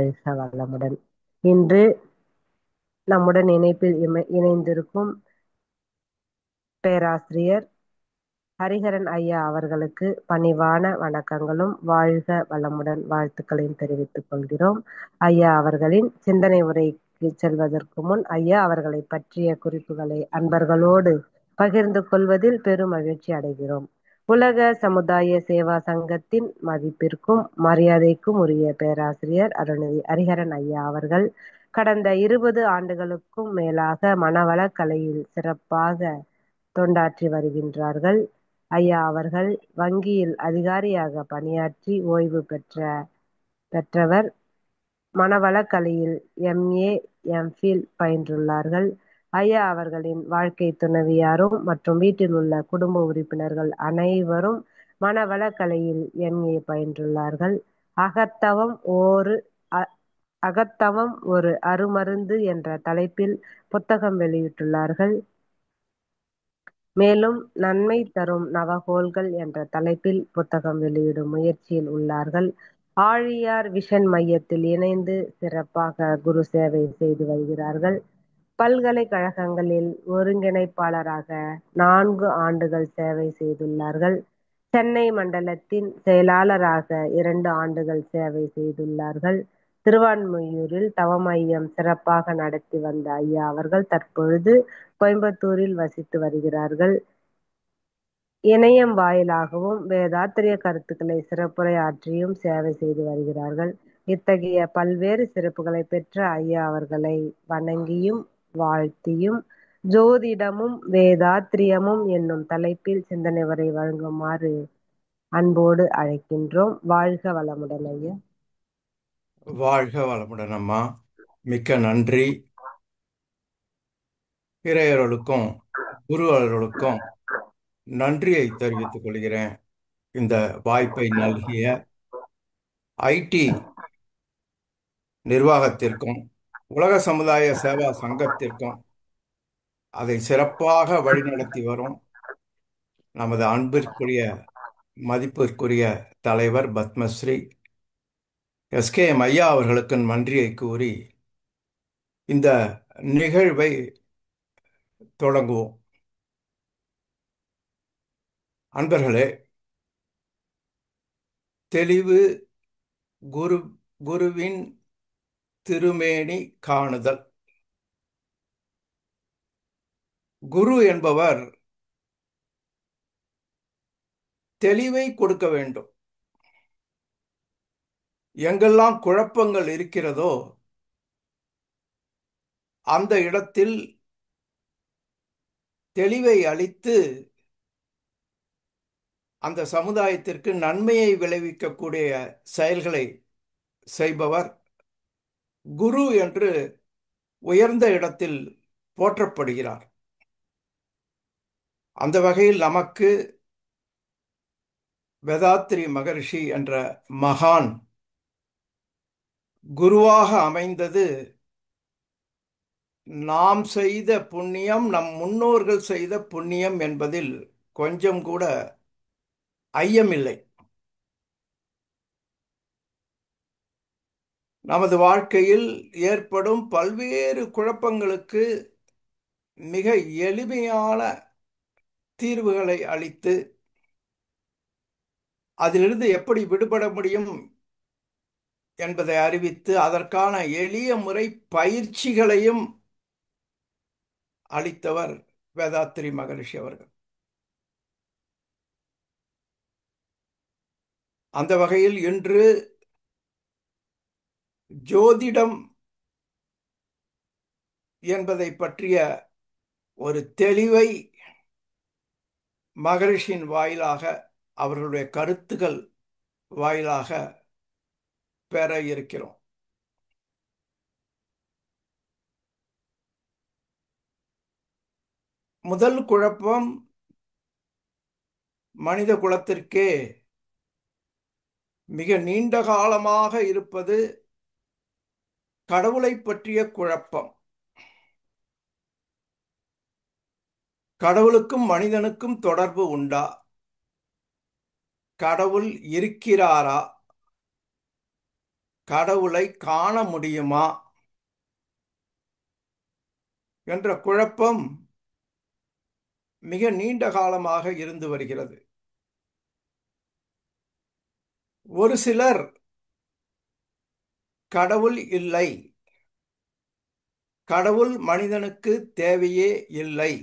வாழ்க வளமுடன். இன்று நம்முடன் இணைப்பில் இணைந்திருக்கும் பேராசிரியர் ஹரிஹரன் ஐயா அவர்களுக்கு பணிவான வணக்கங்களும் வாழ்க வளமுடன் வாழ்த்துக்களையும் தெரிவித்துக் கொள்கிறோம். ஐயா அவர்களின் சிந்தனை உரைக்கு செல்வதற்கு முன் ஐயா அவர்களை பற்றிய குறிப்புகளை அன்பர்களோடு பகிர்ந்து கொள்வதில் பெரும் மகிழ்ச்சி அடைகிறோம். உலக சமுதாய சேவா சங்கத்தின் மதிப்பிற்கும் மரியாதைக்கும் உரிய பேராசிரியர் அருள்நிதி ஹரிஹரன் ஐயா அவர்கள் கடந்த 20 ஆண்டுகளுக்கும் மேலாக மனவளக் கலையில் சிறப்பாக தொண்டாற்றி வருகின்றார்கள். ஐயா அவர்கள் வங்கியில் அதிகாரியாக பணியாற்றி ஓய்வு பெற்றவர். மனவளக்கலையில் MA MPhil பயின்றுள்ளார்கள். ஐயா அவர்களின் வாழ்க்கை துணைவியாரும் மற்றும் வீட்டில் உள்ள குடும்ப உறுப்பினர்கள் அனைவரும் மனவளக்கலையில் MA பயின்றுள்ளார்கள். அகத்தவம் ஒரு அகத்தவம் ஒரு அருமருந்து என்ற தலைப்பில் புத்தகம் வெளியிட்டுள்ளார்கள். மேலும் நன்மை தரும் நவகோள்கள் என்ற தலைப்பில் புத்தகம் வெளியிடும் முயற்சியில் உள்ளார்கள். ஆழியார் விஷன் மையத்தில் இணைந்து சிறப்பாக குரு சேவை செய்து வருகிறார்கள். பல்கலைக்கழகங்களில் ஒருங்கிணைப்பாளராக 4 ஆண்டுகள் சேவை செய்துள்ளார்கள். சென்னை மண்டலத்தின் செயலாளராக 2 ஆண்டுகள் சேவை செய்துள்ளார்கள். திருவான்மியூரில் தவமையம் சிறப்பாக நடத்தி வந்த ஐயா அவர்கள் தற்பொழுது கோயம்புத்தூரில் வசித்து வருகிறார்கள். இணையம் வாயிலாகவும் வேதாத்திரிய கருத்துக்களை சிறப்புரை ஆற்றியும் சேவை செய்து வருகிறார்கள். இத்தகைய பல்வேறு சிறப்புகளை பெற்ற ஐயா அவர்களை வணங்கியும் வாழ்த்தியும் ஜோதிடமும் வேதாத்திரியமும் என்னும் தலைப்பில் சிந்தனை உரை வழங்குமாறு அன்போடு அழைக்கின்றோம். வாழ்க வளமுடன் ஐயா. வாழ்க வளமுடன் அம்மா. மிக்க நன்றி. இறையர்களுக்கும் குரு அவர்களுக்கும் நன்றியை தெரிவித்துக் கொள்கிறேன். இந்த வாய்ப்பை நல்கிய ஐடி நிர்வாகத்திற்கும் உலக சமுதாய சேவா சங்கத்திற்கும் அதை சிறப்பாக வழிநடத்தி வரும் நமது அன்பிற்குரிய மதிப்பிற்குரிய தலைவர் பத்மஸ்ரீ SKM ஐயா அவர்களுக்கு நன்றியை கூறி இந்த நிகழ்வை தொடங்குவோம். அன்பர்களே, தெளிவு குருவின் திருமேனி காணுதல். குரு என்பவர் தெளிவை கொடுக்க வேண்டும். எங்கெல்லாம் குழப்பங்கள் இருக்கிறதோ அந்த இடத்தில் தெளிவை அளித்து அந்த சமுதாயத்திற்கு நன்மையை விளைவிக்கக்கூடிய செயல்களை செய்பவர் குரு என்று உயர்ந்த இடத்தில் போற்றப்படுகிறார். அந்த வகையில் நமக்கு வேதாத்ரி மகரிஷி என்ற மகான் குருவாக அமைந்தது நாம் செய்த புண்ணியம், நம் முன்னோர்கள் செய்த புண்ணியம் என்பதில் கொஞ்சம் கூட ஐயமில்லை. நமது வாழ்க்கையில் ஏற்படும் பல்வேறு குழப்பங்களுக்கு மிக எளிமையான தீர்வுகளை அளித்து அதிலிருந்து எப்படி விடுபட முடியும் என்பதை அறிவித்து அதற்கான எளிய முறை பயிற்சிகளையும் அளித்தவர் வேதாத்ரி மகரிஷி அவர்கள். அந்த வகையில் இன்று ஜோதிடம் என்பதை பற்றிய ஒரு தெளிவை மகரிஷியின் வாயிலாக, அவர்களுடைய கருத்துக்கள் வாயிலாக பெற இருக்கிறோம். முதல் குழப்பம் மனித குலத்திற்கே மிக நீண்ட காலமாக இருப்பது கடவுளை பற்றிய குழப்பம். கடவுளுக்கும் மனிதனுக்கும் தொடர்பு உண்டா? கடவுள் இருக்கிறாரா? கடவுளை காண முடியுமா என்ற குழப்பம் மிக நீண்ட காலமாக இருந்து வருகிறது. ஒரு சிலர் கடவுள் இல்லை, கடவுள் மனிதனுக்கு தேவையே இல்லை,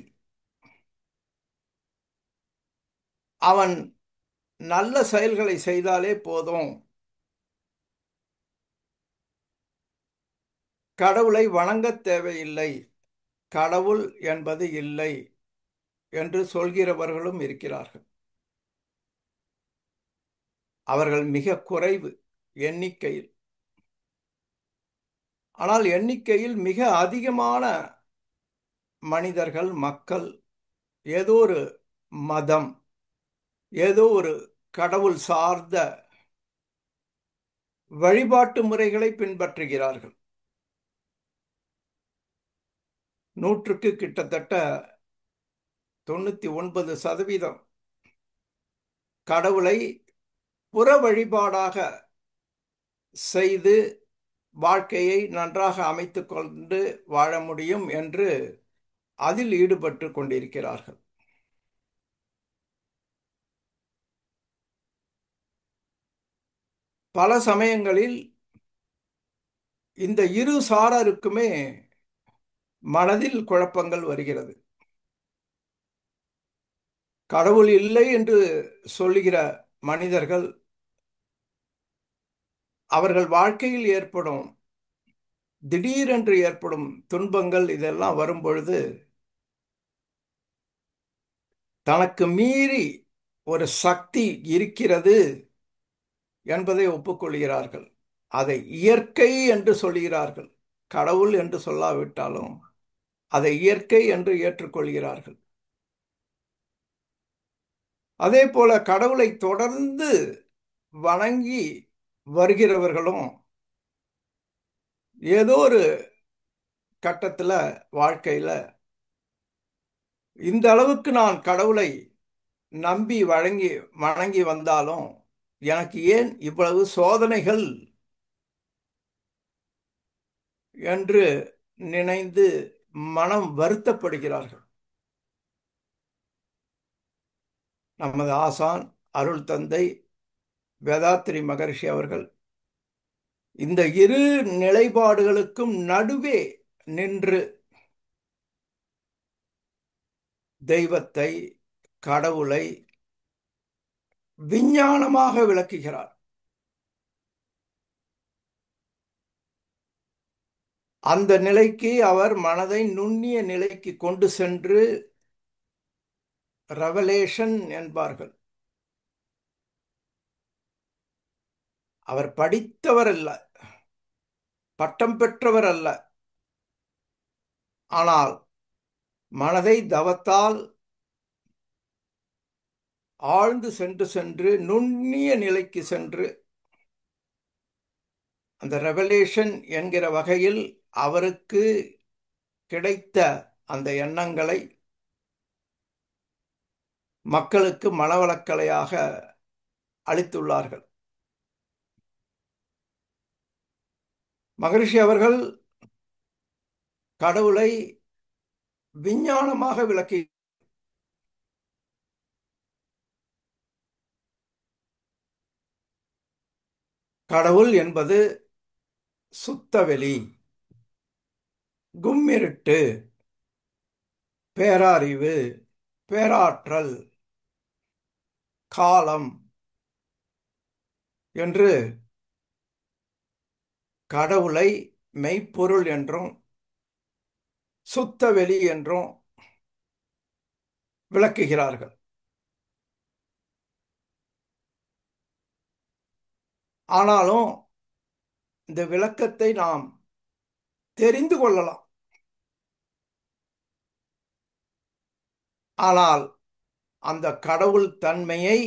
அவன் நல்ல செயல்களை செய்தாலே போதும், கடவுளை வணங்கத் தேவையில்லை, கடவுள் என்பது இல்லை என்று சொல்கிறவர்களும் இருக்கிறார்கள். அவர்கள் மிக குறைவு எண்ணிக்கையில். ஆனால் எண்ணிக்கையில் மிக அதிகமான மனிதர்கள், மக்கள் ஏதோ ஒரு மதம், ஏதோ ஒரு கடவுள் சார்ந்த வழிபாட்டு முறைகளை பின்பற்றுகிறார்கள். நூற்றுக்கு கிட்டத்தட்ட 99% கடவுளை புற வழிபாடாக செய்து வாழ்க்கையை நன்றாக அமைத்துக் கொண்டு வாழ முடியும் என்று அதில் ஈடுபட்டு கொண்டிருக்கிறார்கள். பல சமயங்களில் இந்த இரு சாரருக்குமே மனதில் குழப்பங்கள் வருகிறது. கடவுள் இல்லை என்று சொல்லுகிற மனிதர்கள் அவர்கள் வாழ்க்கையில் ஏற்படும் திடீரென்று ஏற்படும் துன்பங்கள் இதெல்லாம் வரும்பொழுது தனக்கு மீறி ஒரு சக்தி இருக்கிறது என்பதை ஒப்புக்கொள்கிறார்கள். அதை இயற்கை என்று சொல்கிறார்கள். கடவுள் என்று சொல்லாவிட்டாலும் அதை இயற்கை என்று ஏற்றுக்கொள்கிறார்கள். அதே போல கடவுளை தொடர்ந்து வணங்கி வருகிறவர்களும் ஏதோ ஒரு கட்டத்துல வாழ்க்கையில இந்த அளவுக்கு நான் கடவுளை நம்பி வணங்கி வந்தாலும் எனக்கு ஏன் இவ்வளவு சோதனைகள் என்று நினைந்து மனம் வருத்தப்படுகிறார்கள். நமது ஆசான் அருள் தந்தை வேதாத்திரி மகரிஷி அவர்கள் இந்த இரு நிலைப்பாடுகளுக்கும் நடுவே நின்று தெய்வத்தை, கடவுளை விஞ்ஞானமாக விளக்குகிறார். அந்த நிலைக்கு அவர் மனதை நுண்ணிய நிலைக்கு கொண்டு சென்று ரெவலேஷன் என்பார்கள். அவர் படித்தவர் அல்ல, பட்டம் பெற்றவர் அல்ல, ஆனால் மனதை தவத்தால் ஆழ்ந்து சென்று நுண்ணிய நிலைக்கு சென்று அந்த ரெவலேஷன் என்கிற வகையில் அவருக்கு கிடைத்த அந்த எண்ணங்களை மக்களுக்கு மனவளக்கலையாக அளித்துள்ளார்கள். மகரிஷி அவர்கள் கடவுளை விஞ்ஞானமாக விளக்கி கடவுள் என்பது சுத்தவெளி, கும்மிருட்டு, பேரறிவு, பேராற்றல், காலம் என்று கடவுளை மெய்ப்பொருள் என்றும் சுத்தவெளி என்றும் விளக்குகிறார்கள். ஆனாலும் இந்த விளக்கத்தை நாம் தெரிந்து கொள்ளலாம், ஆனால் அந்த கடவுள் தன்மையை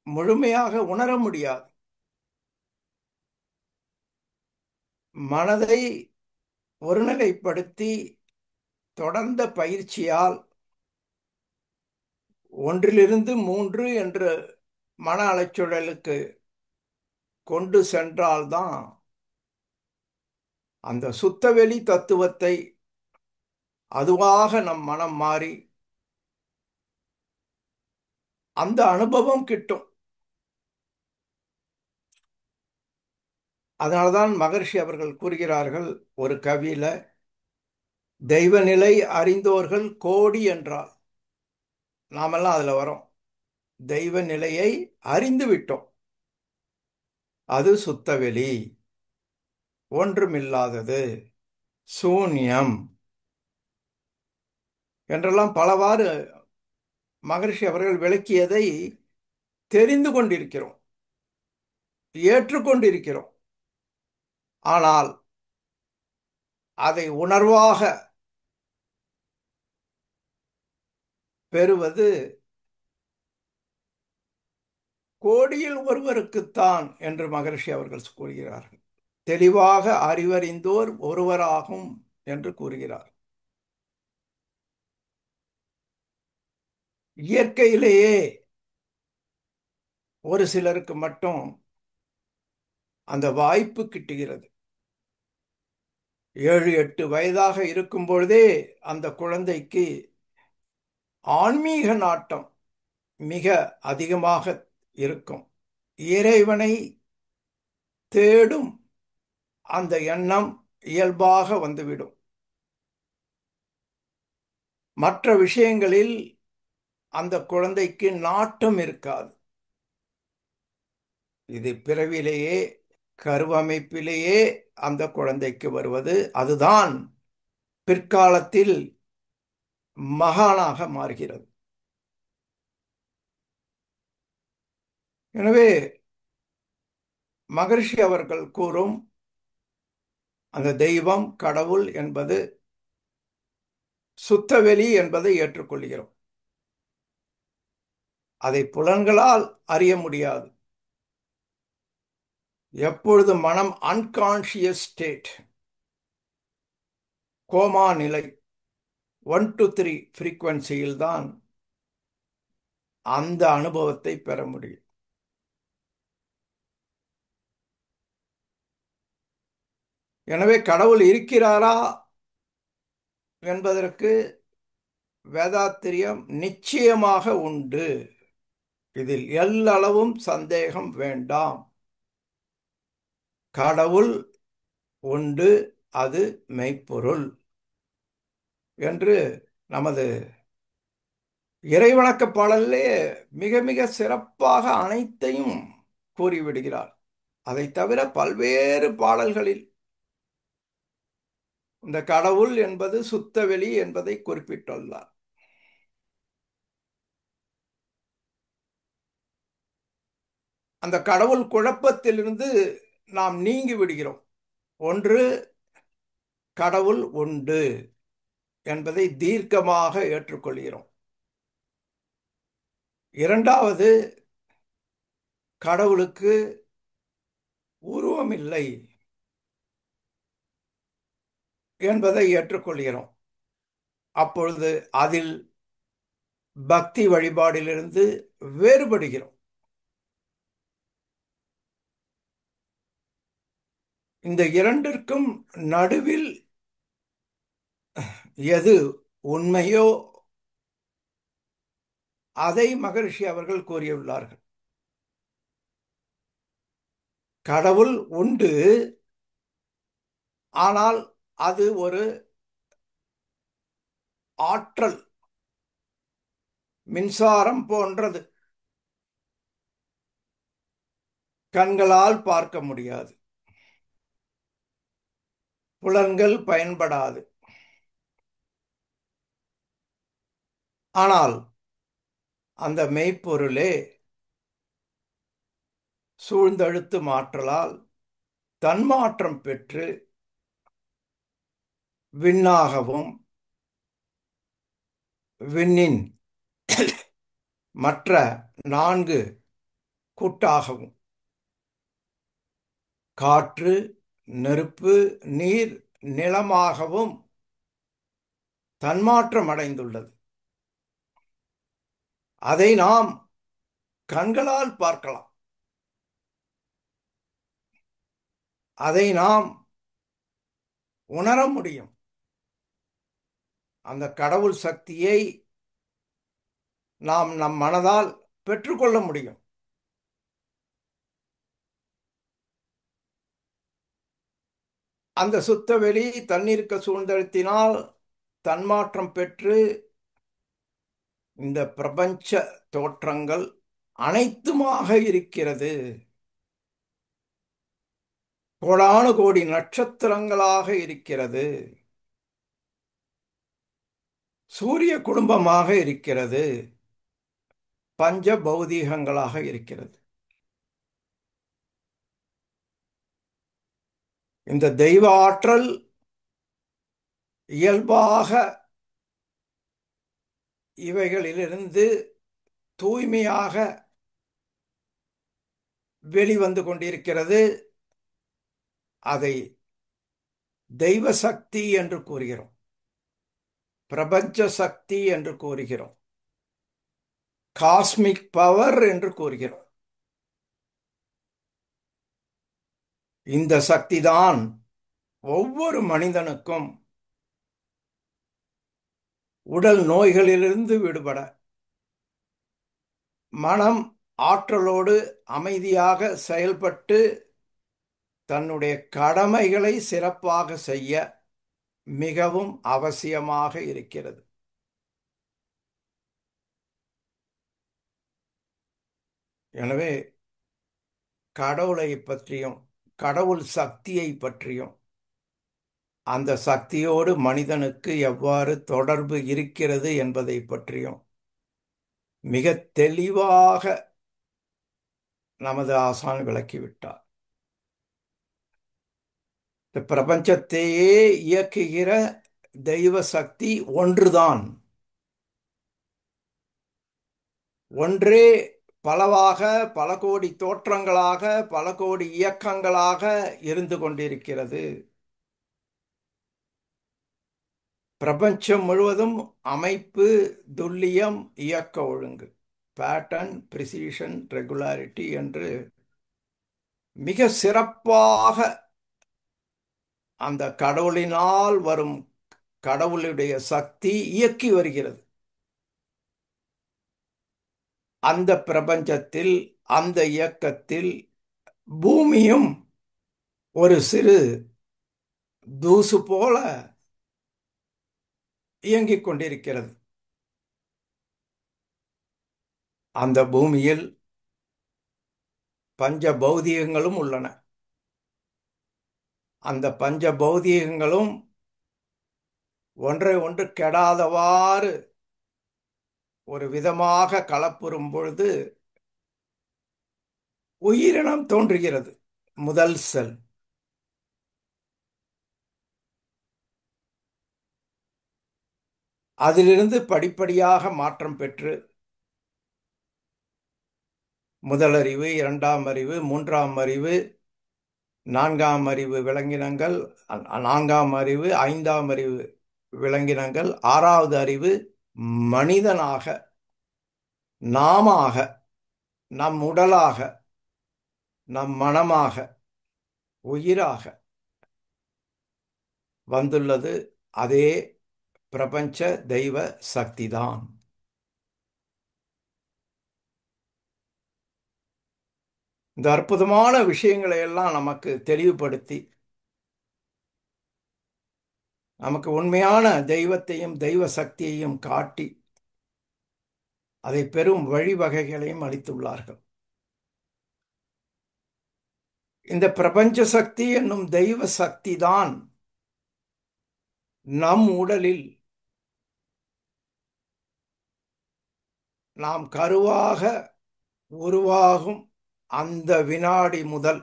முழுமையாக உணர முடியாது. மனதை ஒருநிலைப்படுத்தி தொடர்ந்த பயிற்சியால் 1 to 3 என்று மன அலைச்சூழலுக்கு கொண்டு சென்றால்தான் அந்த சுத்தவெளி தத்துவத்தை அதுவாக நம் மனம் மாறி அந்த அனுபவம் கிட்டும். அதனால்தான் மகர்ஷி அவர்கள் கூறுகிறார்கள் ஒரு கவியில, தெய்வநிலை அறிந்தோர்கள் கோடி என்றார். நாமெல்லாம் அதுல வரோம். தெய்வ நிலையை அறிந்து விட்டோம். அது சுத்தவெளி, ஒன்றுமில்லாதது, சூன்யம் என்றெல்லாம் பலவாறு மகர்ஷி அவர்கள் விளக்கியதை தெரிந்து கொண்டிருக்கிறோம், ஏற்றுக்கொண்டிருக்கிறோம். ஆனால் அதை உணர்வாக பெறுவது கோடியில் ஒருவருக்குத்தான் என்று மகர்ஷி அவர்கள் கூறுகிறார்கள். தெளிவாக அறிவறிந்தோர் ஒருவராகும் என்று கூறுகிறார். இயற்கையிலேயே ஒரு சிலருக்கு மட்டும் அந்த வாய்ப்பு கிட்டுகிறது. 7-8 வயதாக இருக்கும் பொழுதே அந்த குழந்தைக்கு ஆன்மீக நாட்டம் மிக அதிகமாக இருக்கும். இறைவனை தேடும் அந்த எண்ணம் இயல்பாக வந்துவிடும். மற்ற விஷயங்களில் அந்த குழந்தைக்கு நாட்டம் இருக்காது. இது பிறவிலேயே, கருவமைப்பிலேயே அந்த குழந்தைக்கு வருவது. அதுதான் பிற்காலத்தில் மகானாக மாறுகிறது. எனவே மகர்ஷி அவர்கள் கூறும் அந்த தெய்வம், கடவுள் என்பது சுத்தவெளி என்பதை ஏற்றுக்கொள்கிறோம். அதை புலன்களால் அறிய முடியாது. எப்பொழுது மனம் அன்கான்ஷியஸ் ஸ்டேட், கோமா நிலை, 1 to 3 ஃப்ரீக்வன்சியில் தான் அந்த அனுபவத்தை பெற முடியும். எனவே கடவுள் இருக்கிறாரா என்பதற்கு வேதாத்திரியம் நிச்சயமாக உண்டு. இதில் எல்லளவும் சந்தேகம் வேண்டாம். கடவுள் உண்டு, அது மெய்ப்பொருள் என்று நமது இறைவணக்க பாடலிலே மிக மிக சிறப்பாக அனைத்தையும் கூறிவிடுகிறார். அதை தவிர பல்வேறு பாடல்களில் இந்த கடவுள் என்பது சுத்தவெளி என்பதை குறிப்பிட்டுள்ளார். அந்த கடவுள் குழப்பத்திலிருந்து நாம் நீங்கி விடுகிறோம். ஒன்று, கடவுள் உண்டு என்பதை தீர்க்கமாக ஏற்றுக்கொள்கிறோம். இரண்டாவது, கடவுளுக்கு உருவமில்லை என்பதை ஏற்றுக்கொள்கிறோம். அப்பொழுது அதில் பக்தி வழிபாடிலிருந்து வேறுபடுகிறோம். இந்த இரண்டிற்கும் நடுவில் எது உண்மையோ அதை மகரிஷி அவர்கள் கூறியுள்ளார்கள். கடவுள் உண்டு, ஆனால் அது ஒரு ஆற்றல், மின்சாரம் போன்றது. கண்களால் பார்க்க முடியாது, புலன்கள் பயன்படாது. ஆனால் அந்த மெய்ப்பொருளே சூழ்ந்தழுத்து மாற்றலால் தன்மாற்றம் பெற்று விண்ணாகவும் விண்ணின் மற்ற 4 கூட்டாகவும் காற்று, நெருப்பு, நீர், நிலமாகவும் தன்மாற்றம் அடைந்துள்ளது. அதை நாம் கண்களால் பார்க்கலாம். அதை நாம் உணர முடியும். அந்த கடவுள் சக்தியை நாம் நம் மனதால் பெற்றுக்கொள்ள முடியும். அந்த சுத்தவெளி தண்ணீருக்கு சூழ்ந்தழுத்தினால் தன்மாற்றம் பெற்று இந்த பிரபஞ்ச தோற்றங்கள் அனைத்துமாக இருக்கிறது. கோடானு கோடி நட்சத்திரங்களாக இருக்கிறது. சூரிய குடும்பமாக இருக்கிறது. பஞ்ச பௌதீகங்களாக இருக்கிறது. இந்த தெய்வ ஆற்றல் இயல்பாக இவைகளிலிருந்து தூய்மையாக வெளிவந்து கொண்டிருக்கிறது. அதை தெய்வ சக்தி என்று கூறுகிறோம். பிரபஞ்ச சக்தி என்று கூறுகிறோம். காஸ்மிக் பவர் என்று கூறுகிறோம். இந்த சக்திதான் ஒவ்வொரு மனிதனுக்கும் உடல் நோய்களிலிருந்து விடுபட, மனம் ஆற்றலோடு அமைதியாக செயல்பட்டு தன்னுடைய கடமைகளை சிறப்பாக செய்ய மிகவும் அவசியமாக இருக்கிறது. எனவே கடவுளை பற்றியும் கடவுள் சக்தியை பற்றியும் அந்த சக்தியோடு மனிதனுக்கு எவ்வாறு தொடர்பு இருக்கிறது என்பதை பற்றியும் மிக தெளிவாக நமது ஆசான் விளக்கிவிட்டார். இந்த பிரபஞ்சத்தையே இயக்குகிற தெய்வ சக்தி ஒன்றுதான். ஒன்றே பலவாக, பல கோடி தோற்றங்களாக, பல கோடி இயக்கங்களாக இருந்து கொண்டிருக்கிறது. பிரபஞ்சம் முழுவதும் அமைப்பு, துல்லியம், இயக்க ஒழுங்கு, பேட்டர்ன், பிரிசிஷன், ரெகுலாரிட்டி என்று மிக சிறப்பாக அந்த கடவுளினால் வரும் கடவுளுடைய சக்தி இயக்கி வருகிறது. அந்த பிரபஞ்சத்தில், அந்த இயக்கத்தில் பூமியும் ஒரு சிறு தூசு போல இயங்கிக் கொண்டிருக்கிறது. அந்த பூமியில் பஞ்ச பௌதீகங்களும் உள்ளன. அந்த பஞ்ச பௌதீகங்களும் ஒன்றை ஒன்று கெடாதவாறு ஒரு விதமாக கலப்புறும் பொழுது உயிரினம் தோன்றுகிறது. முதல் செல். அதிலிருந்து படிப்படியாக மாற்றம் பெற்று முதலறிவு, இரண்டாம் அறிவு, மூன்றாம் அறிவு, நான்காம் அறிவு விலங்கினங்கள், நான்காம் அறிவு, ஐந்தாம் அறிவு விலங்கினங்கள், ஆறாவது அறிவு மனிதனாக, நாமாக, நம் உடலாக, நம் மனமாக, உயிராக வந்துள்ளது. அதே பிரபஞ்ச தெய்வ சக்திதான். இந்த அற்புதமான விஷயங்களை எல்லாம் நமக்கு தெளிவுபடுத்தி நமக்கு உண்மையான தெய்வத்தையும் தெய்வ சக்தியையும் காட்டி அதை பெரும் வழிவகைகளையும் அளித்துள்ளார்கள். இந்த பிரபஞ்ச சக்தி என்னும் தெய்வ சக்தி தான் நம் உடலில் நாம் கருவாக உருவாகும் அந்த வினாடி முதல்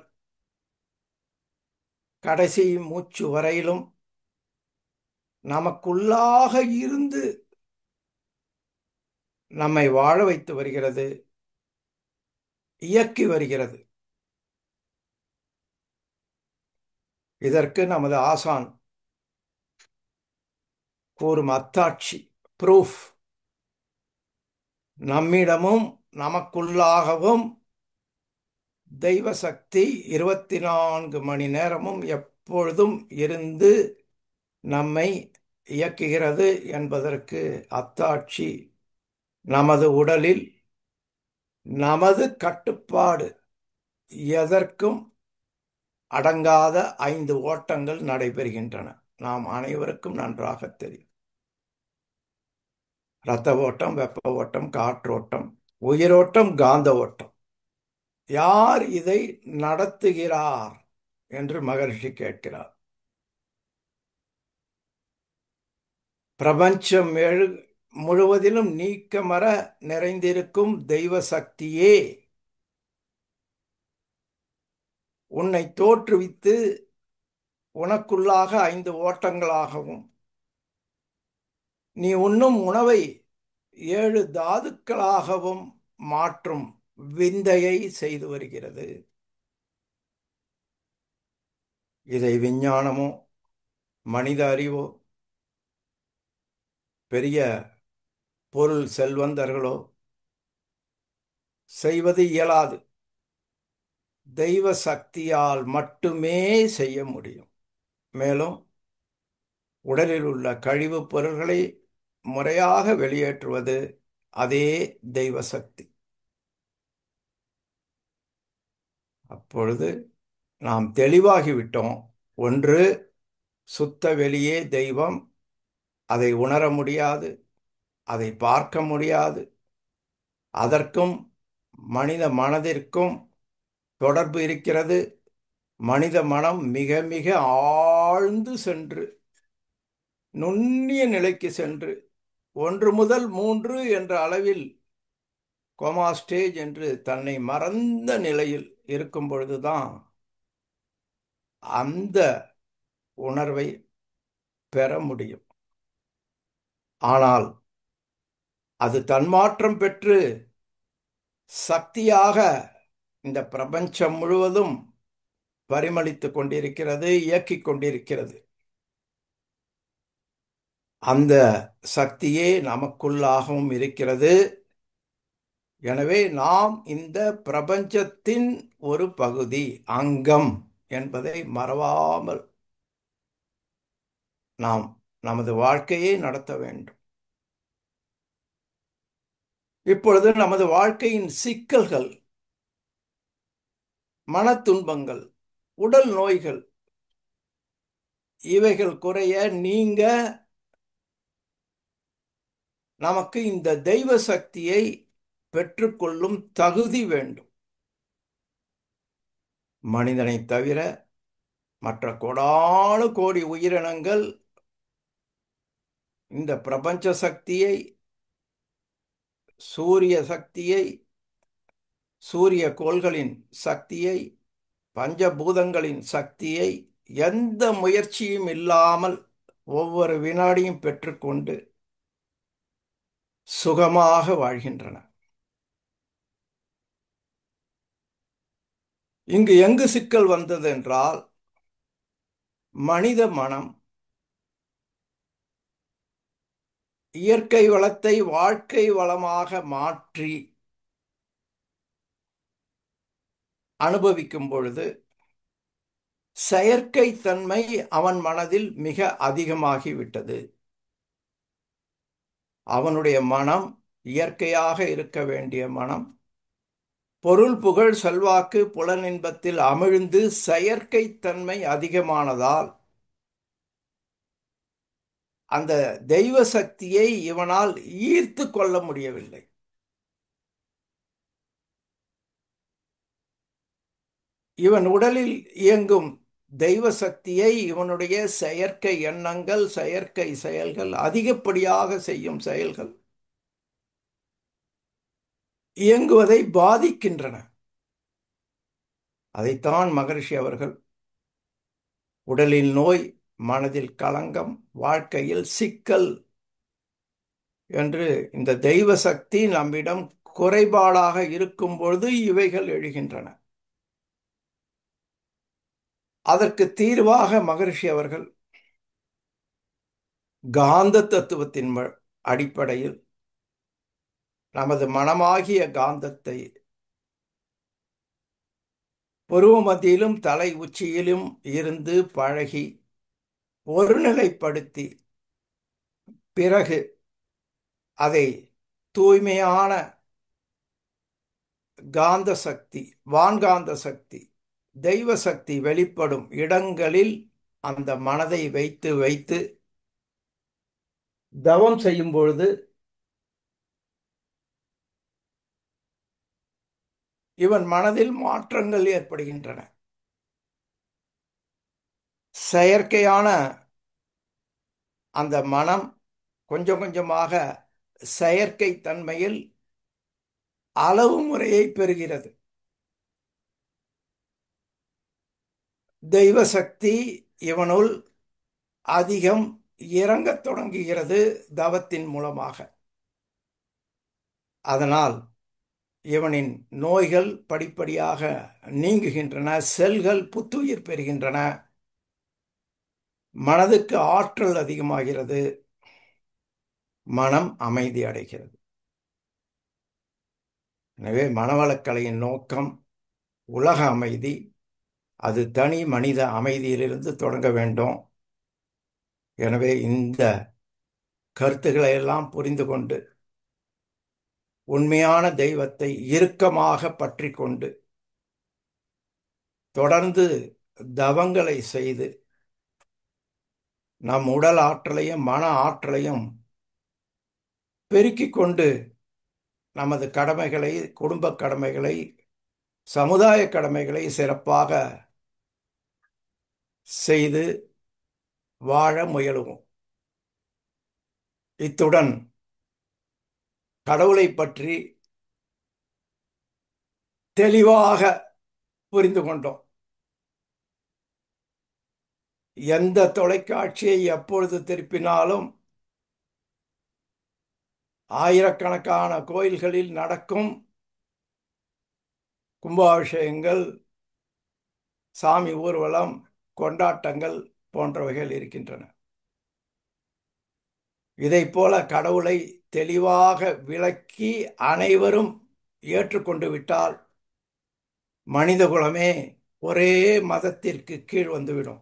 கடைசி மூச்சு வரையிலும் நமக்குள்ளாக இருந்து நம்மை வாழ வைத்து வருகிறது, இயக்கி வருகிறது. இதற்கு நமது ஆசான் கூறும் அத்தாட்சி, ப்ரூஃப், நம்மிடமும் நமக்குள்ளாகவும் தெய்வ சக்தி 24 மணி நேரமும் எப்பொழுதும் இருந்து நம்மை இயக்குகிறது என்பதற்கு அத்தாட்சி நமது உடலில் நமது கட்டுப்பாடு எதற்கும் அடங்காத 5 ஓட்டங்கள் நடைபெறுகின்றன. நாம் அனைவருக்கும் நன்றாக தெரியும். இரத்த ஓட்டம், வெப்ப ஓட்டம், காற்றோட்டம், உயிரோட்டம், காந்த ஓட்டம். யார் இதை நடத்துகிறார் என்று மகரிஷி கேட்கிறார். பிரபஞ்சம் முழுவதிலும் நீக்கமற நிறைந்திருக்கும் தெய்வ சக்தியே உன்னை தோற்றுவித்து உனக்குள்ளாக 5 ஓட்டங்களாகவும் நீ உண்ணும் உணவை 7 தாதுக்களாகவும் மாற்றும் விந்தையை செய்து வருகிறது. இதை விஞ்ஞானமோ மனித அறிவோ பெரிய பொருள் செல்வந்தர்களோ செய்வது இயலாது. தெய்வ சக்தியால் மட்டுமே செய்ய முடியும். மேலும் உடலில் உள்ள கழிவுப் பொருள்களை முறையாக வெளியேற்றுவது அதே தெய்வ சக்தி. அப்பொழுது நாம் தெளிவாகிவிட்டோம். ஒன்று, சுத்த வெளியே தெய்வம். அதை உணர முடியாது, அதை பார்க்க முடியாது. அதற்கும் மனித மனதிற்கும் தொடர்பு இருக்கிறது. மனித மனம் மிக மிக ஆழ்ந்து சென்று நுண்ணிய நிலைக்கு சென்று 1 முதல் 3 என்ற அளவில் கோமா ஸ்டேஜ் என்று தன்னை மறந்த நிலையில் இருக்கும் பொழுதுதான் அந்த உணர்வை பெற முடியும். ஆனால் அது தன்மாற்றம் பெற்று சக்தியாக இந்த பிரபஞ்சம் முழுவதும் பரிமளித்துக் கொண்டிருக்கிறது, இயக்கிக் கொண்டிருக்கிறது. அந்த சக்தியே நமக்குள்ளாகவும் இருக்கிறது. எனவே நாம் இந்த பிரபஞ்சத்தின் ஒரு பகுதி, அங்கம் என்பதை மறவாமல் நாம் நமது வாழ்க்கையை நடத்த வேண்டும். இப்பொழுது நமது வாழ்க்கையின் சிக்கல்கள், மனத்துன்பங்கள், உடல் நோய்கள் இவைகள் குறைய நீங்க நமக்கு இந்த தெய்வ சக்தியை பெற்றுக்கொள்ளும் தகுதி வேண்டும். மனிதனை தவிர மற்ற கோடானு கோடி உயிரினங்கள் இந்த பிரபஞ்ச சக்தியை, சூரிய சக்தியை, சூரிய கோள்களின் சக்தியை, பஞ்சபூதங்களின் சக்தியை எந்த முயற்சியும் இல்லாமல் ஒவ்வொரு வினாடியும் பெற்றுக்கொண்டு சுகமாக வாழ்கின்றன. இங்கு எங்கு சிக்கல் வந்தது என்றால், மனித மனம் இயற்கை வளத்தை வாழ்க்கை வளமாக மாற்றி அனுபவிக்கும் பொழுது செயற்கை தன்மை அவன் மனதில் மிக அதிகமாகிவிட்டது. அவனுடைய மனம் இயற்கையாக இருக்க வேண்டிய மனம் பொருள், புகழ், செல்வாக்கு, புலனின்பத்தில் அமிழ்ந்து செயற்கை தன்மை அதிகமானதால் அந்த தெய்வ சக்தியை இவனால் ஈர்த்து கொள்ள முடியவில்லை. இவன் உடலில் இயங்கும் தெய்வ சக்தியை இவனுடைய செயற்கை எண்ணங்கள், செயற்கை செயல்கள், அதிகப்படியாக செய்யும் செயல்கள் இயங்குவதை பாதிக்கின்றன. அதைத்தான் மகரிஷி அவர்கள் உடலில் நோய், மனதில் களங்கம், வாழ்க்கையில் சிக்கல் என்று இந்த தெய்வ சக்தி நம்மிடம் குறைபாடாக இருக்கும் பொழுது இவைகள் எழுகின்றன. அதற்கு தீர்வாக மகரிஷி அவர்கள் காந்த தத்துவத்தின் அடிப்படையில் நமது மனமாகிய காந்தத்தை புருவ மத்தியிலும் தலை உச்சியிலும் இருந்து பழகி ஒருநிலைப்படுத்தி பிறகு அதை தூய்மையான காந்த சக்தி, வான்காந்த சக்தி, தெய்வ சக்தி வெளிப்படும் இடங்களில் அந்த மனதை வைத்து வைத்து தவம் செய்யும் பொழுது இவன் மனதில் மாற்றங்கள் ஏற்படுகின்றன. செயற்கையான அந்த மனம் கொஞ்சம் கொஞ்சமாக செயற்கை தன்மையில் அளவு முறையை பெறுகிறது. தெய்வ சக்தி இவனுள் அதிகம் இறங்கத் தொடங்குகிறது தவத்தின் மூலமாக. அதனால் இவனின் நோய்கள் படிப்படியாக நீங்குகின்றன, செல்கள் புத்துயிர் பெறுகின்றன, மனதுக்கு ஆற்றல் அதிகமாகிறது, மனம் அமைதி அடைகிறது. எனவே மனவளக்கலையின் நோக்கம் உலக அமைதி. அது தனி மனித அமைதியிலிருந்து தொடங்க வேண்டும். எனவே இந்த கருத்துக்களை எல்லாம் புரிந்து கொண்டு உண்மையான தெய்வத்தை இறுக்கமாக பற்றி கொண்டு தொடர்ந்து தவங்களை செய்து நம் உடல் ஆற்றலையும் மன ஆற்றலையும் பெருக்கிக் கொண்டு நமது கடமைகளை, குடும்ப கடமைகளை, சமுதாய கடமைகளை சிறப்பாக செய்து வாழ முயலுவோம். இத்துடன் கடவுளை பற்றி தெளிவாக புரிந்து கொண்டோம். எந்த தொலைக்காட்சியை எப்பொழுது திருப்பினாலும் ஆயிரக்கணக்கான கோயில்களில் நடக்கும் கும்பாபிஷேகங்கள், சாமி ஊர்வலம், கொண்டாட்டங்கள் போன்றவைகள் இருக்கின்றன. இதைப் போல கடவுளை தெளிவாக விளக்கி அனைவரும் ஏற்றுக்கொண்டு விட்டால் மனிதகுலமே ஒரே மதத்திற்கு கீழ் வந்துவிடும்.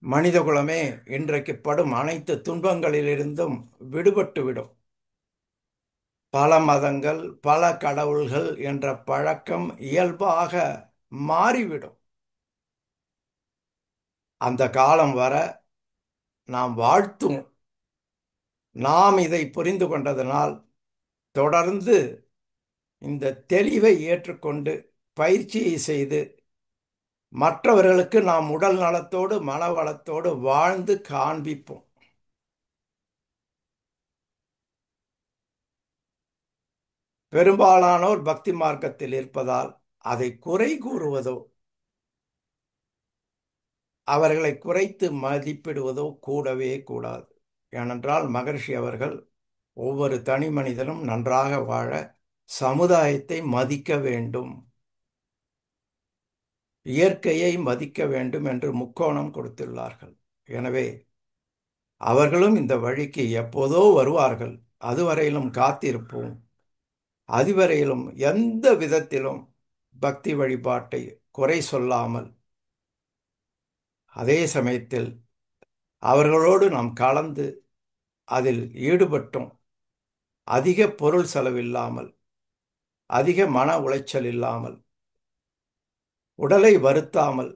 மனிதகுலமே இன்றைக்கு படும் அனைத்து துன்பங்களிலிருந்தும் விடுபட்டுவிடும். பல மதங்கள், பல கடவுள்கள் என்ற பழக்கம் இயல்பாக மாறிவிடும். அந்த காலம் வர நாம் வாழ்த்தும். நாம் இதை புரிந்து கொண்டதனால் தொடர்ந்து இந்த தெளிவை ஏற்றுக்கொண்டு பயிற்சியை செய்து மற்றவர்களுக்கு நாம் உடல் நலத்தோடு மனவளத்தோடு வாழ்ந்து காண்பிப்போம். பெரும்பாலானோர் பக்தி மார்க்கத்தில் இருப்பதால் அதை குறை கூறுவதோ அவர்களை குறைத்து மதிப்பிடுவதோ கூடவே கூடாது. ஏனென்றால் மகரிஷி அவர்கள் ஒவ்வொரு தனி மனிதனும் நன்றாக வாழ சமுதாயத்தை மதிக்க வேண்டும், இயற்கையை மதிக்க வேண்டும் என்று முக்கோணம் கொடுத்துள்ளார்கள். எனவே அவர்களும் இந்த வழிக்கு எப்போதோ வருவார்கள். அதுவரையிலும் காத்திருப்போம். அதுவரையிலும் எந்த விதத்திலும் பக்தி வழிபாட்டை குறை சொல்லாமல், அதே சமயத்தில் அவர்களோடு நாம் கலந்து அதில் ஈடுபட்டும் அதிக பொருள் செலவில்லாமல், அதிக மன உளைச்சல் இல்லாமல், உடலை வருத்தாமல்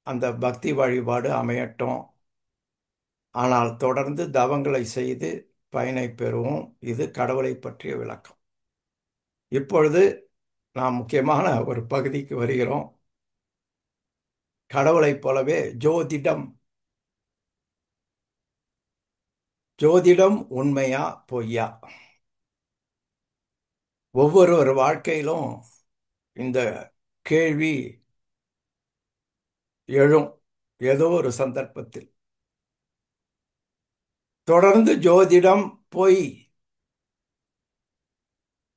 அந்த பக்தி வழிபாடு அமையட்டும். ஆனால் தொடர்ந்து தவங்களை செய்து பயனை பெறுவோம். இது கடவுளை பற்றிய விளக்கம். இப்பொழுது நாம் முக்கியமான ஒரு பகுதிக்கு வருகிறோம். கடவுளைப் போலவே ஜோதிடம். ஜோதிடம் உண்மையா பொய்யா? ஒவ்வொரு வாழ்க்கையிலும் இந்த கேள்வி எழும் ஏதோ ஒரு சந்தர்ப்பத்தில். தொடர்ந்து ஜோதிடம் பொய்,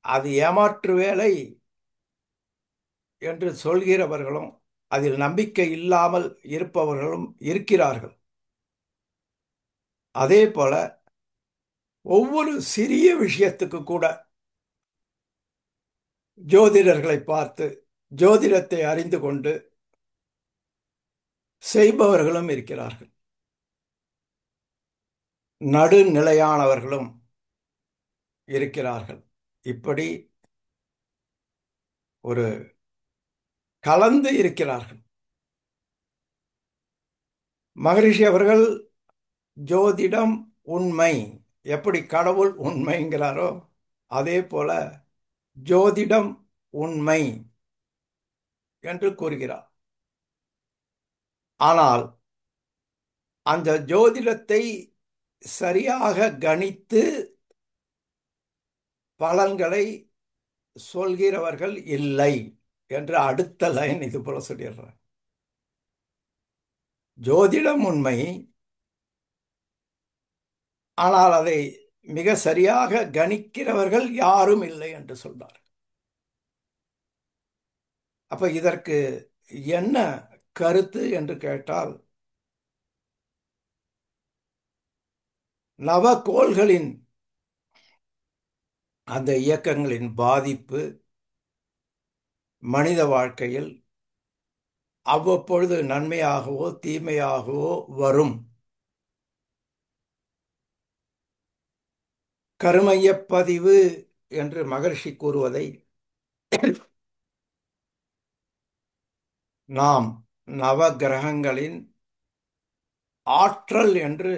அது ஏமாற்று வேலை என்று சொல்கிறவர்களும் அதில் நம்பிக்கை இல்லாமல் இருப்பவர்களும் இருக்கிறார்கள். அதே போல ஒவ்வொரு சிறிய விஷயத்துக்கு கூட ஜோதிடர்களை பார்த்து ஜோதிடத்தை அறிந்து கொண்டு செய்பவர்களும் இருக்கிறார்கள். நடுநிலையானவர்களும் இருக்கிறார்கள். இப்படி ஒரு கலந்து இருக்கிறார்கள். மகரிஷி அவர்கள் ஜோதிடம் உண்மை, எப்படி கடவுள் உண்மைங்கிறாரோ அதே போல ஜோதிடம் உண்மை என்று கூறுகிறார். ஆனால் அந்த ஜோதிடத்தை சரியாக கணித்து பலன்களை சொல்கிறவர்கள் இல்லை என்று அடுத்த லைன் இது போல சொல்லிடுறார். ஜோதிடம் உண்மை, ஆனால் அதை மிக சரியாக கணிக்கிறவர்கள் யாரும் இல்லை என்று சொல்றார். அப்ப இதற்கு என்ன கருத்து என்று கேட்டால், நவகோள்களின் அந்த இயக்கங்களின் பாதிப்பு மனித வாழ்க்கையில் அவ்வப்பொழுது நன்மையாகவோ தீமையாகவோ வரும். கருமையப்பதிவு என்று மகரிஷி கூறுவதை நாம் நவகிரகங்களின் ஆற்றல் என்று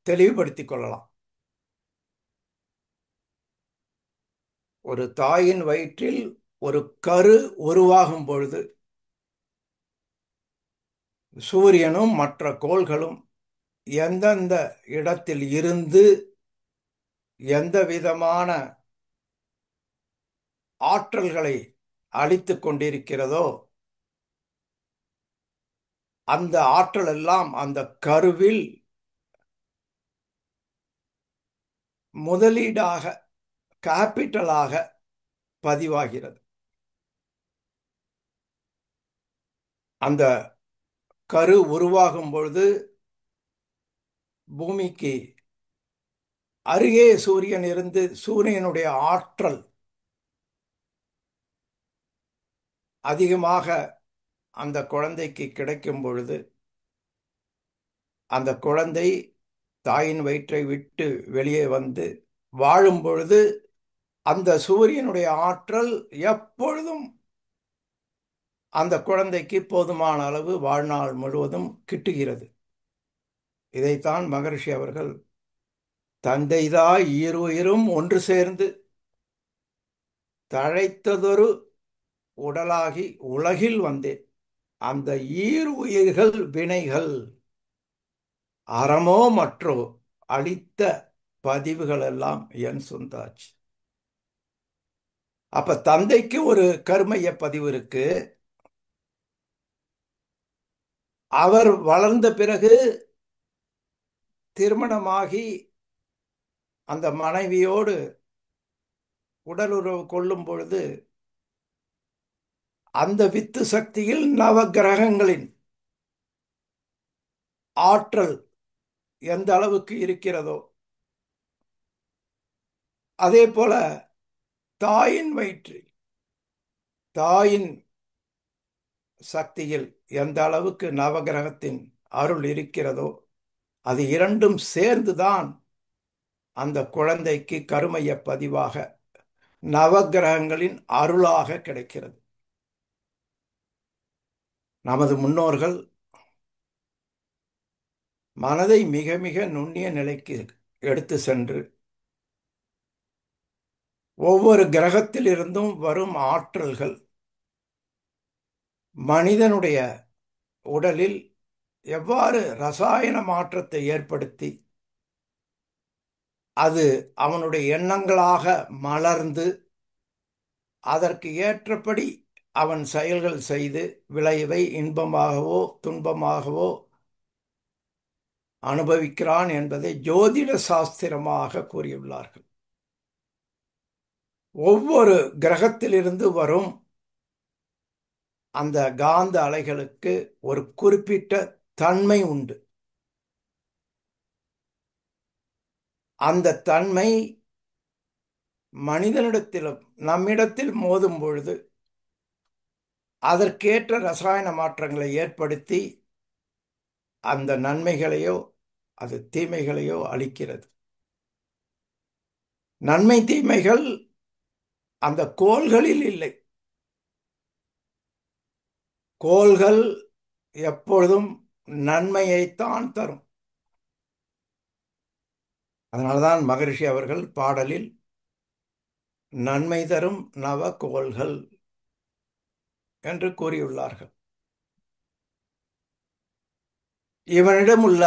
தெளிவுபடுத்திக் கொள்ளலாம். ஒரு தாயின் வயிற்றில் ஒரு கரு உருவாகும் பொழுது சூரியனும் மற்ற கோள்களும் எந்தெந்த இடத்தில் இருந்து எந்த விதமான ஆற்றல்களை அளித்துக் கொண்டிருக்கிறதோ அந்த ஆற்றல் எல்லாம் அந்த கருவில் முதலீடாக, கேபிட்டலாக பதிவாகிறது. அந்த கரு உருவாகும் பொழுது பூமிக்கு அருகே சூரியன் இருந்து சூரியனுடைய ஆற்றல் அதிகமாக அந்த குழந்தைக்கு கிடைக்கும் பொழுது அந்த குழந்தை தாயின் வயிற்றை விட்டு வெளியே வந்து வாழும் பொழுது அந்த சூரியனுடைய ஆற்றல் எப்பொழுதும் அந்த குழந்தைக்கு போதுமான அளவு வாழ்நாள் முழுவதும் கிட்டுகிறது. இதைத்தான் மகரிஷி அவர்கள் தந்தைதாய் ஈருயிரும் ஒன்று சேர்ந்து தழைத்ததொரு உடலாகி உலகில் வந்தேன், அந்த ஈருயிர்கள் வினைகள் அறமோ மற்றோ அளித்த பதிவுகள் எல்லாம் என் சொந்தாச்சு. அப்ப தந்தைக்கு ஒரு கர்மைய பதிவு இருக்கு. அவர் வளர்ந்த பிறகு திருமணமாகி அந்த மனைவியோடு உடலுறவு கொள்ளும் பொழுது அந்த வித்து சக்தியில் நவகிரகங்களின் ஆற்றல் எந்த அளவுக்கு இருக்கிறதோ அதே போல தாயின் வயிற்றில் தாயின் சக்தியில் எந்த அளவுக்கு நவகிரகத்தின் அருள் இருக்கிறதோ அது இரண்டும் சேர்ந்துதான் அந்த குழந்தைக்கு கருமைய பதிவாக நவகிரகங்களின் அருளாக கிடைக்கிறது. நமது முன்னோர்கள் மனதை மிக மிக நுண்ணிய நிலைக்கு எடுத்து சென்று ஒவ்வொரு கிரகத்திலிருந்தும் வரும் ஆற்றல்கள் மனிதனுடைய உடலில் எவ்வாறு ரசாயன மாற்றத்தை ஏற்படுத்தி அது அவனுடைய எண்ணங்களாக மலர்ந்து அதற்கு ஏற்றபடி அவன் செயல்கள் செய்து விளைவை இன்பமாகவோ துன்பமாகவோ அனுபவிக்கிறான் என்பதை ஜோதிட சாஸ்திரமாக கூறியுள்ளார்கள். ஒவ்வொரு கிரகத்திலிருந்து வரும் அந்த காந்த அலைகளுக்கு ஒரு குறிப்பிட்ட தன்மை உண்டு. அந்த தன்மை மனிதனிடத்திலும் நம்மிடத்தில் மோதும் பொழுது அதற்கேற்ற ரசாயன மாற்றங்களை ஏற்படுத்தி அந்த நன்மைகளையோ அது தீமைகளையோ அளிக்கிறது. நன்மை தீமைகள் அந்த கோள்களில் இல்லை. கோள்கள் எப்பொழுதும் நன்மையைத்தான் தரும். அதனால்தான் மகரிஷி அவர்கள் பாடலில் நன்மை தரும் நவ கோள்கள் என்று கூறியுள்ளார்கள். இவனிடம் உள்ள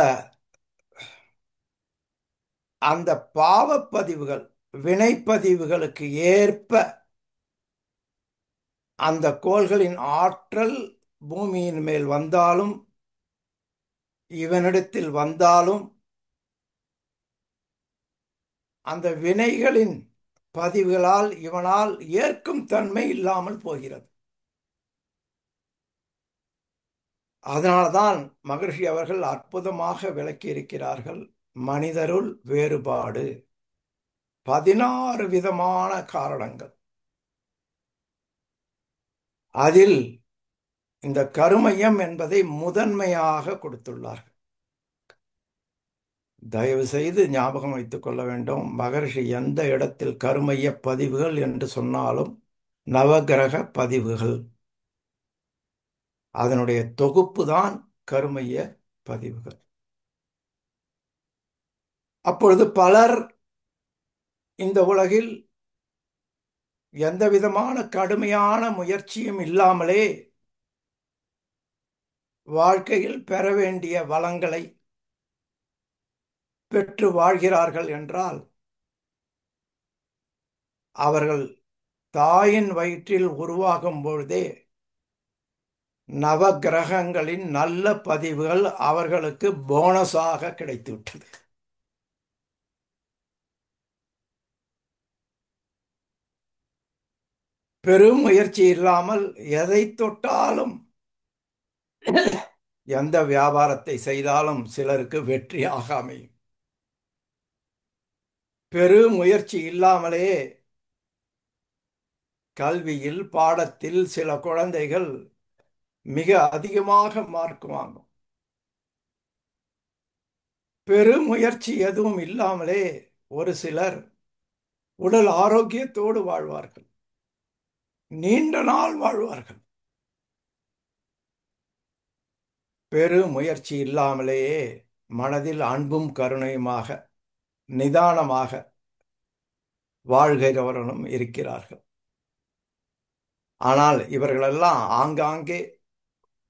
அந்த பாவப்பதிவுகள், வினைப்பதிவுகளுக்கு ஏற்ப அந்த கோள்களின் ஆற்றல் பூமியின் மேல் வந்தாலும் இவனிடத்தில் வந்தாலும் அந்த வினைகளின் பதிவுகளால் இவனால் ஏற்கும் தன்மை இல்லாமல் போகிறது. அதனால்தான் மகரிஷி அவர்கள் அற்புதமாக விளக்கியிருக்கிறார்கள். மனிதருள் வேறுபாடு 16 விதமான காரணங்கள். அதில் இந்த கருமையம் என்பதை முதன்மையாக கொடுத்துள்ளார்கள். தயவு செய்து ஞாபகம் வைத்துக் கொள்ள வேண்டும், மகரிஷி எந்த இடத்தில் கருமைய பதிவுகள் என்று சொன்னாலும் நவகிரக பதிவுகள், அதனுடைய தொகுப்பு தான் கருமைய பதிவுகள். அப்பொழுது பலர் இந்த உலகில் எந்த விதமான கடுமையான முயற்சியும் இல்லாமலே வாழ்க்கையில் பெற வேண்டிய வளங்களை பெற்று வாழ்கிறார்கள் என்றால் அவர்கள் தாயின் வயிற்றில் உருவாகும் பொழுதே நவகிரகங்களின் நல்ல பதிவுகள் அவர்களுக்கு போனஸாக கிடைத்துவிட்டது. பெரும் முயற்சி இல்லாமல் எதை தொட்டாலும் எந்த வியாபாரத்தை செய்தாலும் சிலருக்கு வெற்றியாக அமையும். பெரும் முயற்சி இல்லாமலே கல்வியில் பாடத்தில் சில குழந்தைகள் மிக அதிகமாக மார்க் வாங்கும். பெரும் முயற்சி எதுவும் இல்லாமலே ஒரு சிலர் உடல் ஆரோக்கியத்தோடு வாழ்வார்கள், நீண்ட நாள் வாழ்வார்கள். பெரும் முயற்சி இல்லாமலேயே மனதில் அன்பும் கருணையுமாக நிதானமாக வாழ்கிறவர்களும் இருக்கிறார்கள். ஆனால் இவர்களெல்லாம் ஆங்காங்கே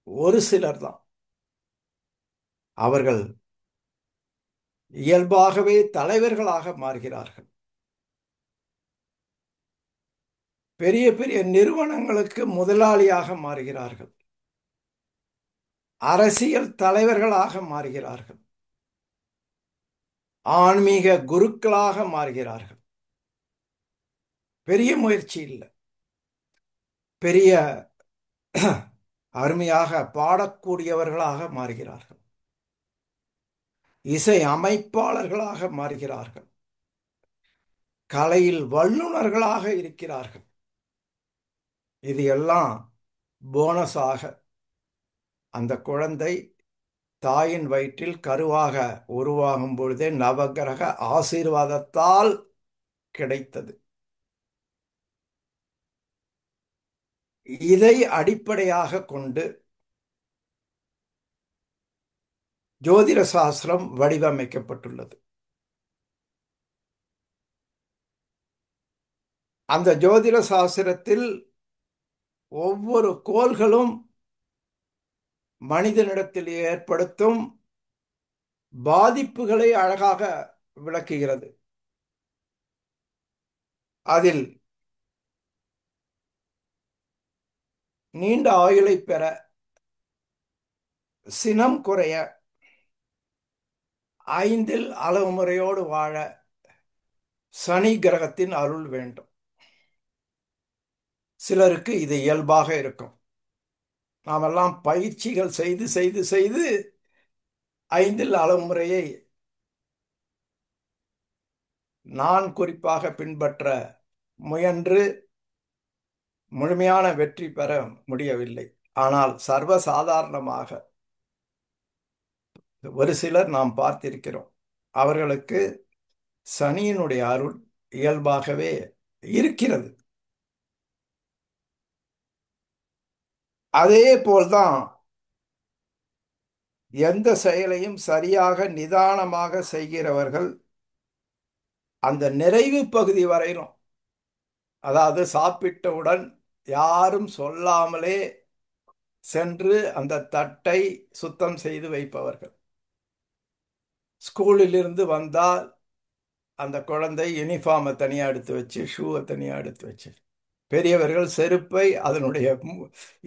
ஒரு சிலர் தான். அவர்கள் இயல்பாகவே தலைவர்களாக மாறுகிறார்கள். பெரிய பெரிய நிறுவனங்களுக்கு முதலாளியாக மாறுகிறார்கள், அரசியல் தலைவர்களாக மாறுகிறார்கள், ஆன்மீக குருக்களாக மாறுகிறார்கள். பெரிய முயற்சி இல்லை. பெரிய அருமையாக பாடக்கூடியவர்களாக மாறுகிறார்கள், இசை அமைப்பாளர்களாக மாறுகிறார்கள், கலையில் வல்லுநர்களாக இருக்கிறார்கள். இது எல்லாம் போனஸாக அந்த குழந்தை தாயின் வயிற்றில் கருவாக உருவாகும் பொழுதே நவகிரக ஆசீர்வாதத்தால் கிடைத்தது. இதை அடிப்படையாக கொண்டு ஜோதிட சாஸ்திரம் வடிவமைக்கப்பட்டுள்ளது. அந்த ஜோதிட சாஸ்திரத்தில் ஒவ்வொரு கோள்களும் மனிதனிடத்தில் ஏற்படுத்தும் பாதிப்புகளை அழகாக விளக்குகிறது. அதில் நீண்ட ஆயுளை பெற, சினம் குறைய, 5ல் அளவு முறையோடு வாழ சனி கிரகத்தின் அருள் வேண்டும். சிலருக்கு இது இயல்பாக இருக்கும். நாமெல்லாம் பயிற்சிகள் செய்து செய்து செய்து 5ல் அளவு முறையை நான் குறிப்பாக பின்பற்ற முயன்று முழுமையான வெற்றி பெற முடியவில்லை. ஆனால் சர்வசாதாரணமாக ஒரு சிலர் நாம் பார்த்திருக்கிறோம். அவர்களுக்கு சனியினுடைய அருள் இயல்பாகவே இருக்கிறது. அதே போல்தான் எந்த செயலையும் சரியாக நிதானமாக செய்கிறவர்கள் அந்த நிறைவு பகுதி வரையிலும், அதாவது சாப்பிட்டவுடன் யாரும் சொல்லாமலே சென்று அந்த தட்டை சுத்தம் செய்து வைப்பவர்கள். ஸ்கூலில் இருந்து வந்தால் அந்த குழந்தை யூனிஃபார்மை தனியாக எடுத்து வச்சு, ஷூவை தனியாக எடுத்து வச்சு, பெரியவர்கள் செருப்பை அதனுடைய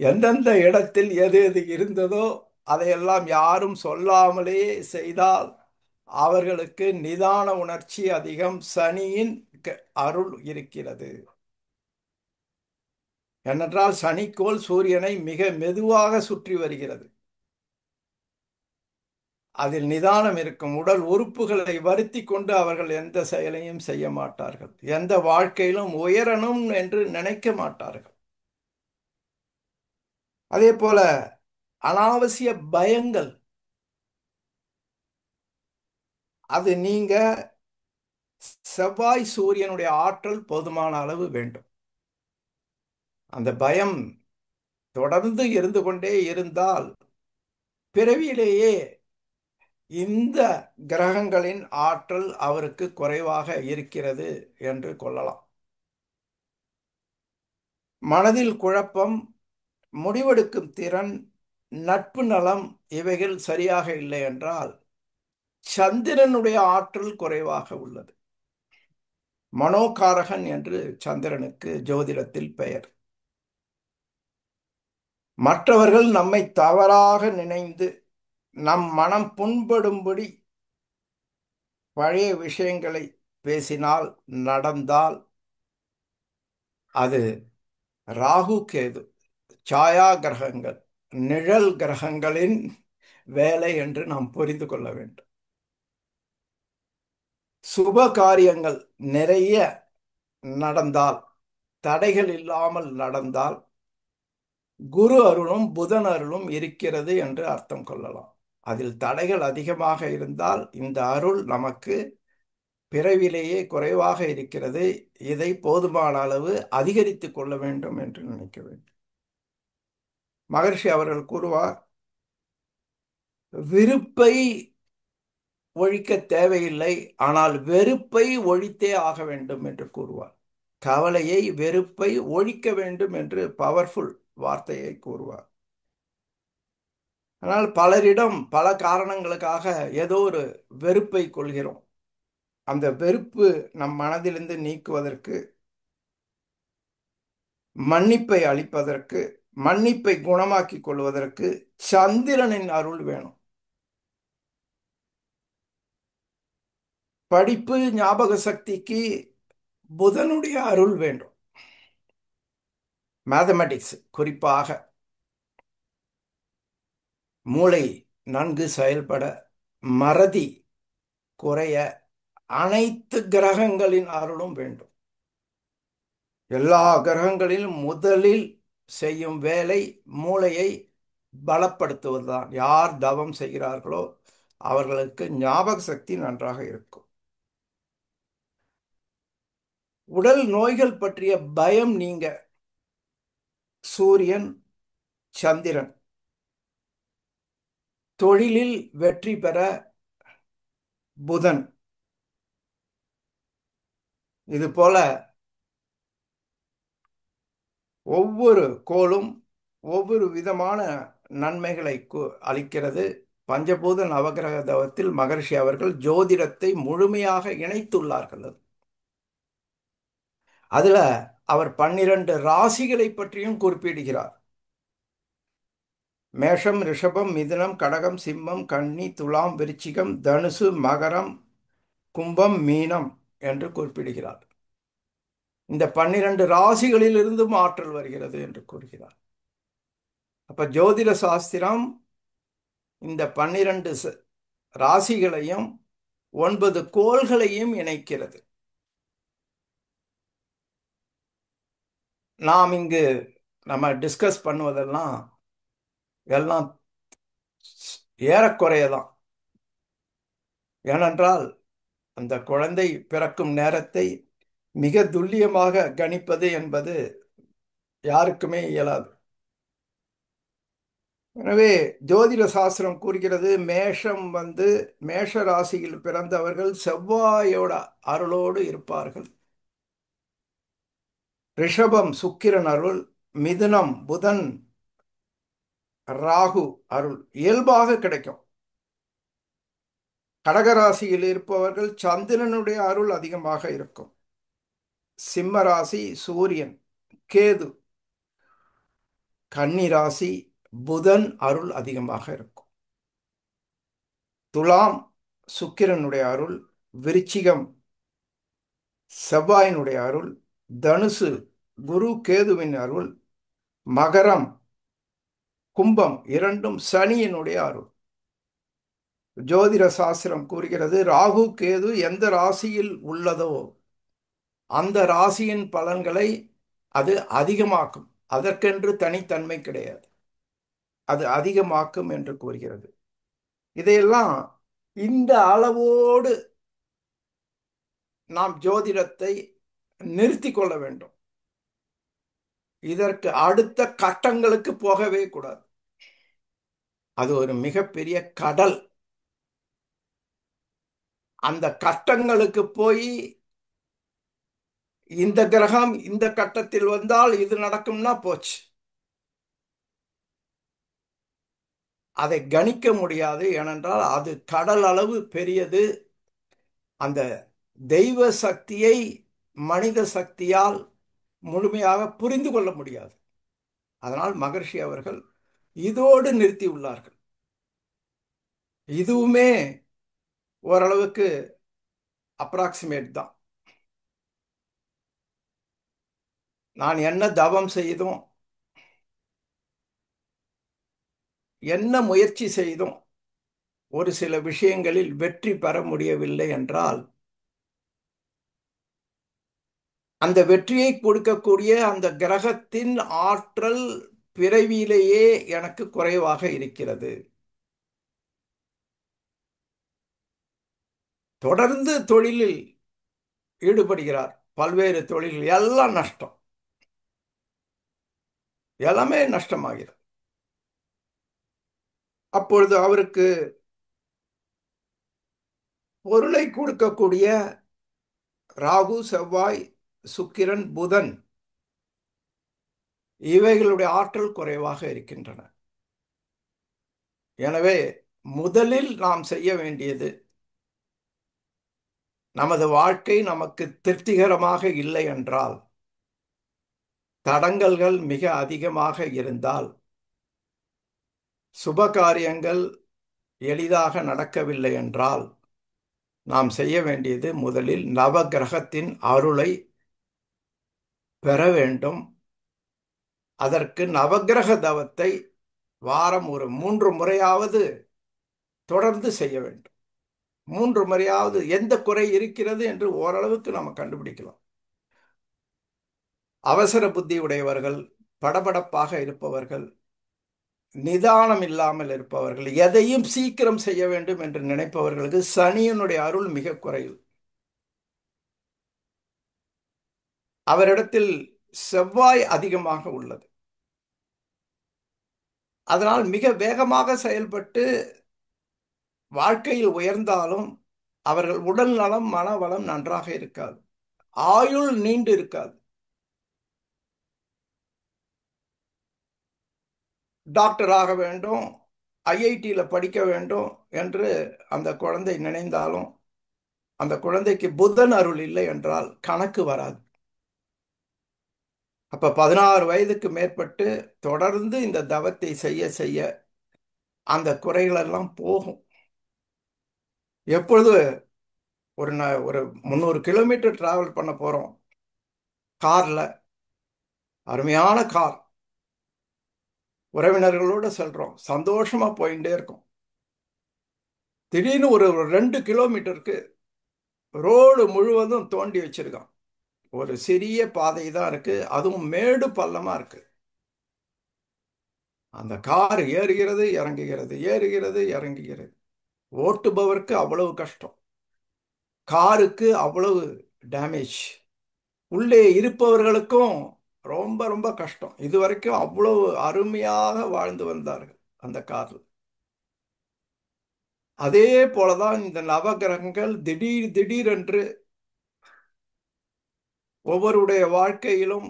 எந்தெந்த இடத்தில் எது எது இருந்ததோ அதையெல்லாம் யாரும் சொல்லாமலே செய்தால் அவர்களுக்கு நிதான உணர்ச்சி அதிகம், சனியின் அருள் இருக்கிறது. ஏனென்றால் சனிக்கோள் சூரியனை மிக மெதுவாக சுற்றி வருகிறது. அதில் நிதானம் இருக்கும். உடல் உறுப்புகளை வருத்தி கொண்டு அவர்கள் எந்த செயலையும் செய்ய மாட்டார்கள். எந்த வாழ்க்கையிலும் உயரணும் என்று நினைக்க மாட்டார்கள். அதே போல அனாவசிய பயங்கள், அது நீங்க செவ்வாய் சூரியனுடைய ஆற்றல் போதுமான அளவு வேண்டும். அந்த பயம் தொடர்ந்து இருந்து கொண்டே இருந்தால் பிறவியிலேயே இந்த கிரகங்களின் ஆற்றல் அவருக்கு குறைவாக இருக்கிறது என்று கொள்ளலாம். மனதில் குழப்பம், முடிவெடுக்கும் திறன், நட்பு நலம் இவைகள் சரியாக இல்லை என்றால் சந்திரனுடைய ஆற்றல் குறைவாக உள்ளது. மனோகாரகன் என்று சந்திரனுக்கு ஜோதிடத்தில் பெயர். மற்றவர்கள் நம்மை தவறாக நினைந்து நம் மனம் புண்படும்படி பழைய விஷயங்களை பேசினால், நடந்தால் அது ராகு கேது சாயா கிரகங்கள், நிழல் கிரகங்களின் வேலை என்று நாம் புரிந்து கொள்ள வேண்டும். சுப காரியங்கள் நிறைய நடந்தால், தடைகள் இல்லாமல் நடந்தால் குரு அருளும் புதன் அருளும் இருக்கிறது என்று அர்த்தம் கொள்ளலாம். அதில் தடைகள் அதிகமாக இருந்தால் இந்த அருள் நமக்கு பிறவிலேயே குறைவாக இருக்கிறது, இதை போதுமான அளவு அதிகரித்து கொள்ள வேண்டும் என்று நினைக்க வேண்டும். மகர்ஷி அவர்கள் கூறுவார், விருப்பை ஒழிக்க தேவையில்லை, ஆனால் வெறுப்பை ஒழித்தே ஆக வேண்டும் என்று கூறுவார். கவலையை, வெறுப்பை ஒழிக்க வேண்டும் என்று பவர்ஃபுல் வார்த்தையை கூறுவார். ஆனால் பலரிடம் பல காரணங்களுக்காக ஏதோ ஒரு வெறுப்பை கொள்கிறோம். அந்த வெறுப்பு நம் மனதிலிருந்து நீக்குவதற்கு, மன்னிப்பை அளிப்பதற்கு, மன்னிப்பை குணமாக்கிக் கொள்வதற்கு சந்திரனின் அருள் வேணும். படிப்பு ஞாபக சக்திக்கு புதனுடைய அருள் வேண்டும். மேத்தமெட்டிக்ஸ் குறிப்பாக மூளை நன்கு செயல்பட, மறதி குறைய அனைத்து கிரகங்களின் அருளும் வேண்டும். எல்லா கிரகங்களிலும் முதலில் செய்யும் வேலை மூளையை பலப்படுத்துவதுதான். யார் தவம் செய்கிறார்களோ அவர்களுக்கு ஞாபக சக்தி நன்றாக இருக்கும். உடல் நோய்கள் பற்றிய பயம் நீங்க சூரியன், சந்திரன். தொழிலில் வெற்றி பெற புதன். இது போல ஒவ்வொரு கோளும் ஒவ்வொரு விதமான நன்மைகளை அளிக்கிறது. பஞ்சபூத நவகிரக தவத்தில் மகர்ஷி அவர்கள் ஜோதிடத்தை முழுமையாக இணைத்துள்ளார்கள். அதுல அவர் 12 ராசிகளை பற்றியும் குறிப்பிடுகிறார். மேஷம், ரிஷபம், மிதுனம், கடகம், சிம்மம், கன்னி, துலாம், விருச்சிகம், தனுசு, மகரம், கும்பம், மீனம் என்று குறிப்பிடுகிறார். இந்த 12 ராசிகளில் இருந்தும் ஆற்றல் வருகிறது என்று கூறுகிறார். அப்ப ஜோதிட சாஸ்திரம் இந்த 12 ராசிகளையும் 9 கோள்களையும் இணைக்கிறது. நாம் இங்கு நம்ம டிஸ்கஸ் பண்ணுவதெல்லாம் எல்லாம் ஏறக்குறைய தான். ஏனென்றால் அந்த குழந்தை பிறக்கும் நேரத்தை மிக துல்லியமாக கணிப்பது என்பது யாருக்குமே இயலாது. எனவே ஜோதிட சாஸ்திரம் கூறுகிறது, மேஷ ராசியில் பிறந்தவர்கள் செவ்வாயோட அருளோடு இருப்பார்கள். ரிஷபம் சுக்கிரன் அருள், மிதுனம் புதன் ராகு அருள் இயல்பாக கிடைக்கும். கடகராசியில் இருப்பவர்கள் சந்திரனுடைய அருள் அதிகமாக இருக்கும். சிம்ம ராசி சூரியன் கேது, கன்னி ராசி புதன் அருள் அதிகமாக இருக்கும். துலாம் சுக்கிரனுடைய அருள், விருச்சிகம் செவ்வாயினுடைய அருள், தனுசு குரு கேதுவின் அருள், மகரம் கும்பம் இரண்டும் சனியினுடைய அருள். ஜோதிட சாஸ்திரம் கூறுகிறது, ராகு கேது எந்த ராசியில் உள்ளதோ அந்த ராசியின் பலன்களை அது அதிகமாக்கும். அதற்கென்று தனித்தன்மை கிடையாது, அது அதிகமாக்கும் என்று கூறுகிறது. இதையெல்லாம் இந்த அளவோடு நாம் ஜோதிடத்தை நிறுத்தி கொள்ள வேண்டும். இதற்கு அடுத்த கட்டங்களுக்கு போகவே கூடாது. அது ஒரு மிகப்பெரிய கடல். அந்த கட்டங்களுக்கு போய் இந்த கிரகம் இந்த கட்டத்தில் வந்தால் இது நடக்கும்னா போச்சு. அதை கணிக்க முடியாது. ஏனென்றால் அது கடல் அளவு பெரியது. அந்த தெய்வ சக்தியை மனித சக்தியால் முழுமையாக புரிந்து கொள்ள முடியாது. அதனால் மகர்ஷி அவர்கள் இதோடு நிறுத்தி உள்ளார்கள். இதுவுமே ஓரளவுக்கு அப்ராக்சிமேட் தான். நான் என்ன தவம் செய்தும் என்ன முயற்சி செய்தும் ஒரு சில விஷயங்களில் வெற்றி பெற முடியவில்லை என்றால் அந்த வெற்றியை கொடுக்கக்கூடிய அந்த கிரகத்தின் ஆற்றல் பிறவியிலேயே எனக்கு குறைவாக இருக்கிறது. தொடர்ந்து தொழிலில் ஈடுபடுகிறார், பல்வேறு தொழில் எல்லாம் நஷ்டம், எல்லாமே நஷ்டமாகிறது. அப்பொழுது அவருக்கு பொருளை கொடுக்கக்கூடிய ராகு செவ்வாய் சுக்கிரன் புதன் இவைகளுடைய ஆற்றல் குறைவாக இருக்கின்றன. எனவே முதலில் நாம் செய்ய வேண்டியது, நமது வாழ்க்கை நமக்கு திருப்திகரமாக இல்லை என்றால், தடங்கல்கள் மிக அதிகமாக இருந்தால், சுப காரியங்கள் எளிதாக நடக்கவில்லை என்றால், நாம் செய்ய வேண்டியது முதலில் நவகிரகத்தின் அருளை பெற வேண்டும். அதற்கு நவகிரக தவத்தை வாரம் ஒரு 3 முறையாவது தொடர்ந்து செய்ய வேண்டும். 3 முறையாவது எந்த குறை இருக்கிறது என்று ஓரளவுக்கு நம்ம கண்டுபிடிக்கலாம். அவசர புத்தி உடையவர்கள், படபடப்பாக இருப்பவர்கள், நிதானம் இல்லாமல் இருப்பவர்கள், எதையும் சீக்கிரம் செய்ய வேண்டும் என்று நினைப்பவர்களுக்கு சனியினுடைய அருள் மிக குறைவு. அவரிடத்தில் செவ்வாய் அதிகமாக உள்ளது. அதனால் மிக வேகமாக செயல்பட்டு வாழ்க்கையில் உயர்ந்தாலும் அவர்கள் உடல் நலம் மனவளம் நன்றாக இருக்காது, ஆயுள் நீண்டு இருக்காது. டாக்டர் ஆக வேண்டும், ஐஐடியில் படிக்க வேண்டும் என்று அந்த குழந்தை நினைந்தாலும் அந்த குழந்தைக்கு புதன் அருள் இல்லை என்றால் கணக்கு வராது. அப்ப 16 வயதுக்கு மேற்பட்டு தொடர்ந்து இந்த தவத்தை செய்ய செய்ய அந்த குறைகளெல்லாம் போகும். எப்பொழுது ஒரு 300 கிலோமீட்டர் டிராவல் பண்ண போறோம் கார்ல, அருமையான கார், உறவினர்களோட செல்றோம், சந்தோஷமா போயிட்டே இருக்கும். திடீர்னு ஒரு 2 கிலோமீட்டருக்கு ரோடு முழுவதும் தோண்டி வச்சிருக்கான். ஒரு சிறிய பாதை தான் இருக்கு, அதுவும் மேடு பள்ளமா இருக்கு. அந்த கார் ஏறுகிறது இறங்குகிறது, ஏறுகிறது இறங்குகிறது. ஓட்டுபவருக்கு அவ்வளவு கஷ்டம், காருக்கு அவ்வளவு டேமேஜ், உள்ளே இருப்பவர்களுக்கும் ரொம்ப ரொம்ப கஷ்டம். இதுவரைக்கும் அவ்வளவு அருமையாக வாழ்ந்து வந்தார்கள் அந்த காரில். அதே போலதான் இந்த நவகிரகங்கள் திடீர் திடீரென்று ஒவ்வொருடைய வாழ்க்கையிலும்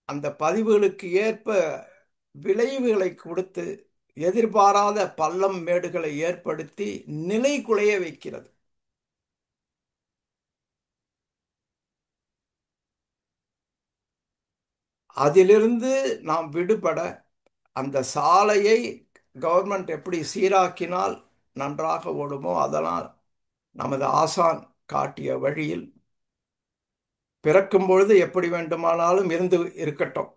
அந்த பதிவுகளுக்கு ஏற்ப விளைவுகளை கொடுத்து எதிர்பாராத பள்ளம் மேடுகளை ஏற்படுத்தி நிலை குலைய வைக்கிறது. அதிலிருந்து நாம் விடுபட அந்த சாலையை கவர்மெண்ட் எப்படி சீராக்கினால் நன்றாக ஓடுமோ, அதனால் நமது ஆசான் காட்டிய வழியில் பிறக்கும் பொழுது எப்படி வேண்டுமானாலும் இருந்து இருக்கட்டும்.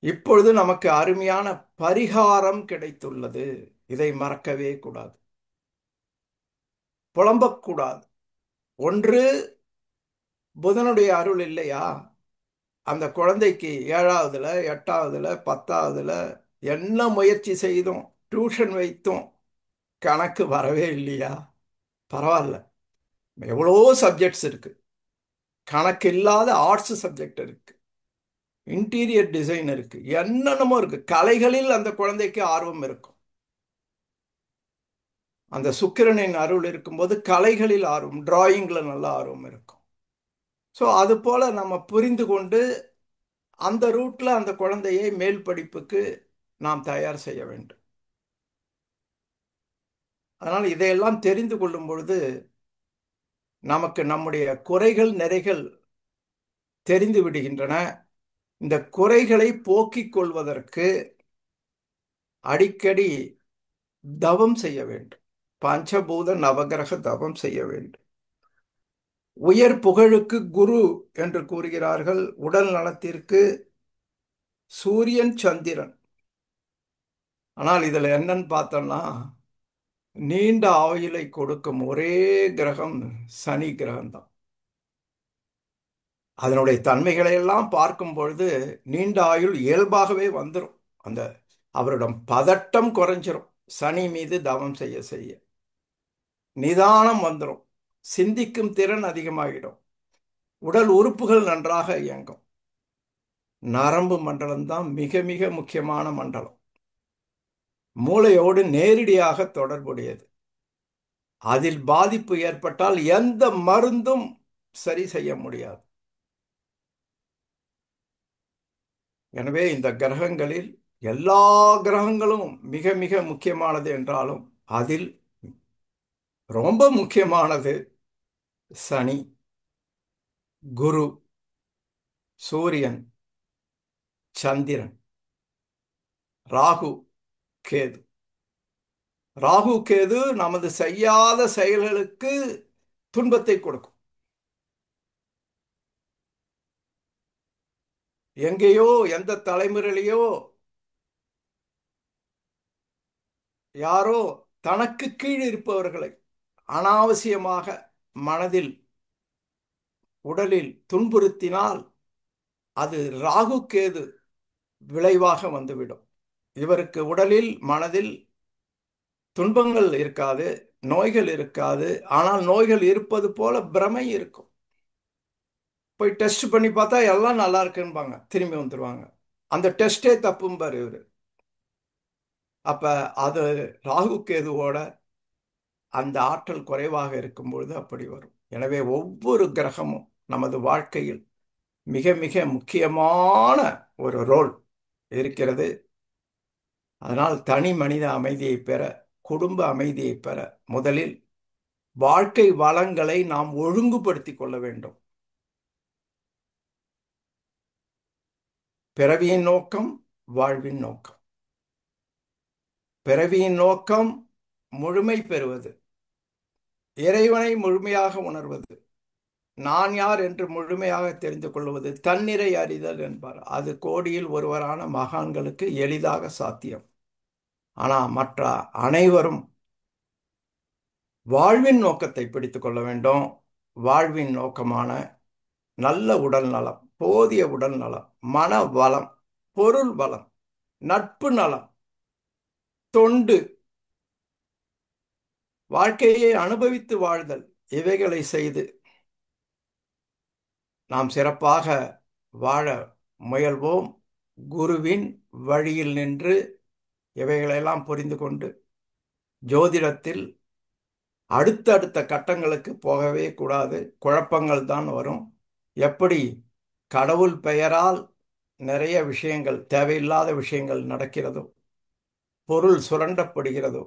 இப்பொழுது நமக்கு அருமையான பரிகாரம் கிடைத்துள்ளது. இதை மறக்கவே கூடாது, புலம்பக்கூடாது. ஒன்று, புதனுடைய அருள் இல்லையா? அந்த குழந்தைக்கு 7வதுல 8வதுல 10வதுல என்ன முயற்சி செய்தும் டியூஷன் வைத்தும் கணக்கு வரவே இல்லையா? பரவாயில்ல, எவ்வளோ சப்ஜெக்ட்ஸ் இருக்கு. கணக்கு இல்லாத ஆர்ட்ஸ் சப்ஜெக்ட் இருக்கு, இன்டீரியர் டிசைன் இருக்கு, என்னென்னமோ இருக்கு. கலைகளில் அந்த குழந்தைக்கு ஆர்வம் இருக்கும். அந்த சுக்கிரனின் அருள் இருக்கும்போது கலைகளில் ஆர்வம், டிராயிங்ல நல்ல ஆர்வம் இருக்கும். ஸோ அது போல நம்ம புரிந்து கொண்டு அந்த ரூட்ல அந்த குழந்தையை மேல் படிப்புக்கு நாம் தயார் செய்ய வேண்டும். அதனால் இதையெல்லாம் தெரிந்து கொள்ளும் பொழுது நமக்கு நம்முடைய குறைகள் நிறைகள் தெரிந்து விடுகின்றன. இந்த குறைகளை போக்கிக் கொள்வதற்கு அடிக்கடி தவம் செய்ய வேண்டும். பஞ்சபூத நவகிரக தவம் செய்ய வேண்டும். உயர் புகழுக்கு குரு என்று கூறுகிறார்கள், உடல் நலத்திற்கு சூரியன் சந்திரன். ஆனால் இதுல என்னன்னு பார்த்தோம்னா, நீண்ட ஆயுளை கொடுக்கும் ஒரே கிரகம் சனி கிரகம்தான். அதனுடைய தன்மைகளை எல்லாம் பார்க்கும் பொழுது நீண்ட ஆயுள் இயல்பாகவே வந்துடும். அந்த அவரிடம் பதட்டம் குறைஞ்சிரும். சனி மீது தவம் செய்ய செய்ய நிதானம் வந்துடும், சிந்திக்கும் திறன் அதிகமாகிடும், உடல் உறுப்புகள் நன்றாக இயங்கும். நரம்பு மண்டலம் தான் மிக மிக முக்கியமான மண்டலம், மூளையோடு நேரடியாக தொடர்புடையது. அதில் பாதிப்பு ஏற்பட்டால் எந்த மருந்தும் சரி செய்ய முடியாது. எனவே இந்த கிரகங்களில் எல்லா கிரகங்களும் மிக மிக முக்கியமானது என்றாலும் அதில் ரொம்ப முக்கியமானது சனி, குரு, சூரியன், சந்திரன், ராகு, கேது. ராகு கேது நமது செய்யாத செயல்களுக்கு துன்பத்தை கொடுக்கும். எங்கேயோ எந்த தலைமுறையிலேயோ யாரோ தனக்கு கீழ் இருப்பவர்களை அனாவசியமாக மனதில் உடலில் துன்புறுத்தினால் அது ராகு கேது விளைவாக வந்துவிடும். இவருக்கு உடலில் மனதில் துன்பங்கள் இருக்காது, நோய்கள் இருக்காது. ஆனால் நோய்கள் இருப்பது போல பிரமை இருக்கும். போய் டெஸ்ட் பண்ணி பார்த்தா எல்லாம் நல்லா இருக்குன்பாங்க, திரும்பி வந்துடுவாங்க. அந்த டெஸ்டே தப்பும்பார் இவரு. அப்ப அது ராகு கேதுவோட அந்த ஆற்றல் குறைவாக இருக்கும் பொழுது அப்படி வரும். எனவே ஒவ்வொரு கிரகமும் நமது வாழ்க்கையில் மிக மிக முக்கியமான ஒரு ரோல் இருக்கிறது. அதனால் தனி மனித அமைதியை பெற, குடும்ப அமைதியை பெற முதலில் வாழ்க்கை வளங்களை நாம் ஒழுங்குபடுத்திக் கொள்ள வேண்டும். பிறவியின் நோக்கம் வாழ்வின் நோக்கம். பிறவியின் நோக்கம் முழுமை பெறுவது, இறைவனை முழுமையாக உணர்வது, நான் யார் என்று முழுமையாக தெரிந்து கொள்வது, தன்னிறை அறிதல் என்பார். அது கோடியில் ஒருவரான மகான்களுக்கு எளிதாக சாத்தியம். ஆனால் மற்ற அனைவரும் வாழ்வின் நோக்கத்தை பிடித்துக் கொள்ள வேண்டும். வாழ்வின் நோக்கமான நல்ல உடல் நலம், போதிய உடல் நலம், மன வளம், பொருள் வளம், நட்பு நலம், தொண்டு, வாழ்க்கையை அனுபவித்து வாழ்தல், இவைகளை செய்து நாம் சிறப்பாக வாழ முயல்வோம். குருவின் வழியில் நின்று இவைகளெல்லாம் புரிந்து கொண்டு ஜோதிடத்தில் அடுத்தடுத்த கட்டங்களுக்கு போகவே கூடாது. குழப்பங்கள் தான் வரும். எப்படி கடவுள் பெயரால் நிறைய விஷயங்கள், தேவையில்லாத விஷயங்கள் நடக்கிறதோ, பொருள் சுரண்டப்படுகிறதோ,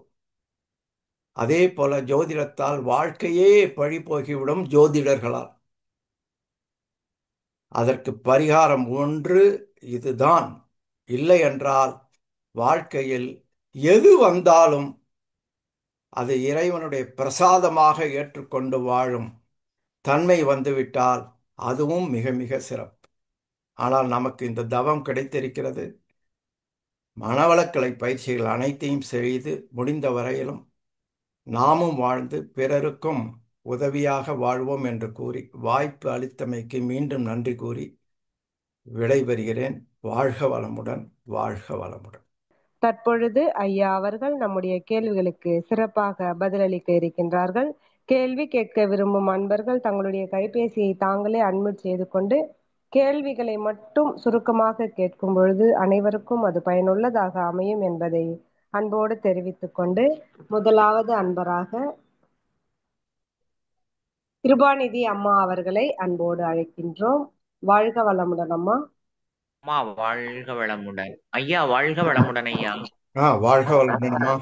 அதே போல ஜோதிடத்தால் வாழ்க்கையே பழி போகிவிடும் ஜோதிடர்களால். அதற்கு பரிகாரம் ஒன்று இதுதான். இல்லை என்றால் வாழ்க்கையில் எது வந்தாலும் அது இறைவனுடைய பிரசாதமாக ஏற்றுக்கொண்டு வாழும் தன்மை வந்துவிட்டால் அதுவும் மிக மிக சிறப்பு. ஆனால் நமக்கு இந்த தவம் கிடைத்திருக்கிறது. மனவளக்கலை பயிற்சிகள் அனைத்தையும் செய்து முடிந்த வரையிலும் நாமும் வாழ்ந்து பிறருக்கும் உதவியாக வாழ்வோம் என்று கூறி வாய்ப்பு அளித்தமைக்கு மீண்டும் நன்றி கூறி விடைபெறுகிறேன். வாழ்க வளமுடன், வாழ்க வளமுடன். தற்பொழுது ஐயா அவர்கள் நம்முடைய கேள்விகளுக்கு சிறப்பாக பதிலளிக்க இருக்கின்றார்கள். கேள்வி கேட்க விரும்பும் அன்பர்கள் தங்களுடைய கைபேசியை தாங்களே அன்மியூட் செய்து கொண்டு கேள்விகளை மட்டும் சுருக்கமாக கேட்கும் பொழுது அனைவருக்கும் அது பயனுள்ளதாக அமையும் என்பதை அன்போடு தெரிவித்துக் கொண்டு, முதலாவது அன்பராக கிருபாநிதி அம்மா அவர்களை அன்போடு அழைக்கின்றோம். வாழ்க வளமுடன் அம்மா. அம்மா வாழ்க வளமுடன். ஐயா வாழ்க வளமுடன் ஐயா. வாழ்க வளமுடன்மா.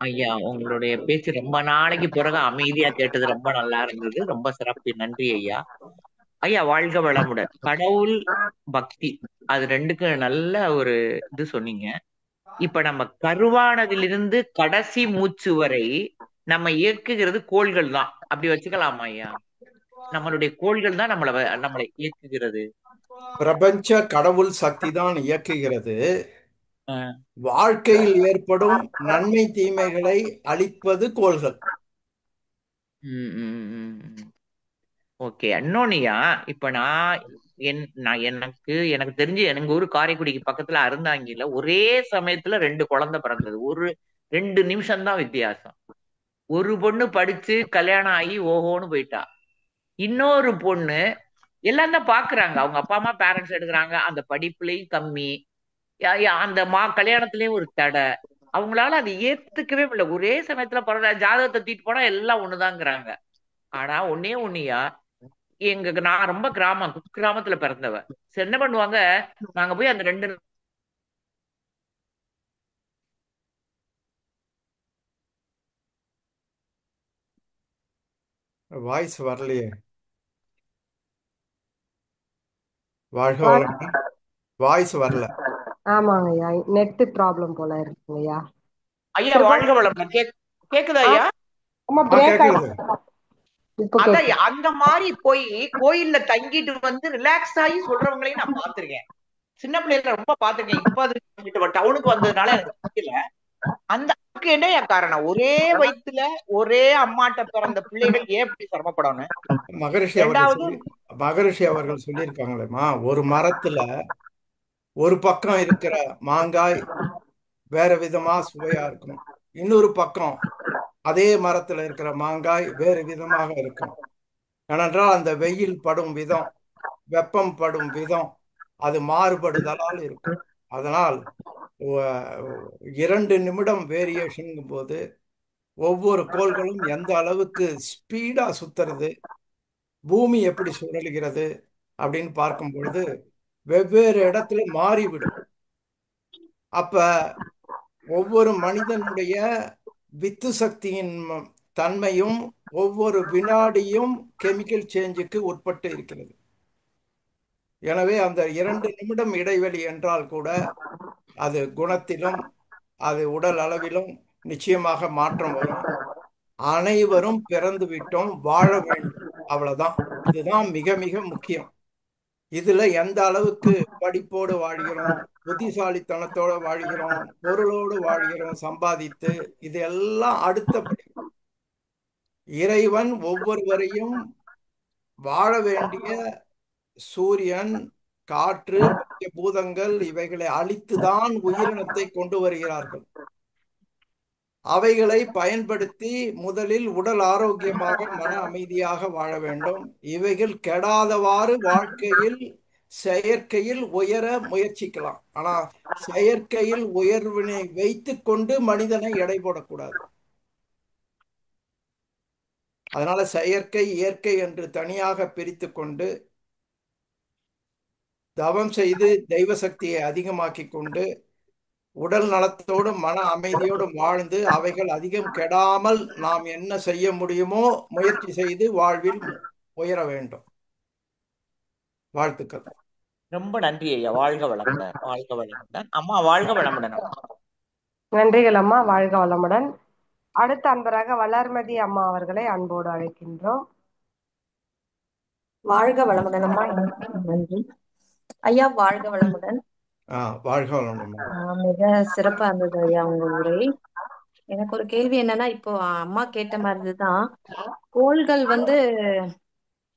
ஐயா உங்களுடைய பேச்சு ரொம்ப நாளைக்கு பிறகு அமைதியா கேட்டது ரொம்ப நல்லா இருந்தது. ரொம்ப சிறப்பு, நன்றி ஐயா. ஐயா வாழ்க வளமுடன். கடவுள் பக்தி அது ரெண்டுக்கு நல்ல ஒரு இது சொன்னீங்க. இப்ப நம்ம கருவானதிலிருந்து கடைசி மூச்சு வரை நம்ம இயக்குகிறது கோள்கள் தான், அப்படி வச்சுக்கலாமா ஐயா? நம்மளுடைய கோள்கள் தான் நம்மளை இயக்குகிறது. பிரபஞ்ச கடவுள் சக்தி தான் இயக்குகிறது. அஹ் வாழ்க்கையில் ஏற்படும் நன்மை தீமைகளை அளிப்பது கோள்கள். உம் உம் உம் உம். ஓகே. இன்னொன்னுயா, இப்ப எனக்கு தெரிஞ்சு எங்க ஊர் காரைக்குடிக்கு பக்கத்துல அறந்தாங்கில ஒரே சமயத்துல 2 குழந்தை பிறந்தது. 2 நிமிஷம் தான் வித்தியாசம். ஒரு பொண்ணு படிச்சு கல்யாணம் ஆகி ஓஹோன்னு போயிட்டா. இன்னொரு பொண்ணு எல்லாம் தான் பாக்குறாங்க, அவங்க அப்பா அம்மா பேரண்ட்ஸ் எடுக்கிறாங்க, அந்த படிப்புலயும் கம்மி, அந்த கல்யாணத்திலயும் ஒரு தடை. அவங்களால அதை ஏத்துக்கவே முடியல. ஒரே சமயத்துல பிறந்த ஜாதகத்தை தூக்கிட்டு போனா எல்லாம் ஒண்ணுதாங்கிறாங்க. ஆனா ஒன்னே ஒண்ணுயா, நான் ரொம்ப குக்கிராமத்துல பிறந்தவ. சரி, என்ன பண்ணுவாங்க, நாங்க போய் அந்த 2 வாய்ஸ் வரலையே. வாழ்க வளமுடன். வாய்ஸ் வரல. ஆமாங்க ஐயா, நெட் ப்ராப்ளம் போல இருக்குங்கய்யா. ஐயா வாழ்க வளம் கேக்குதா ஐயா? ஆமா, பிரேக் கேக்குது. அதான் அந்த மாதிரி போய் கோயில்ல தங்கிட்டு வந்து ரிலாக்ஸ் ஆகி சொல்றவங்களையும் நான் பாத்திருக்கேன். சின்ன பிள்ளைல ரொம்ப பாத்திருக்கேன். இப்ப அது டவுனுக்கு வந்ததுனால எனக்கு தெரியல. அந்த என்ன காரணம்? ஒரே வயித்துல ஒரே அம்மாட்ட பிறந்த பிள்ளைகள் ஏன் இப்படி சிரமப்படணும்? மகரிஷி அவர்கள் சொல்லியிருக்காங்களேம்மா, ஒரு மரத்துல ஒரு பக்கம் இருக்கிற மாங்காய் வேற விதமா சுவையா இருக்கும், இன்னொரு பக்கம் அதே மரத்துல இருக்கிற மாங்காய் வேறு விதமாக இருக்கும். ஏனென்றால் அந்த வெயில் படும் விதம், வெப்பம் படும் விதம் அது மாறுபடுதலால் இருக்கும். அதனால் 2 நிமிடம் வேரியேஷன் போது ஒவ்வொரு கோள்களும் எந்த அளவுக்கு ஸ்பீடா சுத்துறது, பூமி எப்படி சுழல்கிறது அப்படின்னு பார்க்கும் பொழுது வெவ்வேறு இடத்துல மாறிவிடும். அப்ப ஒவ்வொரு மனிதனுடைய வித்து சக்தியின் தன்மையும் ஒவ்வொரு வினாடியும் கெமிக்கல் சேஞ்சுக்கு உட்பட்டு இருக்கிறது. எனவே அந்த 2 நிமிடம் இடைவெளி என்றால் கூட அது குணத்திலும் அது உடல் அளவிலும் நிச்சயமாக மாற்றம் வரும். அனைவரும் பிறந்து விட்டோம், வாழ வேண்டும், அவ்வளவுதான். இதுதான் மிக மிக முக்கியம். இதுல எந்த அளவுக்கு படிப்போடு வாழ்கிறோம், புத்திசாலித்தனத்தோடு வாழ்கிறோம், பொருளோடு வாழ்கிறோம் சம்பாதித்து, இது எல்லாம் அடுத்தபடி. இறைவன் ஒவ்வொருவரையும் வாழ வேண்டிய சூரியன், காற்று, பஞ்சபூதங்கள் இவைகளை அழித்துதான் உயிரினத்தை கொண்டு வருகிறார்கள். அவைகளை பயன்படுத்தி முதலில் உடல் ஆரோக்கியமாக மன அமைதியாக வாழ வேண்டும். இவைகள் கெடாதவாறு வாழ்க்கையில் செயற்கையில் உயர முயற்சிக்கலாம். ஆனா செயற்கையில் உயர்வினை வைத்துக் கொண்டு மனிதனை எடை போடக்கூடாது. அதனால செயற்கை இயற்கை என்று தனியாக பிரித்து கொண்டு தவம் செய்து தெய்வ சக்தியை அதிகமாக்கி கொண்டு உடல் நலத்தோடும் மன அமைதியோடும் வாழ்ந்து அவைகள் அதிகம் கெடாமல் நாம் என்ன செய்ய முடியுமோ முயற்சி செய்து வாழ்வில் உயர வேண்டும். வாழ்த்துக்கள். ரொம்ப நன்றி ஐயா. வாழ்க வளமுடன். வாழ்க வளமுடன். அம்மா வாழ்க வளமுடன் அம்மா. நன்றிகள் அம்மா, வாழ்க வளமுடன். அடுத்த அன்பராக வளர்மதி அம்மா அவர்களை அன்போடு அழைக்கின்றோம். வாழ்க வளமுடன் அம்மா. நன்றி ஐயா. வாழ்க வளமுடன். வாழ்க வளமுடன். மிக சிறப்பா இருந்தது ஐயா உங்க உரை. எனக்கு ஒரு கேள்வி என்னன்னா, இப்போ அம்மா கேட்ட மாதிரிதான் கோள்கள்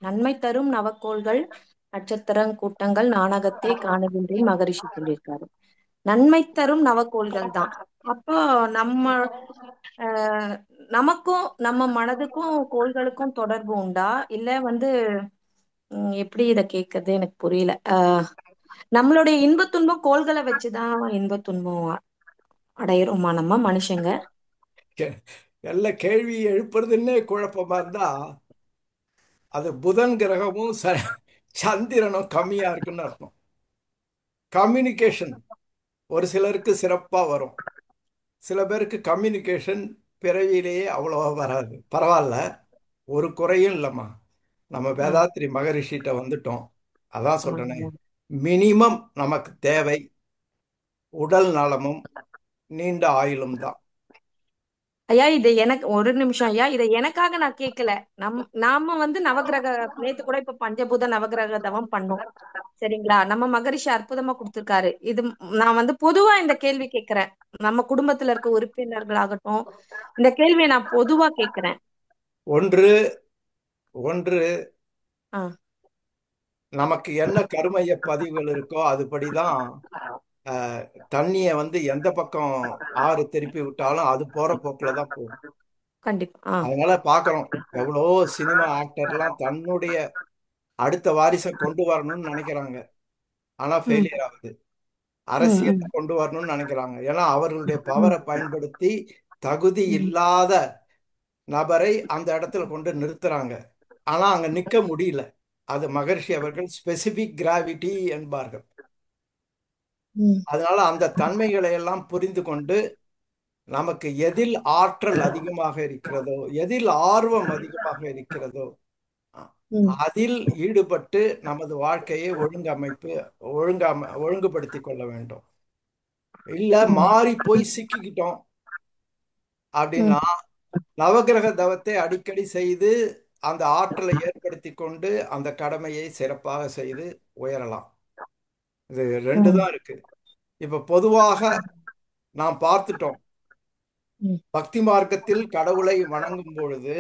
நன்மை தரும் நவக்கோள்கள் நட்சத்திர கூட்டங்கள் நாணகத்தை காணுகின்றேன் மகரிஷி சொல்லியிருக்காரு. நன்மை தரும் நவக்கோள்கள் தான். அப்போ நம்ம நமக்கும் நம்ம மனதுக்கும் கோள்களுக்கும் தொடர்பு உண்டா? இல்ல எப்படி இத கேக்குறது எனக்கு புரியல. நம்மளுடைய இன்ப துன்பம் கோள்களை வச்சுதான் இன்ப துன்பம் அடையிறோமா நம்ம மனுஷங்க? எல்லா கேள்வி எழுப்புறதுன்னே குழப்பமா இருந்தா அது புதன் கிரகமும் சந்திரனும் கம்மியா இருக்குன்னு அர்த்தம். கம்யூனிகேஷன் ஒரு சிலருக்கு சிறப்பா வரும், சில பேருக்கு கம்யூனிகேஷன் பிறவியிலேயே அவ்வளவா வராது. பரவாயில்ல, ஒரு குறையும் இல்லைம்மா. நம்ம வேதாத்ரி மகரிஷிட்ட வந்துட்டோம். அதான் சொல்றேனே, மினிமம் நமக்கு தேவை உடல் நலமும் நீண்ட ஆயுளும் தான். ஐயா இது எனக்கு ஒரு நிமிஷம் ஐயா, இதை எனக்காக நான் கேட்கல. நாம நவகிரக நேத்து கூட இப்ப பஞ்சபூத நவகிரக தவம் பண்ணோம், சரிங்களா? நம்ம மகரிஷி அற்புதமா கொடுத்திருக்காரு. இது நான் பொதுவா இந்த கேள்வி கேட்கிறேன். நம்ம குடும்பத்துல இருக்க உறுப்பினர்களாகட்டும், இந்த கேள்வியை நான் பொதுவா கேட்கிறேன். ஒன்று நமக்கு என்ன கருமைய பதிவுகள் இருக்கோ அதுபடிதான் தண்ணிய எந்த பக்கம் ஆறு திருப்பி விட்டாலும் அது போற போக்குல தான் போகும். கண்டிப்பா. அதனால பாக்குறோம், எவ்வளோ சினிமா ஆக்டர்லாம் தன்னுடைய அடுத்த வாரிசை கொண்டு வரணும்னு நினைக்கிறாங்க, ஆனா ஃபெயிலியர் ஆகுது. அரசியலை கொண்டு வரணும்னு நினைக்கிறாங்க, ஏன்னா அவர்களுடைய பவரை பயன்படுத்தி தகுதி இல்லாத நபரை அந்த இடத்துல கொண்டு நிறுத்துறாங்க. ஆனா அங்க நிக்க முடியல. அது மகர்ஷி அவர்கள் ஸ்பெசிபிக் கிராவிட்டி என்பார்கள். அதனால அந்த தன்மைகளை எல்லாம் புரிந்து கொண்டு நமக்கு எதில் ஆற்றல் அதிகமாக இருக்கிறதோ, எதில் ஆர்வம் அதிகமாக இருக்கிறதோ அதில் ஈடுபட்டு நமது வாழ்க்கையை ஒழுங்குபடுத்தி கொள்ள வேண்டும். இல்ல மாறி போய் சிக்கிக்கிட்டோம் அப்படின்னா நவகிரக தவத்தை அடிக்கடி செய்து அந்த ஆற்றலை ஏற்படுத்தி கொண்டு அந்த கடமையை சிறப்பாக செய்து உயரலாம். இது ரெண்டு தான் இருக்கு. இப்ப பொதுவாக நாம் பார்த்துட்டோம், பக்தி மார்க்கத்தில் கடவுளை வணங்கும் பொழுது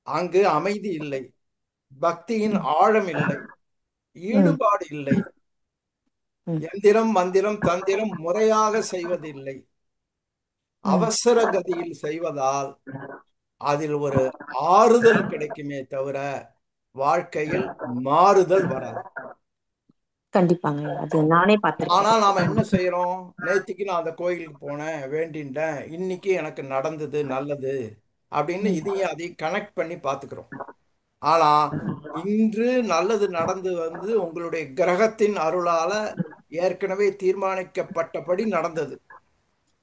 அங்கு அமைதி இல்லை, பக்தியின் ஆழம் இல்லை, ஈடுபாடு இல்லை, எந்திரம் மந்திரம் தந்திரம் முறையாக செய்வதில்லை, அவசர கதியில் செய்வதால் அதில் ஒரு ஆறுதல் கிடைக்குமே தவிர வாழ்க்கையில் மாறுதல் வராது. கண்டிப்பாங்க, அது நானே பார்த்தேன். ஆனா நாம என்ன செய்யறோம், நேத்திக்கு நான் அந்த கோயிலுக்கு போனேன், வேண்டின்ட்டேன், இன்னைக்கு எனக்கு நடந்தது நல்லது அப்படின்னு இதையும் அதையும் கனெக்ட் பண்ணி பார்த்துக்கிறோம். ஆனா இன்று நல்லது நடந்து உங்களுடைய கிரகத்தின் அருளால ஏற்கனவே தீர்மானிக்கப்பட்டபடி நடந்தது.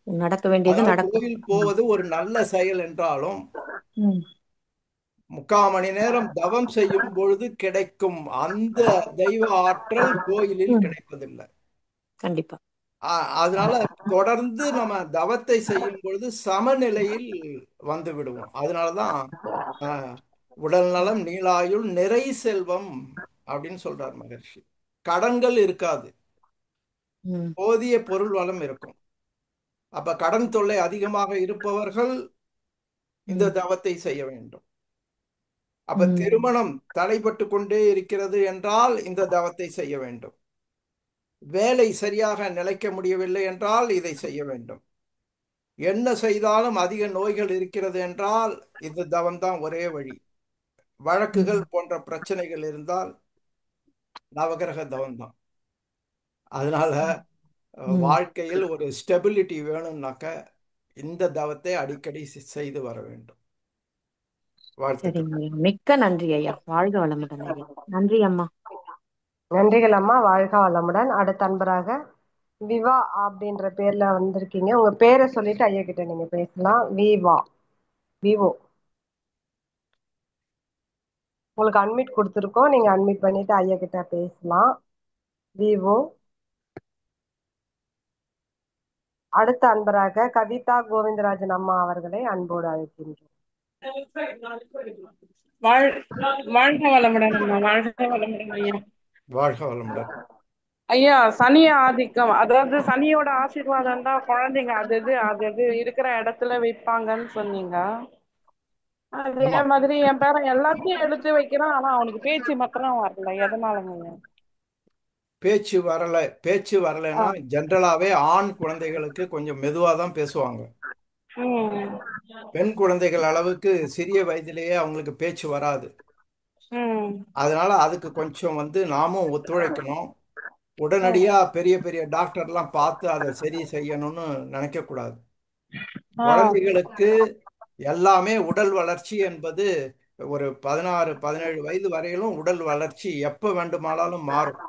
நடக்க வேண்டியது கோயில் போவது ஒரு நல்ல செயல் என்றாலும் 3/4 மணி நேரம் தவம் செய்யும் பொழுது கிடைக்கும் அந்த தெய்வ ஆற்றல் கோயிலில் கிடைப்பதில்லை. கண்டிப்பா. அதனால தொடர்ந்து நம்ம தவத்தை செய்யும் பொழுது சமநிலையில் வந்து விடுவோம். அதனாலதான் உடல் நலம் நீளாயுள் நிறை செல்வம் அப்படின்னு சொல்றார் மகர்ஷி. கடன்கள் இருக்காது, போதிய பொருள் வளம் இருக்கும். அப்ப கடன் தொல்லை அதிகமாக இருப்பவர்கள் இந்த தவத்தை செய்ய வேண்டும். அப்ப திருமணம் தடைபட்டு கொண்டே இருக்கிறது என்றால் இந்த தவத்தை செய்ய வேண்டும். வேலை சரியாக நிலைக்க முடியவில்லை என்றால் இதை செய்ய வேண்டும். என்ன செய்தாலும் அதிக நோய்கள் இருக்கிறது என்றால் இந்த தவம்தான் ஒரே வழி. வழக்குகள் போன்ற பிரச்சனைகள் இருந்தால் நவகிரக தவம்தான். அதனால வாழ்க்கையில் ஒரு ஸ்டெபிலிட்டி வேணும்னாக்க இந்த தவத்தை அடிக்கடி செய்து வர வேண்டும். வாழ்த்துக்கள். சரிங்க ஐயா, மிக்க நன்றி ஐயா. வாழ்க வளமுடன் ஐயா. நன்றி அம்மா. நன்றிகள் அம்மா. வாழ்க வளமுடன். அடுத்த அன்பராக விவா அப்படின்ற பேர்ல வந்திருக்கீங்க. உங்க பேரை சொல்லிட்டு ஐயா கிட்ட நீங்க பேசலாம். விவா, விவோ. உங்களுக்கு அட்மிட் கொடுத்துருக்கோம். நீங்க அட்மிட் பண்ணிட்டு ஐயா கிட்ட பேசலாம். விவோ. அடுத்த அன்பராக கவிதா கோவிந்தராஜன் அம்மா அவர்களை அன்போடு அழைக்கின்றோம். வாழ்க வளமுடன் அம்மா. வாழ்க வளமுடன் ஐயா. வாழ்க வளமுடன். ஐயா, சனி ஆதிக்கம், அதாவது சனியோட ஆசீர்வாதம் தான் குழந்தைங்க அது அது இருக்கிற இடத்துல வைப்பாங்கன்னு சொன்னீங்க. அதே ஆமா, மாதிரி என் பேரன் எல்லாத்தையும் எடுத்து வைக்கிறான், ஆனா அவனுக்கு பேச்சு மாத்திரம் வரல. எதனாலங்க ஐயா? பேச்சு வரலைன்னா ஜென்ரலாவே ஆண் குழந்தைகளுக்கு கொஞ்சம் மெதுவா தான் பேசுவாங்க. ம் பெண் குழந்தைகள் அளவுக்கு சிறிய வயதிலேயே அவங்களுக்கு பேச்சு வராது. ம் அதனால அதுக்கு கொஞ்சம் நாமும் ஒத்துழைக்கணும். ம் உடனடியா பெரிய பெரிய டாக்டர்லாம் பார்த்து அதை சரி செய்யணும்னு நினைக்க கூடாது. ஆ குழந்தைகளுக்கு எல்லாமே உடல் வளர்ச்சி என்பது ஒரு 16 17 வயது வரையிலும் உடல் வளர்ச்சி எப்ப வேண்டுமானாலும் மாறும்.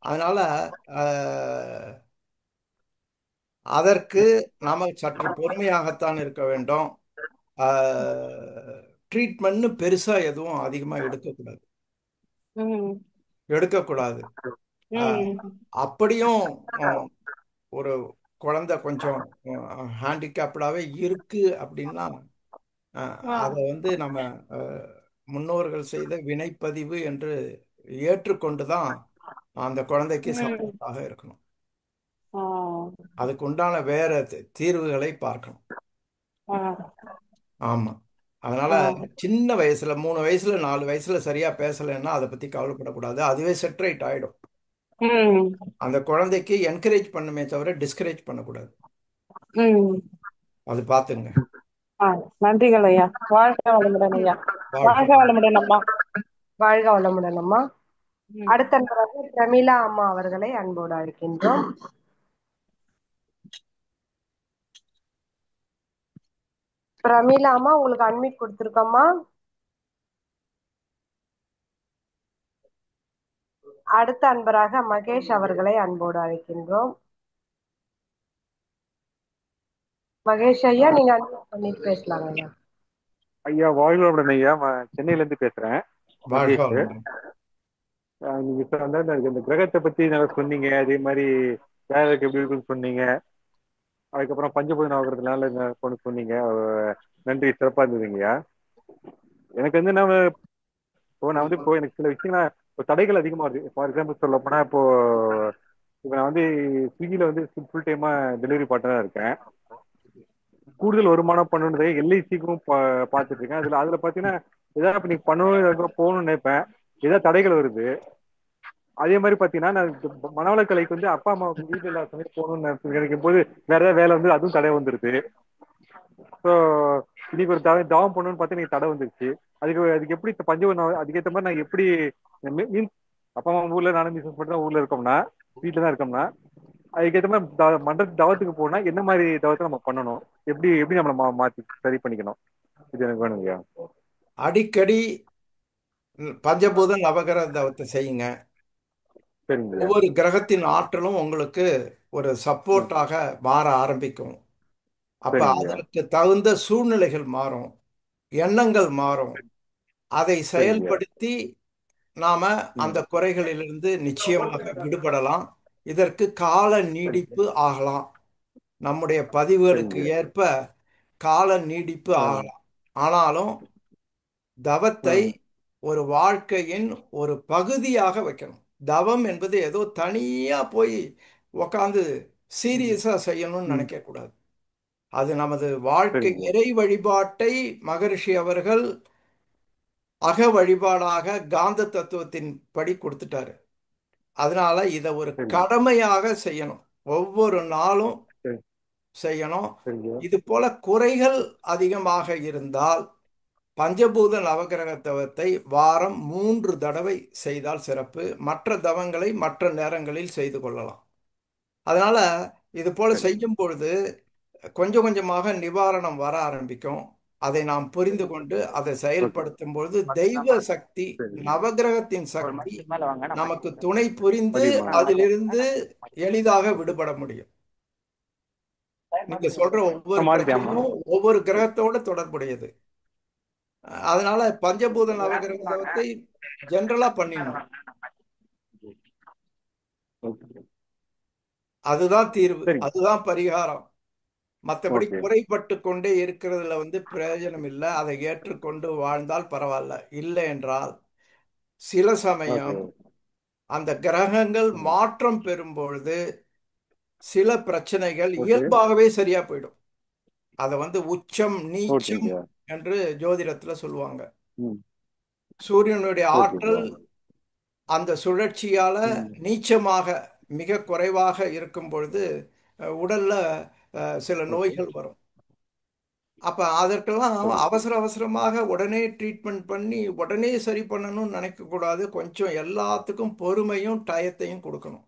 அதனால அதற்கு நாம சற்று பொறுமையாகத்தான் இருக்க வேண்டும். ட்ரீட்மெண்ட்னு பெருசா எதுவும் அதிகமா எடுக்கக்கூடாது. ம் எடுக்கக்கூடாது. அஹ், ம் அப்படியும் ஒரு குழந்தை கொஞ்சம் ஹேண்டிகேப்டாவே இருக்கு அப்படின்னா ஆ அதை நம்ம அஹ், முன்னோர்கள் செய்த வினைப்பதிவு என்று ஏற்றுக்கொண்டு தான் அந்த குழந்தைக்கு ம் சப்போர்ட்டாக இருக்கணும். ஆ அதுக்கு உண்டான வேற தீர்வுகளை பார்க்கணும். ஆ ஆமா. அதனால ஆ சின்ன வயசுல 3 வயசுல 4 வயசுல சரியா பேசலைன்னா அதை பத்தி கவலைப்படக்கூடாது. அதுவே செட்ரைட் ஆயிடும். ம் அந்த குழந்தைக்கு என்கரேஜ் பண்ணுமே தவிர டிஸ்கரேஜ் பண்ணக்கூடாது. ம் அது பார்த்துங்க. ஆ நன்றிகள் ஐயா. வாழ்க வளமுடன் ஐயா. வாழ்க்கை. வாழ்க வளமுடன் அம்மா. வாழ்க வளமுடன் அம்மா. ம் அடுத்த அன்பராக பிரமிளா அம்மா அவர்களை அன்போடு அழைக்கின்றோம். பிரமிளா அம்மா, உங்களுக்கு அட்மிட் கொடுத்துருக்கோம்மா. அடுத்த அன்பராக மகேஷ் அவர்களை அன்போடு அழைக்கின்றோம். மகேஷ் ஐயா, நீங்க அட்மிட் பண்ணிட்டு பேசலாங்க ஐயா. ஐயா வாழ்க வளமுடன் ஐயா. சென்னையில இருந்து பேசுறேன், வாழ்க மகேஷ். வளமுடன். நீங்க இப்ப இந்த கிரகத்தை பத்தி நல்லா சொன்னீங்க. அதே மாதிரி வேலைக்கு எப்படி இருக்குன்னு சொன்னீங்க. அதுக்கப்புறம் பஞ்சபூத நவகிரகத்தினால கொண்டு சொன்னீங்க. நன்றி, சிறப்பா இருந்ததுங்கய்யா. எனக்கு நான் இப்போ எனக்கு சில விஷயங்கள் இப்போ தடைகள் அதிகமா இருக்கு. ஃபார் எக்ஸாம்பிள் சொல்ல போனா இப்போ நான் ஸ்விக்கில ஃபுல் டைமா டெலிவரி பார்ட்னரா இருக்கேன். கூடுதல் வருமானம் பண்ணணுன்றதை எல்ஐசிக்கும் பார்த்துட்டு இருக்கேன். அதுல பாத்தீங்கன்னா ஏதாவது இப்ப நீங்க பண்ணணும் போகணும்னு நினைப்பேன். ஏதாவது தடைகள் வருது. அதே மாதிரி பாத்தீங்கன்னா நான் மனவளக்கலைக்கு அப்பா அம்மா வீட்டுல எல்லா சமயம் போகணும்னு நினைக்கும் போது வேற ஏதாவது வேலை அதுவும் தடை வந்துருது. ஸோ இன்னைக்கு ஒரு தவம் பண்ணணும்னு பார்த்தா எனக்கு தடை வந்துருச்சு. அதுக்கு எப்படி பஞ்சவன் அதுக்கேற்ற மாதிரி நான் எப்படி மீன்ஸ் அப்பா அம்மா ஊர்ல நானும் பிசினஸ் பண்ணி தான் ஊர்ல இருக்கோம்னா, வீட்டுல தான் இருக்கோம்னா, அதுக்கேற்ற மாதிரி மன்ற தவத்துக்கு போனா என்ன மாதிரி தவத்தை நம்ம பண்ணணும், எப்படி எப்படி நம்மளை மாத்தி சரி பண்ணிக்கணும், இது எனக்கு வேணுங்கய்யா. அடிக்கடி பஞ்சபூத நவகிரக தவத்தை செய்யுங்க. சரிங்கய்யா. ஒவ்வொரு கிரகத்தின் ஆற்றலும் உங்களுக்கு ஒரு சப்போர்ட்டாக மாற ஆரம்பிக்கும். அப்ப சரிங்கய்யா. அதற்கு தகுந்த சூழ்நிலைகள் மாறும், எண்ணங்கள் மாறும். அதை சரிங்கய்யா. செயல்படுத்தி நாம அந்த குறைகளிலிருந்து நிச்சயமாக விடுபடலாம். இதற்கு கால நீடிப்பு ஆகலாம். நம்முடைய பதிவுகளுக்கு சரிங்கய்யா. ஏற்ப கால நீடிப்பு ஆகலாம். ஆனாலும் தவத்தை ஒரு வாழ்க்கையின் ஒரு பகுதியாக வைக்கணும். தவம் என்பது ஏதோ தனியா போய் உக்காந்து சீரியஸா செய்யணும்னு நினைக்க கூடாது. அது நமது வாழ்க்கை சரிங்கய்யா. இறை வழிபாட்டை மகரிஷி அவர்கள் அக வழிபாடாக காந்த தத்துவத்தின் படி கொடுத்துட்டாரு. அதனால இதை ஒரு சரிங்க கடமையாக செய்யணும். ஒவ்வொரு நாளும் சரி செய்யணும். சரிங்க இது போல குறைகள் அதிகமாக இருந்தால் பஞ்சபூத நவக்கிரக தவத்தை வாரம் 3 தடவை செய்தால் சிறப்பு. மற்ற தவங்களை மற்ற நேரங்களில் செய்து கொள்ளலாம். அதனால இது போல சரிங்க செய்யும் பொழுது கொஞ்சம் கொஞ்சமாக நிவாரணம் வர ஆரம்பிக்கும். அதை நாம் புரிந்து கொண்டு அதை ஓகே செயல்படுத்தும் பொழுது தெய்வ சக்தி, சரிங்க நவக்கிரகத்தின் ஒரு சக்தி மணிக்கு மேல வாங்க, நான் நமக்கு பண்ணிக்கிறேன். துணை புரிந்து மதியமா அதிலிருந்து எளிதாக விடுபட முடியும். நீங்க சொல்ற ஒவ்வொரு மாறிட்டேன் பிரச்சனையும் ஒவ்வொரு கிரகத்தோட தொடர்புடையது. அதனால பஞ்சபூத நவகிரக தவத்தை ஜெனரலா பண்ணிடணும். ஓகே அதுதான் தீர்வு, சரிங்க அதுதான் பரிகாரம். மற்றபடி ஓகே குறைபட்டு கொண்டே இருக்கிறதுல பிரயோஜனம் இல்லை. அதை ஏற்றுக்கொண்டு வாழ்ந்தால் பரவாயில்ல. இல்லை என்றால் சில ஓகே சமயம் அந்த கிரகங்கள் மாற்றம் பெறும் பொழுது சில பிரச்சனைகள் ஓகே இயல்பாகவே சரியா போயிடும். அதை உச்சம் நீச்சம் ஓகேங்க என்று ஜோதிடத்துல சொல்லுவாங்க. ம் சூரியனுடைய ஓகேங்க ஆற்றல் அந்த சுழற்சியால ம் நீச்சமாக மிக குறைவாக இருக்கும் பொழுது உடல்ல சில ஓகே நோய்கள் வரும். அப்ப அதற்கெல்லாம் சரி அவசர அவசரமாக உடனே ட்ரீட்மெண்ட் பண்ணி உடனே சரி பண்ணணும்னு நினைக்க கூடாது. கொஞ்சம் எல்லாத்துக்கும் பொறுமையும் டயத்தையும் கொடுக்கணும்.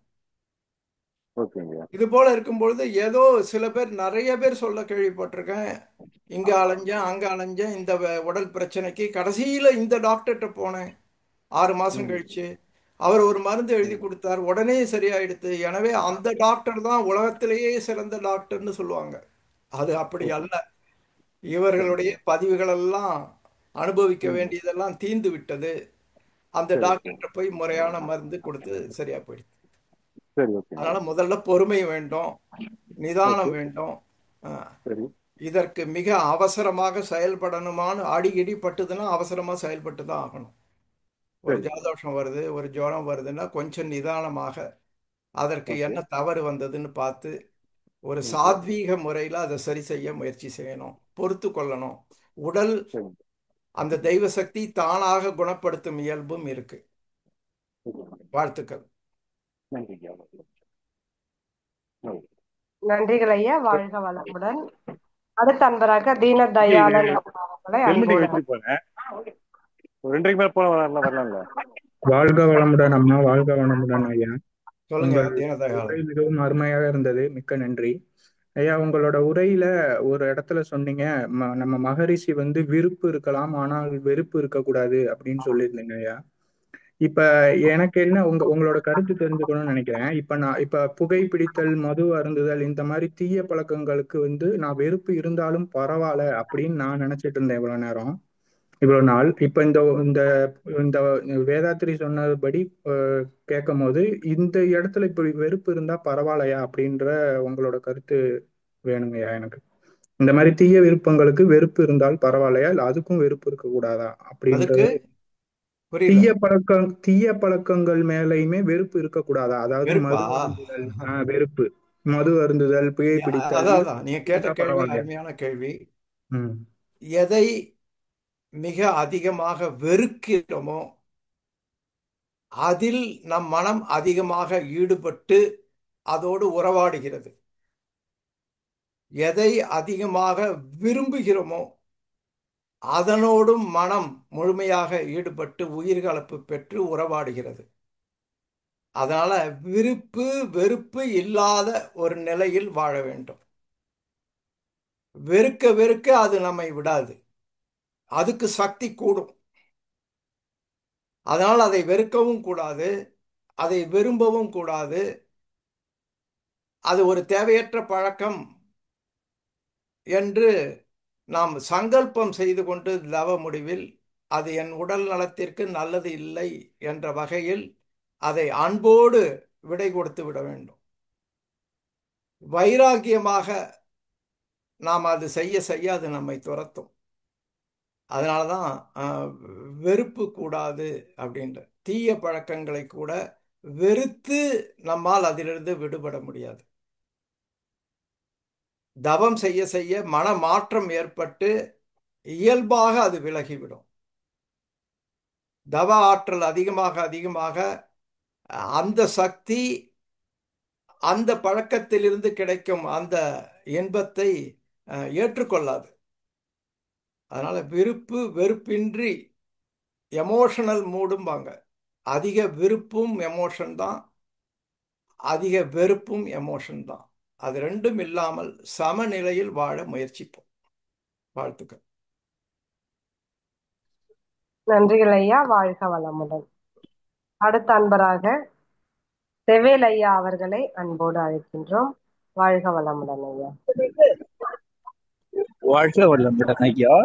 ஓகேங்க இது போல இருக்கும் பொழுது ஏதோ சில பேர், நிறைய பேர் சொல்ல கேள்விப்பட்டிருக்கேன், இங்க அலைஞ்சேன் அங்க அலைஞ்சேன் இந்த உடல் பிரச்சனைக்கு, கடைசியில இந்த டாக்டர்கிட்ட போனேன் 6 மாசம் ம் கழிச்சு அவர் ஒரு மருந்து எழுதி ம் கொடுத்தார், உடனே சரியாயிடுத்து. எனவே அந்த டாக்டர் தான் உலகத்திலேயே சிறந்த டாக்டர்னு சொல்லுவாங்க. அது அப்படி ஓகே அல்ல. இவர்களுடைய சரிங்க பதிவுகள் எல்லாம் அனுபவிக்க ம் வேண்டியதெல்லாம் தீர்ந்து விட்டது. அந்த சரி ஓகே டாக்டர்கிட்ட போய் முறையான மருந்து கொடுத்து சரியா போயிடுது. சரி ஓகேங்க அதனால முதல்ல பொறுமை வேண்டும், ஓகே நிதானம் வேண்டும். அஹ், சரி இதற்கு மிக அவசரமாக செயல்படணுமான்னு அடிக்கடி பட்டுதுன்னா அவசரமா செயல்பட்டு தான் ஆகணும். ஒரு சரிங்க ஜலதோஷம் வருது, ஒரு ஜுரம் வருதுன்னா கொஞ்சம் நிதானமாக அதற்கு ஓகே என்ன தவறு வந்ததுன்னு பார்த்து ஒரு ஓகே சாத்வீக முறையில் அதை சரி செய்ய முயற்சி செய்யணும், பொறுத்து கொள்ளணும். உடல் சரிங்க அந்த தெய்வ சக்தி தானாக குணப்படுத்தும் இயல்பும் இருக்கு. ஓகே வாழ்த்துக்கள். நன்றிங்க ஓகே நன்றிகள் ஐயா, சரி வாழ்க வளமுடன். அடுத்த அன்பராக தீன இது தயாளன் அவர்களை பெருமிட்டுக்கு அன்போடு வச்சுட்டு போனேன் ஒரு 2:30 மேல போல வரலாம்ல வாழ்க வளமுடன் அம்மா, வாழ்க வளமுடன் ஐயா. சொல்லுங்க உங்கள் உரை தீனதயாளன். மிகவும் அருமையாக இருந்தது, மிக்க நன்றி ஐயா. உங்களோட உரையில ஒரு இடத்துல சொன்னீங்க, நம்ம மகரிஷி விருப்பு இருக்கலாம் ஆனால் வெறுப்பு இருக்கக்கூடாது அப்படின்னு சொல்லியிருந்தீங்க ஐயா. இப்ப எனக்கு என்ன உங்களோட கருத்து தெரிஞ்சுக்கணும்னு நினைக்கிறேன். இப்ப புகைப்பிடித்தல், மது அருந்துதல், இந்த மாதிரி தீய பழக்கங்களுக்கு நான் வெறுப்பு இருந்தாலும் பரவாயில்ல அப்படின்னு நான் நினைச்சிட்டு இருந்தேன் இவ்வளவு நேரம், இவ்வளவு நாள். இப்ப இந்த இந்த இந்த வேதாத்திரி சொன்னபடி கேட்கும் போது இந்த இடத்துல இப்படி வெறுப்பு இருந்தா பரவாயில்லையா அப்படின்ற உங்களோட கருத்து வேணுங்கய்யா எனக்கு. இந்த மாதிரி தீய விருப்பங்களுக்கு வெறுப்பு இருந்தால் பரவாயில்லையா, இல்ல அதுக்கும் வெறுப்பு இருக்க கூடாதா அதுக்கு அப்படின்றது. புரியல. தீய பழக்கங்கள் மேலையுமே வெறுப்பு இருக்கக்கூடாதா? அதாவது வெறுப்பா? மது அருந்துதல், வெறுப்பு, மது அருந்துதல், புகைப்பிடித்தல், அதான் இது அதான் நீங்க கேட்ட இருந்தா கேள்வி பரவாயில்லையா? அருமையான கேள்வி. ம் எதை மிக அதிகமாக வெறுக்கிறோமோ அதில் நம் மனம் அதிகமாக ஈடுபட்டு அதோடு உறவாடுகிறது. எதை அதிகமாக விரும்புகிறோமோ அதனோடும் மனம் முழுமையாக ஈடுபட்டு உயிர்கலப்பு பெற்று உறவாடுகிறது. அதனால விருப்பு வெறுப்பு இல்லாத ஒரு நிலையில் வாழ வேண்டும். வெறுக்க வெறுக்க அது நம்மை விடாது, அதுக்கு சக்தி கூடும். அதனால் அதை வெறுக்கவும் கூடாது, அதை விரும்பவும் கூடாது. அது ஒரு தேவையற்ற பழக்கம் என்று நாம் சங்கல்பம் செய்து கொண்டு தவ முடிவில் அது என் உடல் நலத்திற்கு நல்லது இல்லை என்ற வகையில் அதை அன்போடு விடை கொடுத்து விட வேண்டும். வைராகியமாக நாம் அது செய்ய செய்ய அது நம்மை துரத்தும். அதனால தான் வெறுப்பு கூடாது அப்படின்ற தீய பழக்கங்களை கூட வெறுத்து நம்மால் அதிலிருந்து விடுபட முடியாது. தவம் செய்ய செய்ய மன மாற்றம் ஏற்பட்டு இயல்பாக அது விலகிவிடும். தவ ஆற்றல் அதிகமாக அதிகமாக அந்த சக்தி அந்த பழக்கத்திலிருந்து கிடைக்கும் அந்த இன்பத்தை ஏற்றுக்கொள்ளாது. அதனால விருப்பு வெறுப்பின்றி எமோஷனல் மூடும்பாங்க. அதிக விருப்பும் எமோஷன் தான், அதிக வெறுப்பும் எமோஷன் தான். அது ரெண்டும் இல்லாமல் சமநிலையில் வாழ முயற்சிப்போம். வாழ்த்துக்கள். நன்றிகள் ஐயா. வாழ்க வளமுடன். அடுத்த அன்பராக செவேல் ஐயா அவர்களை அன்போடு அழைக்கின்றோம். வாழ்க வளமுடன் ஐயா. வாழ்க வளமுடன் ஐயா.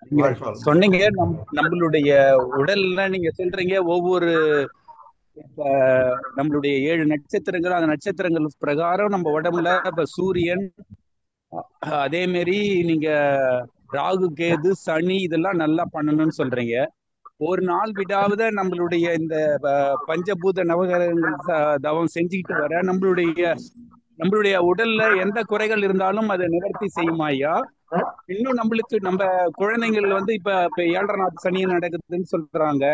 நீங்க வாழ்க வளமுடன். சொன்னீங்க நம்மளுடைய உடல்ல நீங்க சொல்றீங்க ஒவ்வொரு நம்மளுடைய 7 நட்சத்திரங்கள், அந்த நட்சத்திரங்கள் பிரகாரம் நம்ம உடம்புல இப்ப சூரியன், அதே மாதிரி நீங்க ராகு கேது சனி இதெல்லாம் நல்லா பண்ணணும்னு சொல்றீங்க. ஒரு நாள் விடாத நம்மளுடைய இந்த பஞ்சபூத நவகிரகங்கள் தவம் செஞ்சுக்கிட்டு வர நம்மளுடைய உடல்ல எந்த குறைகள் இருந்தாலும் அதை நிவர்த்தி செய்யுமா ஐயா? இன்னும் நம்மளுக்கு நம்ம குழந்தைகள் வந்து இப்ப 7.5 நாள் சனி நடக்குதுன்னு சொல்றாங்க,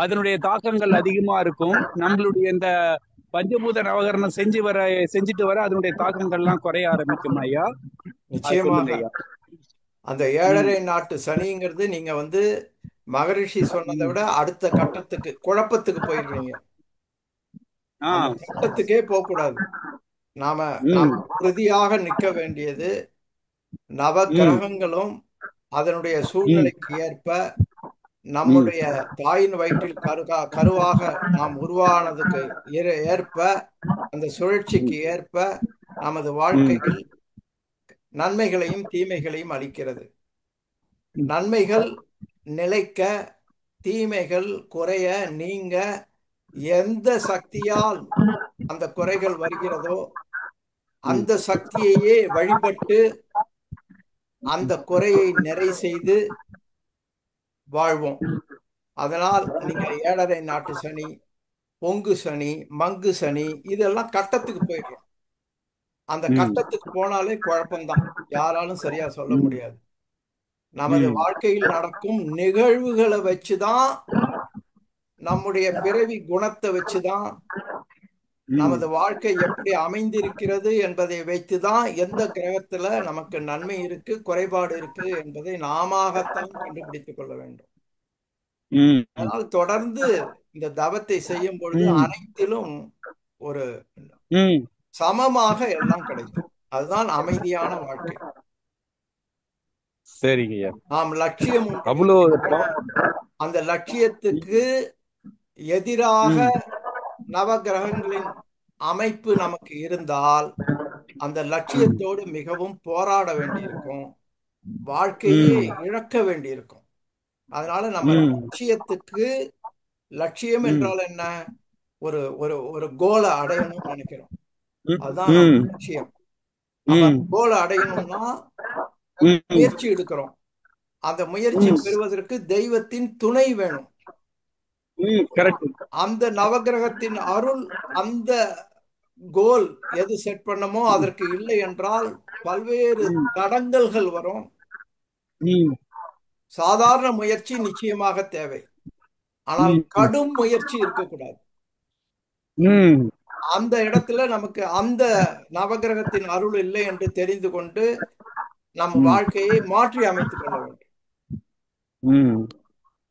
அதனுடைய தாக்கங்கள் அதிகமா இருக்கும். நம்மளுடைய இந்த பஞ்சபூத நவகரணம் செஞ்சுட்டு வர அதனுடைய தாக்கங்கள்லாம் குறைய ஆரம்பிக்கும் ஐயா. நிச்சயமாக அந்த 7.5 நாட்டு சனிங்கிறது நீங்க வந்து மகரிஷி சொன்னதை விட அடுத்த கட்டத்துக்கு குழப்பத்துக்கு போயிடுறீங்க. அந்த கட்டத்துக்கே போகக்கூடாது. நாம உறுதியாக நிற்க வேண்டியது நவ கிரகங்களும் அதனுடைய சூழ்நிலைக்கு ஏற்ப நம்முடைய தாயின் வயிற்றில் கருவாக நாம் உருவானதுக்கு ஏற்ப அந்த சுழற்சிக்கு ஏற்ப நமது வாழ்க்கையில் நன்மைகளையும் தீமைகளையும் அளிக்கிறது. நன்மைகள் நிலைக்க, தீமைகள் குறைய, நீங்க எந்த சக்தியால் அந்த குறைகள் வருகிறதோ அந்த சக்தியையே வழிபட்டு அந்த குறையை நிறை செய்து வாழ்வோம். அதனால் நீங்க 7.5 நாட்டு சனி, பொங்கு சனி, மங்கு சனி இதெல்லாம் கட்டத்துக்கு போயிடும். அந்த கட்டத்துக்கு போனாலே குழப்பம்தான். யாராலும் சரியா சொல்ல முடியாது. நமது வாழ்க்கையில் நடக்கும் நிகழ்வுகளை வச்சுதான், நம்முடைய பிறவி குணத்தை வச்சுதான், நமது வாழ்க்கை எப்படி அமைந்திருக்கிறது என்பதை வைத்துதான் எந்த கிரகத்துல நமக்கு நன்மை இருக்கு, குறைபாடு இருக்கு என்பதை நாமத்தான் கண்டுபிடித்துக் கொள்ள வேண்டும். அதனால் தொடர்ந்து இந்த தவத்தை செய்யும் பொழுது அனைத்திலும் ஒரு சமமாக எல்லாம் கிடைக்கும். அதுதான் அமைதியான வாழ்க்கை. சரிங்க. நாம் லட்சியம் அந்த லட்சியத்துக்கு எதிராக நவகிரகங்களின் அமைப்பு நமக்கு இருந்தால் அந்த லட்சியத்தோடு மிகவும் போராட வேண்டியிருக்கும், வாழ்க்கையே இழக்க வேண்டியிருக்கும். அதனால நம்ம லட்சியத்துக்கு, லட்சியம் என்றால் என்ன, ஒரு ஒரு ஒரு கோலை அடையணும்னு நினைக்கிறோம். அதுதான் நம்ம லட்சியம். நம்ம கோலை அடையணும்னா முயற்சி எடுக்கிறோம். அந்த முயற்சி பெறுவதற்கு தெய்வத்தின் துணை வேணும். அந்த நவகிரகத்தின் அருள் அந்த கோல் எது செட் பண்ணமோ அதற்கு இல்லை என்றால் பல்வேறு தடங்கல்கள் வரும். சாதாரண முயற்சி நிச்சயமாக தேவை, ஆனால் கடும் முயற்சி இருக்கக்கூடாது. அந்த இடத்துல நமக்கு அந்த நவகிரகத்தின் அருள் இல்லை என்று தெரிந்து கொண்டு நம் வாழ்க்கையை மாற்றி அமைத்துக் கொள்ள வேண்டும்.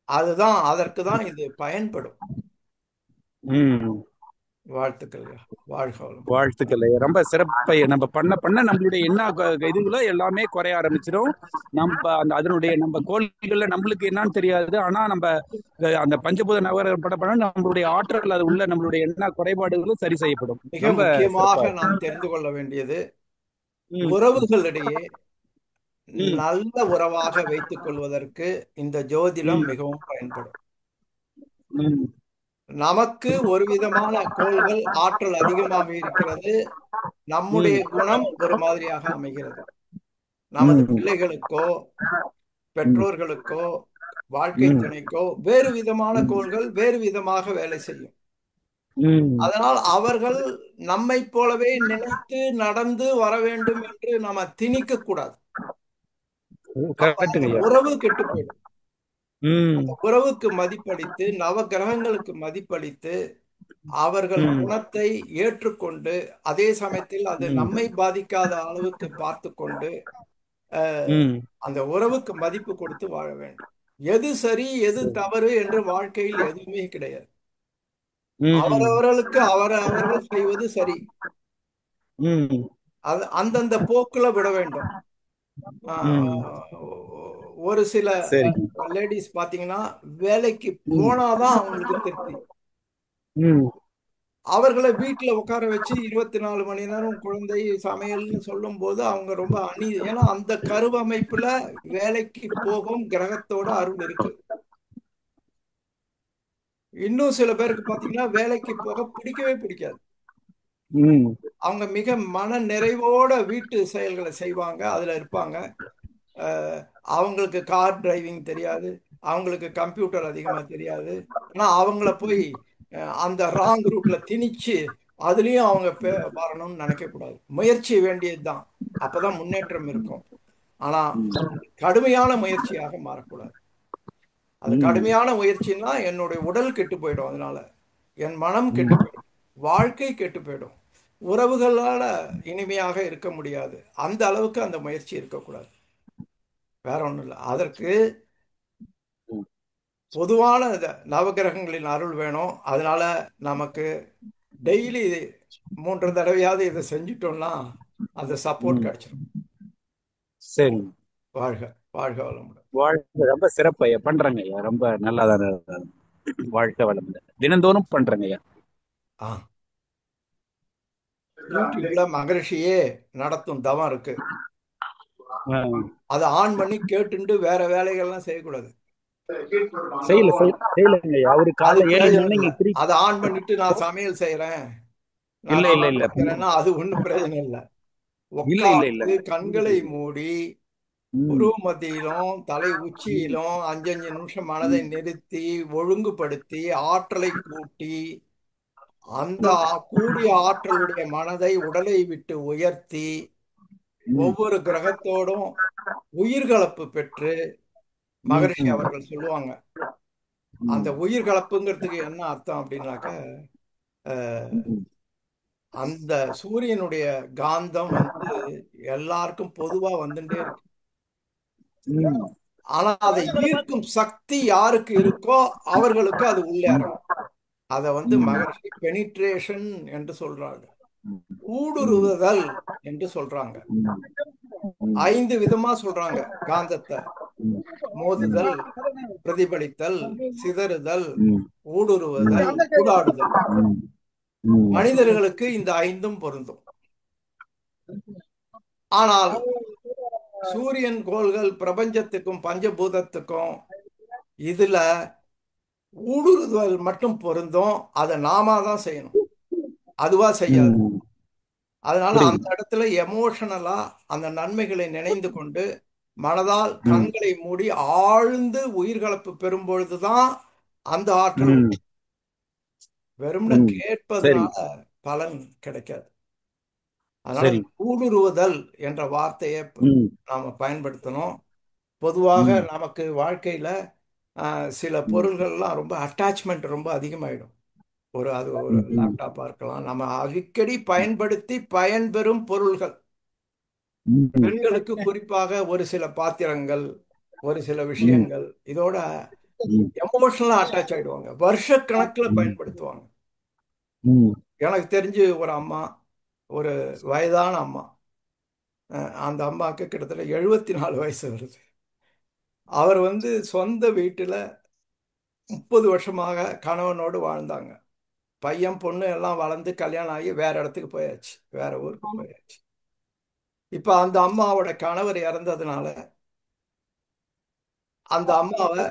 அதுதான், அதற்கு தான் இது பயன்படும். வாழ்த்துக்கள். வாழ்த்துக்கள். ரொம்ப சிறப்பை நம்ம பண்ண நம்மளுடைய என்ன இதுகளோ எல்லாமே குறைய ஆரம்பிச்சிடும். நம்ம நம்ம கோள்கள்ல நம்மளுக்கு என்னன்னு தெரியாது, ஆனா நம்ம அந்த பஞ்சபூத நவகிரகம் பண்ண நம்மளுடைய ஆற்றல் அது உள்ள நம்மளுடைய என்ன குறைபாடுகளும் சரி செய்யப்படும். மிக முக்கியமாக நாம் தெரிந்து கொள்ள வேண்டியது, உறவுகளிடையே நல்ல உறவாக வைத்துக் கொள்வதற்கு இந்த ஜோதிடம் மிகவும் பயன்படும். நமக்கு ஒரு விதமான கோள்கள் ஆற்றல் அதிகமாக இருக்கிறது, நம்முடைய குணம் ஒரு மாதிரியாக அமைகிறது. நமது பிள்ளைகளுக்கோ பெற்றோர்களுக்கோ வாழ்க்கை துணைக்கோ வேறு விதமான கோள்கள் வேறு விதமாக வேலை செய்யும். அதனால் அவர்கள் நம்மை போலவே நினைத்து நடந்து வர வேண்டும் என்று நம்ம திணிக்க கூடாது. உறவு கெட்டு போயிடும். ம் அந்த உறவுக்கு மதிப்பளித்து நவ கிரகங்களுக்கு மதிப்பளித்து அவர்கள் ம் குணத்தை ஏற்றுக்கொண்டு அதே சமயத்தில் அது ம் நம்மை பாதிக்காத அளவுக்கு பார்த்து கொண்டு ம் அந்த உறவுக்கு மதிப்பு கொடுத்து வாழ வேண்டும். எது சரி எது சரி. தவறு என்று வாழ்க்கையில் எதுவுமே கிடையாது. ம் அவரவர்களுக்கு அவரவர்கள் செய்வது சரி. ம் அது அந்தந்த போக்குல விட வேண்டும். ம் ஒரு சில சரிங்க. லேடிஸ் பாத்தீங்கன்னா வேலைக்கு ம் போனாதான் அவங்களுக்கு திருப்தி. ம் அவர்களை வீட்டுல உட்கார வச்சு 24 மணி நேரம் குழந்தை சமையல்னு சொல்லும் போது அவங்க ரொம்ப ஏன்னா அந்த கருவமைப்புல வேலைக்கு போகும் கிரகத்தோட அருள் இருக்கு. இன்னும் சில பேருக்கு பாத்தீங்கன்னா வேலைக்கு போக பிடிக்கவே பிடிக்காது. ம் அவங்க மிக மன நிறைவோட வீட்டு செயல்களை செய்வாங்க, அதுல இருப்பாங்க. அவங்களுக்கு கார் டிரைவிங் தெரியாது, அவங்களுக்கு கம்ப்யூட்டர் அதிகமா தெரியாது. ஆனா அவங்கள போய் அந்த ராங் ரூட்ல திணிச்சு அதுலயும் அவங்க வரணும்னு நினைக்க கூடாது. முயற்சி வேண்டியதுதான், அப்பதான் முன்னேற்றம் இருக்கும். ஆனா கடுமையான முயற்சியாக மாறக்கூடாது. அது ம் கடுமையான முயற்சின்னா என்னுடைய உடல் கெட்டு போயிடும், அதனால என் மனம் கெட்டு ம் போயிடும், வாழ்க்கை கெட்டு போயிடும், உறவுகளால இனிமையாக இருக்க முடியாது. அந்த அளவுக்கு அந்த முயற்சி இருக்கக்கூடாது. வேற ஒண்ணும் இல்லை. அதற்கு பொதுவான நவகிரகங்களின் அருள் வேணும். அதனால நமக்கு டெய்லி 3 தடவையாவது இதை செஞ்சுட்டோம்னா அந்த சப்போர்ட் ம் கிடைச்சிடும். சரி. வாழ்க வாழ்க வளமுடன். வாழ்க்கை ரொம்ப சிறப்பு ஐயா. பண்றேங்க ஐயா. ரொம்ப நல்லாதான் வாழ்க்கை வளமுடன். தினந்தோறும் பண்றேங்க ஐயா. ஆ, யூடியூப்ல மகரிஷியே நடத்தும் தவம் இருக்கு. ஆ. அதை ஆன் பண்ணி கேட்டுண்டு வேற வேலைகள்லாம் செய்யக்கூடாது. செய்யலங்க ஐயா. அவரு அது காலைல 7 பிரயோஜனம் மணி இல்லை. நீங்க திருப்பி அதை ஆன் பண்ணிட்டு நான் சமையல் செய்யறேன், இல்ல நான் இல்ல டிவி இல்ல பார்க்கிறேன்னா அது ஒன்றும் பிரயோஜனம் இல்லை. இல்ல இல்ல இல்ல உட்கார்ந்து கண்களை மூடி ம் புருவ மத்தியிலும் தலை உச்சியிலும் 5 நிமிஷம் மனதை நிறுத்தி ஒழுங்குபடுத்தி ஆற்றலை கூட்டி அந்த கூடிய ஆற்றலுடைய மனதை உடலை விட்டு உயர்த்தி ம் ஒவ்வொரு கிரகத்தோடும் உயிர்கலப்பு பெற்று ம் மகரிஷி ம் அவர்கள் சொல்லுவாங்க. அந்த ம் உயிர்கலப்புங்கிறதுக்கு என்ன அர்த்தம் அப்படின்னாக்க ம் அந்த சூரியனுடைய காந்தம் எல்லாருக்கும் பொதுவா வந்துட்டே இருக்கு. ம் ஆனா அதை ஈர்க்கும் சக்தி யாருக்கு இருக்கோ அவர்களுக்கு அது உள்ளேறணும். அதை மகரிஷி பெனிட்ரேஷன் என்று சொல்றாங்க, ஊடுருவுதல் என்று சொல்றாங்க. 5 விதமா சொல்றாங்க காந்தத்தை: மோதுதல், பிரதிபலித்தல், சிதறுதல், ஊடுருவுதல், ஊடாடுதல். மனிதர்களுக்கு இந்த 5ம் பொருந்தும். ஆனால் சூரியன் கோள்கள் பிரபஞ்சத்துக்கும் பஞ்சபூதத்துக்கும் இதுல ஊடுருவல் மட்டும் பொருந்தும். அதை நாம தான் செய்யணும், அதுவா செய்யாது. அதனால அந்த இடத்துல எமோஷனலா அந்த நன்மைகளை நினைந்து கொண்டு மனதால் கண்களை மூடி ஆழ்ந்து உயிர்கலப்பு பெறும் பொழுதுதான் அந்த ஆற்றல் வரும். வெறும்ன சரி கேட்பதனால பலன் கிடைக்காது. அதனால சரி ஊடுருவுதல் என்ற வார்த்தையை ம் நாம பயன்படுத்தணும். பொதுவாக ம் நமக்கு வாழ்க்கையில சில ம் பொருள்கள்லாம் ரொம்ப அட்டாச்மெண்ட் ரொம்ப அதிகமாயிடும். அது ஒரு ம் ம் லேப்டாப்பா இருக்கலாம், நம்ம அடிக்கடி பயன்படுத்தி பயன்பெறும் பொருள்கள். ம் பெண்களுக்கு குறிப்பாக ஒரு சில பாத்திரங்கள், ஒரு சில ம் விஷயங்கள் இதோட ம் எமோஷனலா அட்டாச் ஆயிடுவாங்க, வருஷக்கணக்கில் பயன்படுத்துவாங்க. ம் எனக்கு தெரிஞ்சு ஒரு அம்மா, ஒரு வயதான அம்மா, அந்த அம்மாவுக்கு கிட்டத்தட்ட 74 வயசு வருது. அவர் சொந்த வீட்டுல 30 வருஷமாக கணவனோடு வாழ்ந்தாங்க. பையன் பொண்ணு எல்லாம் வளர்ந்து கல்யாணம் ஆகி வேற இடத்துக்கு போயாச்சு, வேற ஊருக்கு போயாச்சு. இப்ப அந்த அம்மாவோட கணவர் இறந்ததுனால அந்த அம்மாவை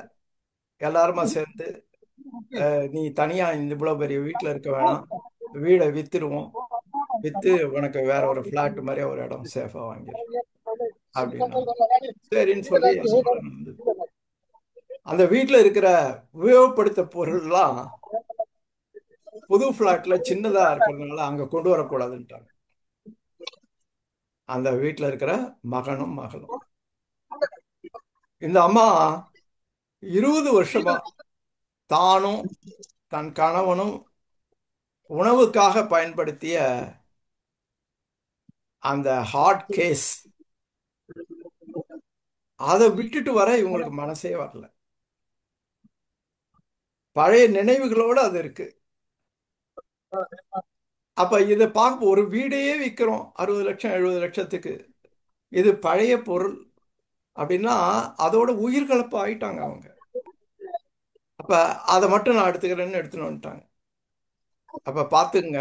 எல்லாருமா சேர்ந்து, நீ தனியா இவ்வளவு பெரிய வீட்டுல இருக்க வேணாம், வீடை வித்துருவோம், வித்து உனக்கு வேற ஒரு பிளாட் மாதிரி ஒரு இடம் சேஃபா வாங்கிடு அப்படின்னாங்க. சரின்னு சொல்லி அதன்படி நடந்தது. அந்த வீட்டுல இருக்கிற உபயோகப்படுத்த பொருள்லாம் புது பிளாட்ல சின்னதா இருக்கிறதுனால அங்க கொண்டு வரக்கூடாதுன்ட்டாங்க அந்த வீட்டுல இருக்கிற மகனும் மகளும். இந்த அம்மா 20 வருஷமா தானும் தன் கணவனும் உணவுக்காக பயன்படுத்திய அந்த ஹார்ட் கேஸ் அதை விட்டுட்டு வர இவங்களுக்கு மனசே வரல. பழைய நினைவுகளோடு அது இருக்கு. அப்ப இதை பார்க்க ஒரு வீடையே விற்கிறோம் 60 லட்சம் 70 லட்சத்துக்கு, இது பழைய பொருள் அப்படின்னா அதோட உயிர்கலப்பு ஆயிட்டாங்க அவங்க. அப்ப அதை மட்டும் நான் எடுத்துக்கிறேன்னு எடுத்துன்னு வந்துட்டாங்க. அப்ப பாத்துங்க,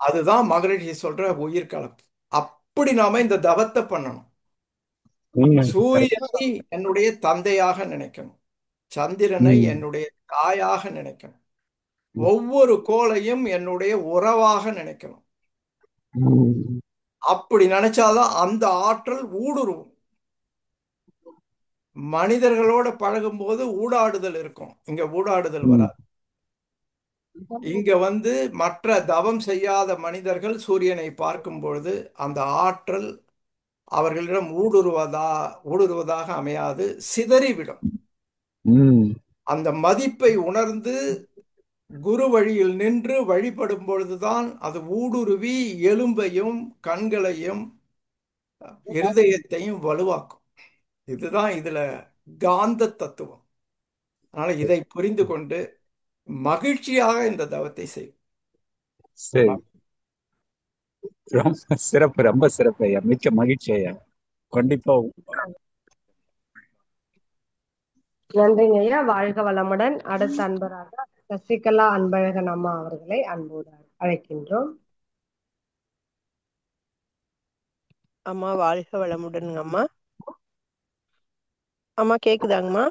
அதுதான் மகரிஷி சொல்ற உயிர்கலப்பு. அப்படி நாம இந்த தவத்தை பண்ணணும். சூரியனை என்னுடைய தந்தையாக நினைக்கணும், சந்திரனை என்னுடைய தாயாக நினைக்கணும், ஒவ்வொரு கோளையும் என்னுடைய உறவாக நினைக்கணும். அப்படி நினைச்சாதான் அந்த ஆற்றல் ஊடுருவும். மனிதர்களோட பழகும் போது ஊடாடுதல் இருக்கும், இங்க ஊடாடுதல் வராது. இங்க மற்ற தவம் செய்யாத மனிதர்கள் சூரியனை பார்க்கும் பொழுது அந்த ஆற்றல் அவர்களிடம் ஊடுருவதாக அமையாது, சிதறிவிடும். அந்த மதிப்பை உணர்ந்து குரு வழியில் நின்று வழிபடும் பொழுதுதான் அது ஊடுருவி எலும்பையும் கண்களையும் இருதயத்தையும் வலுவாக்கும். இதுதான் இதுல காந்த தத்துவம். அதனால இதை புரிந்து கொண்டு மகிழ்ச்சியாக இந்த தவத்தை செய்யும். சரி, ரொம்ப சிறப்பு, ரொம்ப சிறப்பு ஐயா. மிக்க மகிழ்ச்சி ஐயா. கண்டிப்பா. நன்றிங்க ஐயா. வாழ்க வளமுடன். அடுத்த அன்பராக சசிகலா அன்பழகன் அம்மா அவர்களை அன்போடு அழைக்கின்றோம். அம்மா வாழ்க வளமுடனுங்க அம்மா. அம்மா கேக்குதாங்கம்மா?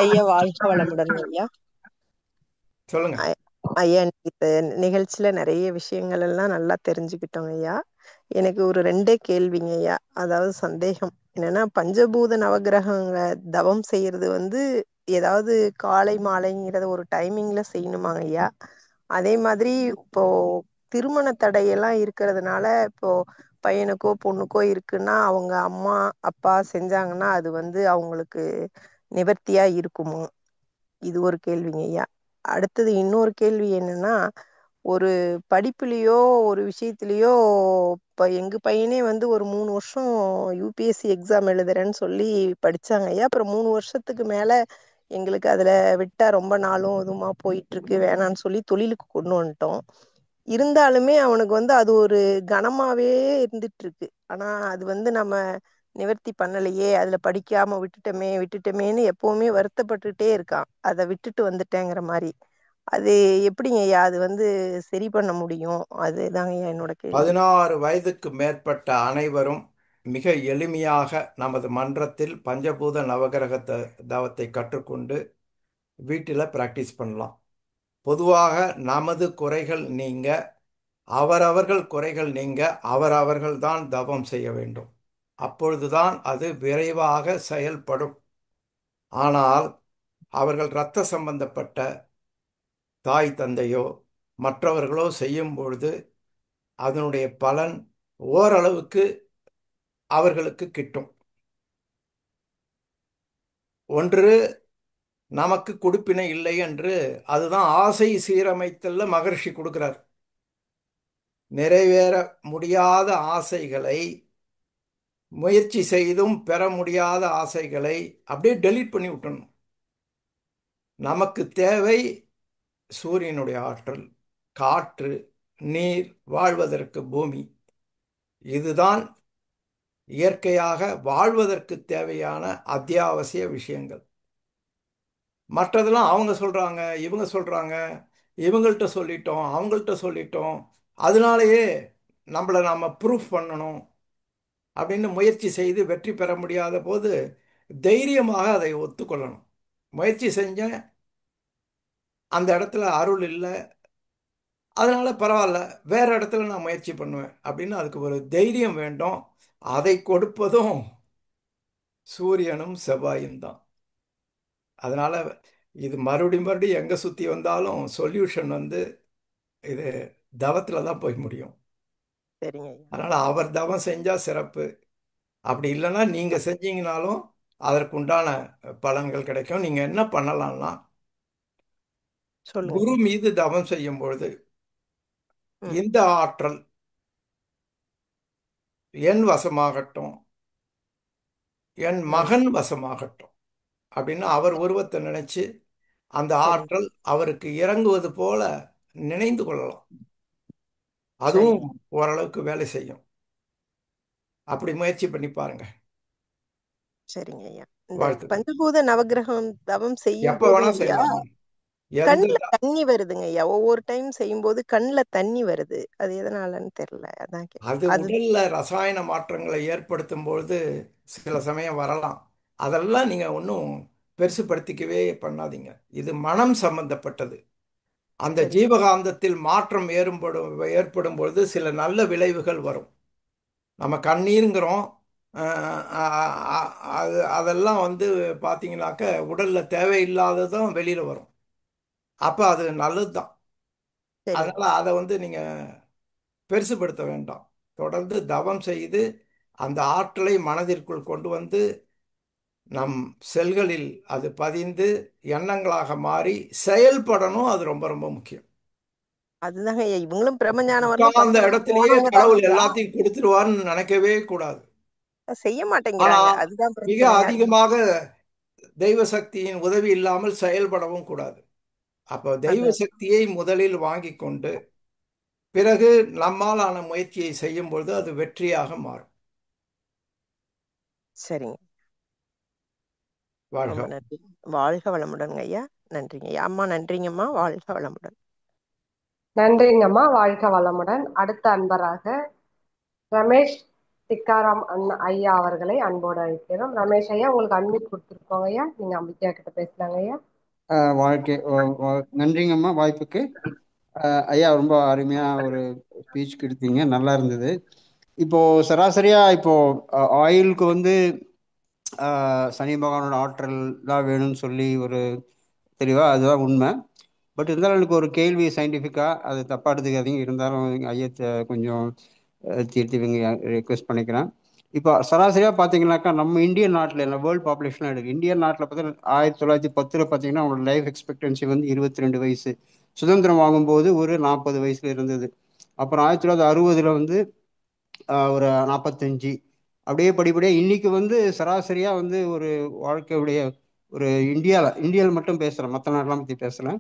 ஐயா வாழ்க வளமுடன் ஐயா. சொல்லுங்க ஐயா. இந்த நிகழ்ச்சியில நிறைய விஷயங்கள் எல்லாம் நல்லா தெரிஞ்சுக்கிட்டோங்க ஐயா. எனக்கு ஒரு 2 கேள்விங்க ஐயா, அதாவது சந்தேகம் என்னன்னா, பஞ்சபூத நவகிரகங்க தவம் செய்யறது ஏதாவது காலை மாலைங்கிறத ஒரு டைமிங்ல செய்யணுமாங்க ஐயா? அதே மாதிரி இப்போ திருமண தடையெல்லாம் இருக்கிறதுனால, இப்போ பையனுக்கோ பொண்ணுக்கோ இருக்குன்னா அவங்க அம்மா அப்பா செஞ்சாங்கன்னா அது அவங்களுக்கு நிவர்த்தியா இருக்குமோ? இது ஒரு கேள்விங்க ஐயா. அடுத்தது இன்னொரு கேள்வி என்னன்னா, ஒரு படிப்புலயோ ஒரு விஷயத்திலயோ இப்ப எங்க பையனே ஒரு 3 வருஷம் யூபிஎஸ்சி எக்ஸாம் எழுதுறேன்னு சொல்லி படிச்சாங்க ஐயா. அப்புறம் 3 வருஷத்துக்கு மேல எங்களுக்கு அதுல விட்டா ரொம்ப நாளும் இதுமா போயிட்டு இருக்கு, வேணான்னு சொல்லி தொழிலுக்கு கொண்டு வந்துட்டோம். இருந்தாலுமே அவனுக்கு அது ஒரு கனமாவே இருந்துட்டு இருக்கு. ஆனா அது நம்ம நிவர்த்தி பண்ணலையே, அதுல படிக்காம விட்டுட்டோமேன்னு எப்பவுமே வருத்தப்பட்டுட்டே இருக்கான். அதை விட்டுட்டு வந்துட்டேங்கிற மாதிரி. அது எப்படிங்க ஐயா அது சரி பண்ண முடியும்? அதுதாங்க ஐயா என்னோட கேள்வி. 16 வயதுக்கு மேற்பட்ட அனைவரும் மிக எளிமையாக நமது மன்றத்தில் பஞ்சபூத நவகிரக தவத்தை கற்றுக்கொண்டு வீட்டில் பிராக்டிஸ் பண்ணலாம். பொதுவாக நமது குறைகள் நீங்க, அவரவர்கள் குறைகள் நீங்க அவரவர்கள் தான் தவம் செய்ய வேண்டும். அப்பொழுதுதான் அது விரைவாக செயல்படும். ஆனால் அவர்கள் இரத்த சம்பந்தப்பட்ட தாய் தந்தையோ மற்றவர்களோ செய்யும் பொழுது அதனுடைய பலன் ஓரளவுக்கு அவர்களுக்கு கிட்டும். ஒன்று, நமக்கு கொடுப்பினை இல்லை என்று, அதுதான் ஆசை சீரமைத்தல்ல மகர்ஷி கொடுக்கிறார். நிறைவேற முடியாத ஆசைகளை, முயற்சி செய்தும் பெற முடியாத ஆசைகளை அப்படியே டெலீட் பண்ணி விட்டணும். நமக்கு தேவை சூரியனுடைய ஆற்றல், காற்று, நீர், வாழ்வதற்கு பூமி. இதுதான் இயற்கையாக வாழ்வதற்கு தேவையான அத்தியாவசிய விஷயங்கள். மற்றதெல்லாம் அவங்க சொல்றாங்க, இவங்க சொல்றாங்க, இவங்கள்ட்ட சொல்லிட்டோம், அவங்கள்ட்ட சொல்லிட்டோம், அதனாலேயே நம்மளை நாம ப்ரூஃப் பண்ணணும் அப்படின்னு முயற்சி செய்து வெற்றி பெற முடியாத போது தைரியமாக அதை ஒத்துக்கொள்ளணும். முயற்சி செஞ்சேன், அந்த இடத்துல அருள் இல்லை, அதனால பரவாயில்ல, வேற இடத்துல நான் முயற்சி பண்ணுவேன் அப்படின்னு அதுக்கு ஒரு தைரியம் வேண்டும். அதை கொடுப்பதும் சூரியனும் செவ்வாயும் தான். அதனால இது மறுபடியும் எங்க சுத்தி வந்தாலும் சொல்யூஷன் இது தவத்துல தான் போய் முடியும். சரிங்க. அதனால அவர் தவம் செஞ்சா சிறப்பு, அப்படி இல்லைன்னா நீங்க செஞ்சீங்கனாலும் அதற்குண்டான பலன்கள் கிடைக்கும். நீங்க என்ன பண்ணலாம்னா, சொல்லுங்க குரு ஐயா. மீது தவம் செய்யும் பொழுது ம். இந்த ஆற்றல் என் வசமாகட்டும், என் ம். மகன் வசமாகட்டும் அப்படின்னு அவர் உருவத்தை நினைச்சு அந்த சரிங்க ஆற்றல் அவருக்கு இறங்குவது போல நினைந்து கொள்ளலாம். சரிங்க அதுவும் ஓரளவுக்கு வேலை செய்யும். அப்படி முயற்சி பண்ணி பாருங்க. சரிங்க ஐயா. இந்த வாழ்த்துக்கள். பஞ்சபூத நவக்கிரகம் தவம் செய்யும் எப்ப போது வேணா ஐயா செய்யலாம். எந்த கண்ணுல தண்ணி வருதுங்க ஐயா. ஒவ்வொரு டைம் செய்யும்போது கண்ணுல தண்ணி வருது. அது எதனாலன்னு தெரியல. அதான் அது அது உடல்ல ரசாயன மாற்றங்களை ஏற்படுத்தும் பொழுது சில சமயம் வரலாம். அதெல்லாம் நீங்க ஒன்றும் பெருசுபடுத்திக்கவே பண்ணாதீங்க. இது மனம் சம்பந்தப்பட்டது. அந்த சரிங்க ஜீவகாந்தத்தில் மாற்றம் ஏற்படும் பொழுது சில நல்ல விளைவுகள் வரும். நம்ம கண்ணீருங்கிறோம். அதெல்லாம் வந்து பார்த்தீங்கன்னாக்க உடல்ல தேவையில்லாததும் வெளியில வரும். அப்ப அது நல்லது தான். சரிங்க அதனால அதை வந்து நீங்க பெருசுபடுத்த வேண்டாம். தொடர்ந்து தவம் செய்து அந்த ஆற்றலை மனதிற்குள் கொண்டு வந்து நம் செல்களில் அது பதிந்து எண்ணங்களாக மாறி செயல்படணும். அது ரொம்ப ரொம்ப முக்கியம். அதுதாங்க ஐயா. இவங்களும் பிரம்மஞானம்லாம் உட்கார்ந்த பண்ணணும்னு இடத்திலேயே போனவங்க தாங்க கடவுள் ஐயா. எல்லாத்தையும் கொடுத்துருவார்னு நினைக்கவே கூடாது. செய்ய ஆனா மாட்டேங்கிறாங்க. அதுதான் மிக பிரச்சனையா இருக்கு. அதிகமாக தெய்வ சக்தியின் உதவி இல்லாமல் செயல்படவும் கூடாது. அப்போ தெய்வ அதான் சக்தியை முதலில் வாங்கி கொண்டு பிறகு நம்மாலான முயற்சியை செய்யும் பொழுது அது வெற்றியாக மாறும். சரிங்க. ரொம்ப வாழ்க. நன்றி. வாழ்க வளமுடன் ஐயா. நன்றிங்க ஐயா. அம்மா நன்றிங்கம்மா. வாழ்க வளமுடன். நன்றிங்கம்மா. வாழ்க வளமுடன். அடுத்த அன்பராக ரமேஷ் திக்காராம் ஐயா அவர்களை அன்போடு அழைக்கிறோம். ரமேஷ் ஐயா, உங்களுக்கு அன்மியூட் கொடுத்துருக்கோங்க ஐயா. நீங்க அம்பிகா கிட்ட பேசலாங்க ஐயா. வாழ்க்கை நன்றிங்கம்மா வாய்ப்புக்கு. ஐயா ரொம்ப அருமையா ஒரு ஸ்பீச் கொடுத்தீங்க, நல்லா இருந்தது. இப்போ சராசரியா இப்போ ஆயிலுக்கு வந்து சனி பகவானோட ஆற்றல் தான் வேணும்னு சொல்லி ஒரு தெளிவா அதுதான் உண்மை. பட் இருந்தாலும் எனக்கு ஒரு கேள்வி சயின்டிஃபிக்கா, அது தப்பா எடுத்துக்காதீங்க, இருந்தாலும் ஐயத்தை கொஞ்சம் தீர்த்துவீங்க ரெக்வெஸ்ட் பண்ணிக்கிறேன். இப்போ சராசரியாக பார்த்தீங்கன்னாக்கா நம்ம இந்தியன் நாட்டில் இல்லை, வேர்ல்டு பாப்புலேஷன் எடுக்கு. இந்தியன் நாட்டில் பார்த்தீங்கன்னா 1910 பார்த்தீங்கன்னா அவங்களோட லைஃப் எக்ஸ்பெக்டன்சி வந்து 22 வயசு. சுதந்திரம் வாங்கும்போது ஒரு 40 வயசுல இருந்தது. அப்புறம் 1960 வந்து ஒரு 45. அப்படியே படிப்படியாக இன்னைக்கு வந்து சராசரியாக வந்து ஒரு வாழ்க்கையுடைய ஒரு இந்தியாவில் மட்டும் பேசுகிறேன், மற்ற நாட்டெலாம் பற்றி பேசுகிறேன்.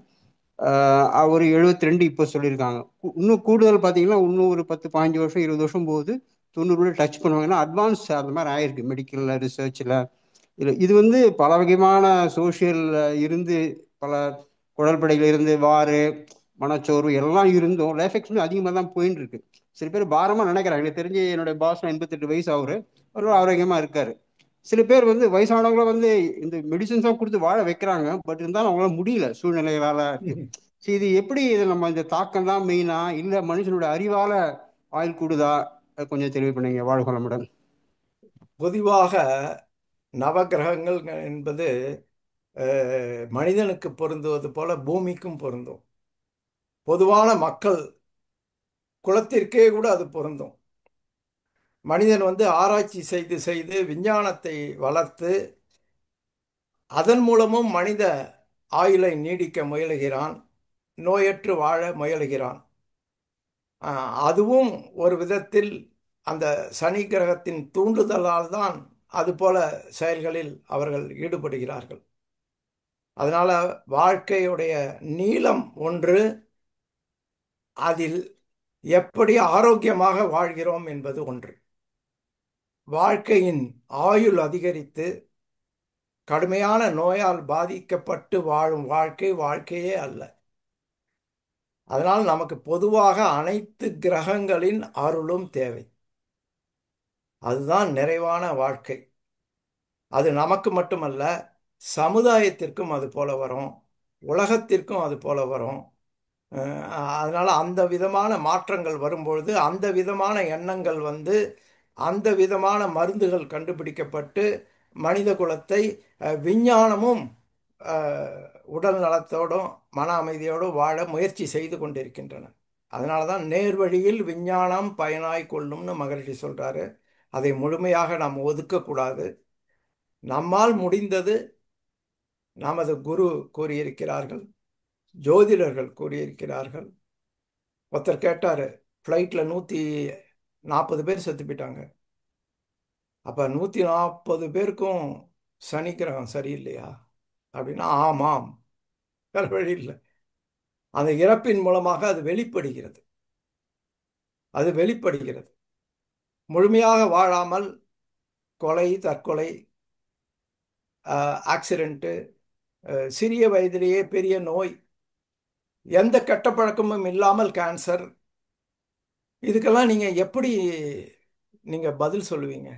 ஒரு 72 இப்போ சொல்லியிருக்காங்க. இன்னும் கூடுதல் பார்த்தீங்கன்னா இன்னும் ஒரு 10 15 வருஷம் 20 வருஷம் போகுது 90 டச் பண்ணுவாங்கன்னா அட்வான்ஸ் அந்த மாதிரி ஆயிருக்கு மெடிக்கல்ல ரிசர்ச்சில். இது வந்து பல வகையான சோஷியல் இருந்து பல குடல்படைகள் இருந்து வாறு மனச்சோர்வு எல்லாம் இருந்தும் லைஃப் எக்ஸ்பீரியன்ஸ் அதிகமாக தான் போயின்னு இருக்கு. சில பேர் பாரமாக நினைக்கிறாங்க. எனக்கு தெரிஞ்சு என்னுடைய பாஸ் 88 வயசு அவர் ஆரோக்கியமா இருக்காரு. சில பேர் வந்து வயசானவங்கள வந்து இந்த மெடிசன்ஸாக கொடுத்து வாழ வைக்கிறாங்க. பட் இருந்தாலும் அவங்களால முடியல, சூழ்நிலைகளால இருக்கு. சரி, இது எப்படி இது நம்ம இந்த தாக்கம் தான் மெயினா இல்லை மனுஷனோட அறிவால ஆயுள் கூடுதா? கொஞ்சம் தெளிவு பண்ணீங்க. வாழ்க வளமுடன். பொதுவாக நவகிரகங்கள் என்பது மனிதனுக்கு பொருந்துவது போல பூமிக்கும் பொருந்தும். பொதுவான மக்கள் குலத்திற்கே கூட அது பொருந்தும். மனிதன் வந்து ஆராய்ச்சி செய்து செய்து விஞ்ஞானத்தை வளர்த்து அதன் மூலமும் மனித ஆயுளை நீடிக்க முயலுகிறான், நோயற்று வாழ முயலுகிறான். அதுவும் ஒரு விதத்தில் அந்த சனி கிரகத்தின் தூண்டுதலால் தான் அதுபோல செயல்களில் அவர்கள் ஈடுபடுகிறார்கள். அதனால வாழ்க்கையுடைய நீளம் ஒன்று, அதில் எப்படி ஆரோக்கியமாக வாழ்கிறோம் என்பது ஒன்று. வாழ்க்கையின் ஆயுள் அதிகரித்து கடுமையான நோயால் பாதிக்கப்பட்டு வாழும் வாழ்க்கையே அல்ல. அதனால் நமக்கு பொதுவாக அனைத்து கிரகங்களின் அருளும் தேவை. அதுதான் நிறைவான வாழ்க்கை. அது நமக்கு மட்டுமல்ல, சமுதாயத்திற்கும் அது போல வரும், உலகத்திற்கும் அது போல வரும். அதனால அந்த விதமான மாற்றங்கள் வரும்பொழுது அந்த விதமான எண்ணங்கள் வந்து அந்த விதமான மருந்துகள் கண்டுபிடிக்கப்பட்டு மனித குலத்தை விஞ்ஞானமும் உடல் நலத்தோடும் மன அமைதியோடும் வாழ முயற்சி செய்து கொண்டிருக்கின்றன. அதனால தான் நேர்வழியில் விஞ்ஞானம் பயனாய் கொள்ளும்னு மகரிஷி சொல்றாரு. அதை முழுமையாக நாம் ஒதுக்கக்கூடாது. நம்மால் முடிந்தது நமது குரு கூறியிருக்கிறார்கள், ஜோதிடர்கள் கூறியிருக்கிறார்கள். ஒருத்தர் கேட்டார், ஃப்ளைட்டில் 140 பேர் செத்து போயிட்டாங்க. அப்போ 140 பேருக்கும் சனி கிரகம் சரியில்லையா அப்படின்னா, ஆமாம், வேற வழி இல்லை. அந்த இறப்பின் மூலமாக அது வெளிப்படுகிறது. முழுமையாக வாழாமல் கொலை, தற்கொலை, ஆக்சிடென்ட்டு, சிறிய வயதிலேயே பெரிய நோய், எந்த கெட்ட பழக்கமும் இல்லாமல் கேன்சர், இதுக்கெல்லாம் எப்படி பதில் சொல்லுவீங்க?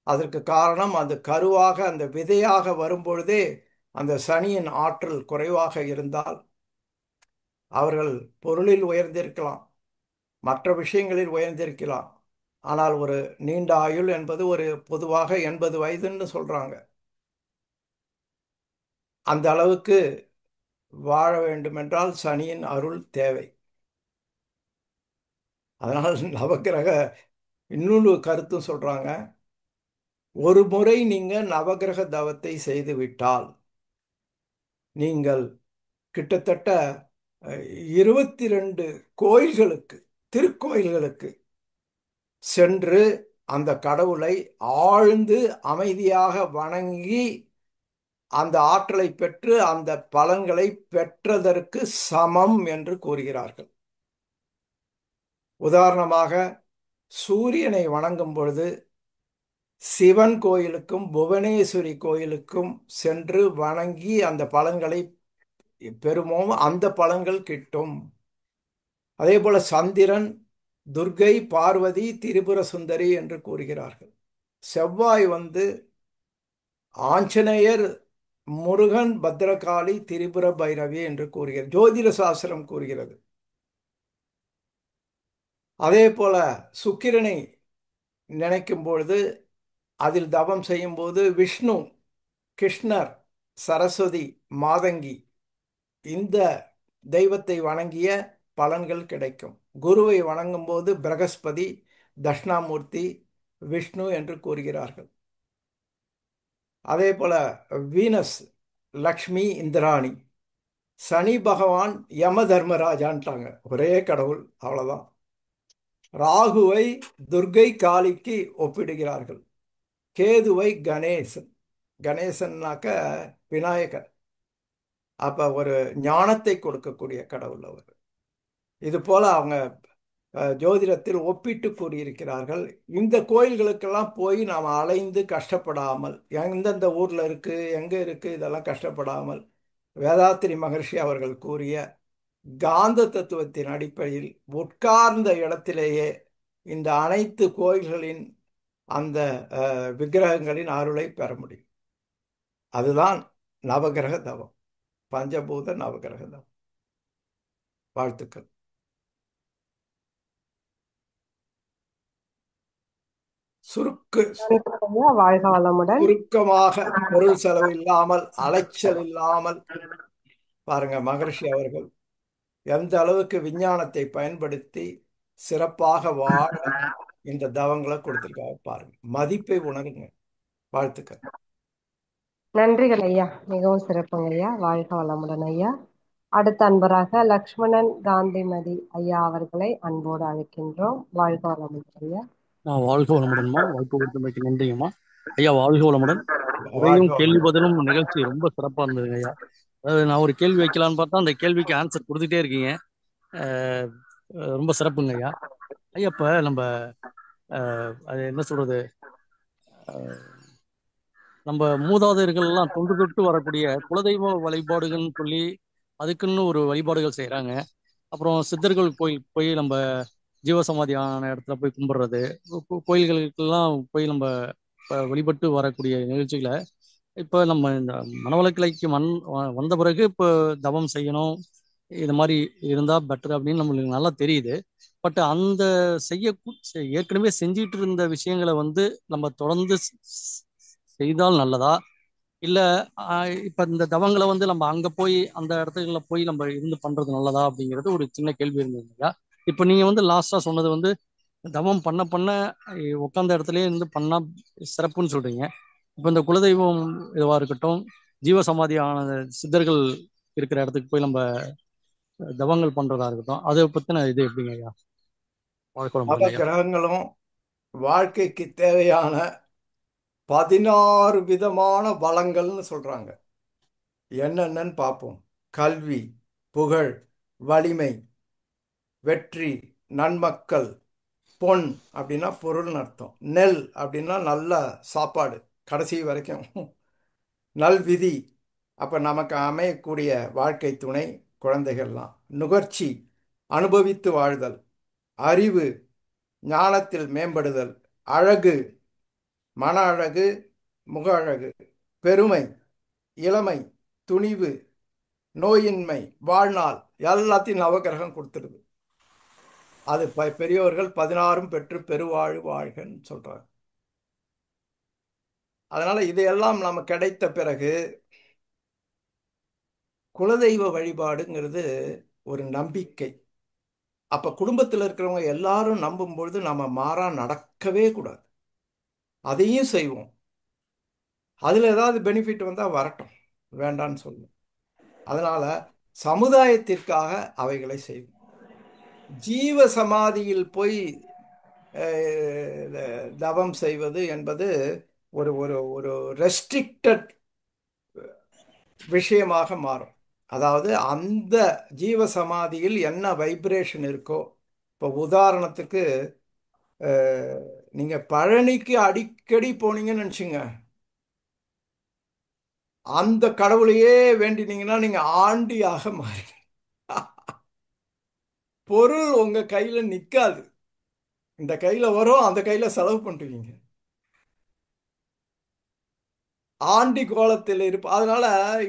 அதற்கு காரணம் அந்த கருவாக, அந்த விதையாக வரும்பொழுதே அந்த சனியின் ஆற்றல் குறைவாக இருந்தால் அவர்கள் பொருளில் உயர்ந்திருக்கலாம், மற்ற விஷயங்களில் உயர்ந்திருக்கலாம். ஆனால் ஒரு நீண்ட ஆயுள் என்பது ஒரு பொதுவாக 80 வயதுன்னு சொல்றாங்க. அந்த அளவுக்கு வாழ வேண்டுமென்றால் சனியின் அருள் தேவை. அதனால் நவக்கிரக இன்னொரு கருத்தும் சொல்றாங்க, ஒரு முறை நீங்க நவக்கிரக தவத்தை செய்து விட்டால் நீங்கள் கிட்டத்தட்ட 22 கோயில்களுக்கு, திருக்கோயில்களுக்கு சென்று அந்த கடவுளை ஆழ்ந்து அமைதியாக வணங்கி அந்த ஆற்றலை பெற்று அந்த பலன்களை பெற்றதற்கு சமம் என்று கூறுகிறார்கள். உதாரணமாக சூரியனை வணங்கும் பொழுது சிவன் கோயிலுக்கும் புவனேஸ்வரி கோயிலுக்கும் சென்று வணங்கி அந்த பலன்களை பெறுமோ அந்த பலன்கள் கிட்டும். அதே போல சந்திரன், துர்கை, பார்வதி, திரிபுர சுந்தரி என்று கூறுகிறார்கள். செவ்வாய் ஆஞ்சநேயர், முருகன், பத்ரகாளி, திரிபுர பைரவி என்று கூறுகிறது, ஜோதிட சாஸ்திரம் கூறுகிறது. அதே போல சுக்கிரனை நினைக்கும் பொழுது, அதில் தவம் செய்யும் போது விஷ்ணு, கிருஷ்ணர், சரஸ்வதி, மாதங்கி இந்த தெய்வத்தை வணங்கிய பலன்கள் கிடைக்கும். குருவை வணங்கும் போது பிரகஸ்பதி, தட்சிணாமூர்த்தி, விஷ்ணு என்று கூறுகிறார்கள். அதே போல வீனஸ், லக்ஷ்மி, இந்திராணி, சனி பகவான் யம தர்மராஜான்ட்டாங்க, ஒரே கடவுள், அவ்வளவுதான். ராகுவை துர்கை, காளிக்கு ஒப்பிடுகிறார்கள். கேதுவை கணேசன்னாக்க விநாயகர். அப்ப ஒரு ஞானத்தை கொடுக்கக்கூடிய கடவுள் அவர். இது போல அவங்க ஜோதிடத்தில் ஒப்பிட்டு கூறியிருக்கிறார்கள். இந்த கோயில்களுக்கெல்லாம் போய் நாம் அலைந்து கஷ்டப்படாமல், எந்தெந்த ஊர்ல இருக்கு, எங்க இருக்கு, இதெல்லாம் கஷ்டப்படாமல் வேதாத்திரி மகர்ஷி அவர்கள் கூறிய காந்த தத்துவத்தின் அடிப்படையில் உட்கார்ந்த இடத்திலேயே இந்த அனைத்து கோயில்களின் அந்த விக்கிரகங்களின் அருளை பெற முடியும். அதுதான் நவகிரக தவம், பஞ்சபூத நவகிரக தவம். வாழ்த்துக்கள். வாழ்க வளமுடன். சுருக்கமாக, பொருள் செலவு இல்லாமல், அலைச்சல் இல்லாமல் பாருங்க, மகர்ஷி அவர்கள் எந்த அளவுக்கு விஞ்ஞானத்தை பயன்படுத்தி சிறப்பாக வாழ இந்த தவங்களை கொடுத்திருக்காங்க பாருங்க. மதிப்பை உணருங்க. வாழ்த்துக்கள். நன்றிகள் ஐயா, மிகவும் சிறப்புங்க ஐயா. வாழ்க வளமுடன் ஐயா. அடுத்த அன்பராக லக்ஷ்மணன் காந்திமதி ஐயா அவர்களை அன்போடு அழைக்கின்றோம். வாழ்க வளமுடன் ஐயா. வாழ்க வளமுடன்மா, வாய்ப்பு கொடுத்தமைக்கு நன்றிங்கம்மா ஐயா. வாழ்க வளமுடன். உரையும் கேள்வி பதிலும் நிகழ்ச்சி ரொம்ப சிறப்பா இருந்ததுங்க ஐயா. அதாவது நான் ஒரு கேள்வி வைக்கலான்னு பார்த்தா அந்த கேள்விக்கு ஆன்சர் கொடுத்துட்டே இருக்கீங்க. ரொம்ப சிறப்புங்க ஐயா. ஐயா இப்ப நம்ம அது என்ன சொல்றது, நம்ம மூதாதையர்கள்லாம் தொன்று தொட்டு வரக்கூடிய குலதெய்வ வழிபாடுகள்னு சொல்லி அதுக்குன்னு ஒரு வழிபாடுகள் செய்யறாங்க. அப்புறம் சித்தர்கள் கோயில் போய் நம்ம ஜீவசமாதியான இடத்துல போய் கும்பிடுறது, கோயில்களுக்கெல்லாம் போய் நம்ம வழிபட்டு வரக்கூடிய நிகழ்ச்சிகளை இப்போ நம்ம இந்த மனவளக்கலைக்கு வந்த பிறகு இப்போ தவம் செய்யணும், இது மாதிரி இருந்தா பெட்டர் அப்படின்னு நம்மளுக்கு நல்லா தெரியுது. பட் அந்த ஏற்கனவே செஞ்சிட்டு இருந்த விஷயங்களை நம்ம தொடர்ந்து செய்தால் நல்லதா, இல்ல இப்ப இந்த தவங்களை நம்ம அங்க போய் அந்த இடத்துல போய் நம்ம இருந்து பண்றது நல்லதா அப்படிங்கிறது ஒரு சின்ன கேள்வி இருந்தது இல்லையா. இப்ப நீங்க லாஸ்டா சொன்னது தவம் பண்ண பண்ண உட்காந்த இடத்துலயே இருந்து பண்ணா சிறப்புன்னு சொல்றீங்க. இப்போ இந்த குலதெய்வம் இதுவா இருக்கட்டும், ஜீவசமாதியான சித்தர்கள் இருக்கிற இடத்துக்கு போய் நம்ம தவங்கள் பண்றதா இருக்கட்டும், அதை பத்தின இது எப்படிங்க ஐயா? வாழ்க்கை நவ ஐயா. கிரகங்களும் வாழ்க்கைக்கு தேவையான 16 விதமான வளங்கள்னு சொல்றாங்க. என்னென்னு பார்ப்போம். கல்வி, புகழ், வலிமை, வெற்றி, நன்மக்கள், பொன் அப்படின்னா பொருள்னு அர்த்தம், நெல் அப்படின்னா நல்ல சாப்பாடு கடைசி வரைக்கும், நல்விதி அப்ப நமக்கு அமையக்கூடிய வாழ்க்கை துணை, குழந்தைகள்லாம், நுகர்ச்சி அனுபவித்து வாழ்தல், அறிவு ஞானத்தில் மேம்படுதல், அழகு மன அழகு, முக அழகு, பெருமை, இளமை, துணிவு, நோயின்மை, வாழ்நாள் எல்லாத்தையும் நவகிரகம் கொடுத்துருது. அது பெரியோர்கள் 16 பெற்று பெருவாழ் வாழ்கன்னு சொல்றாங்க. அதனால இதையெல்லாம் நம்ம கிடைத்த பிறகு குலதெய்வ வழிபாடுங்கிறது ஒரு நம்பிக்கை. அப்ப குடும்பத்தில் இருக்கிறவங்க எல்லாரும் நம்பும் பொழுது நம்ம மாறா நடக்கவே கூடாது. அதையும் செய்வோம். அதுல ஏதாவது பெனிஃபிட் வந்தா வரட்டும், வேண்டான்னு சொல்லுவோம். அதனால சமுதாயத்திற்காக அவைகளை செய்வோம். ஜீவ சமாதியில் போய் தவம் செய்வது என்பது ஒரு ஒரு ஒரு ரெஸ்ட்ரிக்டட் விஷயமாக மாறும். அதாவது அந்த ஜீவ சமாதியில் என்ன வைப்ரேஷன் இருக்கோ, இப்போ உதாரணத்துக்கு நீங்க பழனிக்கு அடிக்கடி போனீங்கன்னு நினச்சிங்க, அந்த கடவுளையே வேண்டினீங்கன்னா நீங்க ஆண்டியாக மாறி பொருள் உங்க கையில நிக்காது. இந்த கையில வரும், அந்த கையில செலவு பண்ணுவீங்க. ஆண்டி கோலத்தில் இருப்ப. அதனால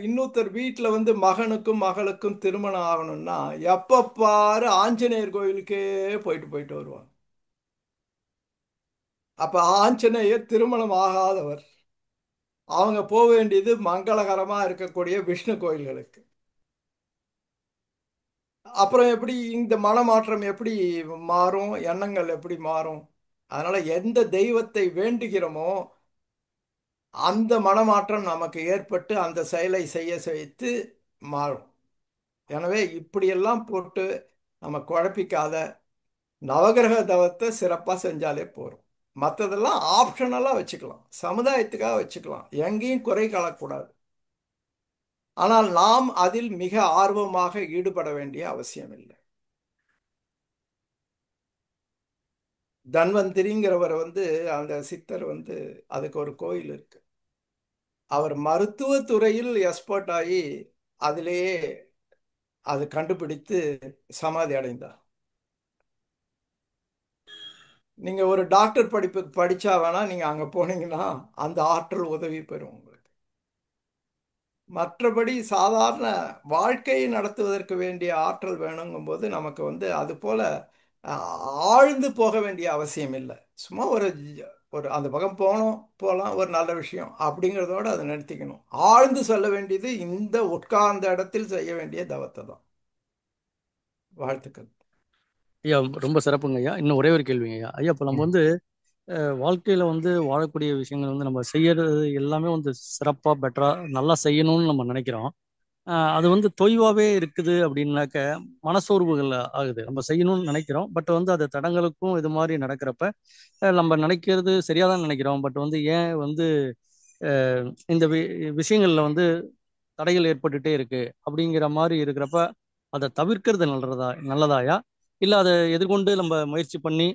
இன்னொருத்தர் வீட்டில் வந்து மகனுக்கும் மகளுக்கும் திருமணம் ஆகணும்னா எப்ப பாரு ஆஞ்சநேயர் கோயிலுக்கே போயிட்டு போயிட்டு வருவாங்க. அப்ப ஆஞ்சநேயர் திருமணம் ஆகாதவர். அவங்க போக வேண்டியது மங்களகரமா இருக்கக்கூடிய விஷ்ணு கோயில்களுக்கு. அப்புறம் எப்படி இந்த மனமாற்றம் எப்படி மாறும், எண்ணங்கள் எப்படி மாறும்? அதனால எந்த தெய்வத்தை வேண்டுகிறோமோ அந்த மனமாற்றம் நமக்கு ஏற்பட்டு அந்த செயலை செய்ய வைத்து மாறும். எனவே இப்படியெல்லாம் போட்டு நம்ம குழப்பிக்காத, நவகிரக தவத்தை சிறப்பாக செஞ்சாலே போதும். மற்றதெல்லாம் ஆப்ஷனலாக வச்சுக்கலாம், சமுதாயத்துக்காக வச்சுக்கலாம், எங்கேயும் குறை காணக்கூடாது. ஆனால் நாம் அதில் மிக ஆர்வமாக ஈடுபட வேண்டிய அவசியம் இல்லை. தன்வந்திரிங்கிறவர் வந்து அந்த சித்தர் வந்து அதுக்கு ஒரு கோயில் இருக்கு. அவர் மருத்துவ துறையில் எக்ஸ்பர்ட் ஆகி அதிலேயே அது கண்டுபிடித்து சமாதி அடைந்தார். நீங்க ஒரு டாக்டர் படிப்புக்கு படிச்சா வேணா நீங்க அங்க போனீங்கன்னா அந்த ஆற்றல் உதவி பெறும் உங்களுக்கு. மற்றபடி சாதாரண வாழ்க்கையை நடத்துவதற்கு வேண்டிய ஆற்றல் வேணுங்கும் போது நமக்கு வந்து அது போல ஆழ்ந்து போக வேண்டிய அவசியம் இல்லை. சும்மா ஒரு ஒரு அந்த பக்கம் போகலாம், ஒரு நல்ல விஷயம் அப்படிங்கிறதோட அதை நிறுத்திக்கணும். ஆழ்ந்து சொல்ல வேண்டியது இந்த உட்கார்ந்த இடத்தில் செய்ய வேண்டிய தவத்தை தான். வாழ்த்துக்கள் ஐயா. ரொம்ப சிறப்புங்க ஐயா. இன்னும் ஒரே ஒரு கேள்விங்க ஐயா. ஐயா, இப்போ நம்ம வந்து வாழ்க்கையில வந்து வாழக்கூடிய விஷயங்கள் வந்து நம்ம செய்யறது எல்லாமே வந்து சிறப்பா பெட்டரா நல்லா செய்யணும்னு நம்ம நினைக்கிறோம். அது வந்து தொய்வாவே இருக்குது அப்படின்னாக்க மனசோர்வுகள் ஆகுது. நம்ம செய்யணும்னு நினைக்கிறோம், பட் வந்து அது தடங்களுக்கும் இது மாதிரி நடக்கிறப்ப நம்ம நினைக்கிறது சரியா தான் நினைக்கிறோம், பட் வந்து ஏன் வந்து இந்த விஷயங்கள்ல வந்து தடைகள் ஏற்பட்டுட்டே இருக்கு அப்படிங்கிற மாதிரி இருக்கிறப்ப அதை தவிர்க்கிறது நல்லதாயா, இல்ல அதை எதிர்கொண்டு நம்ம முயற்சி பண்ணி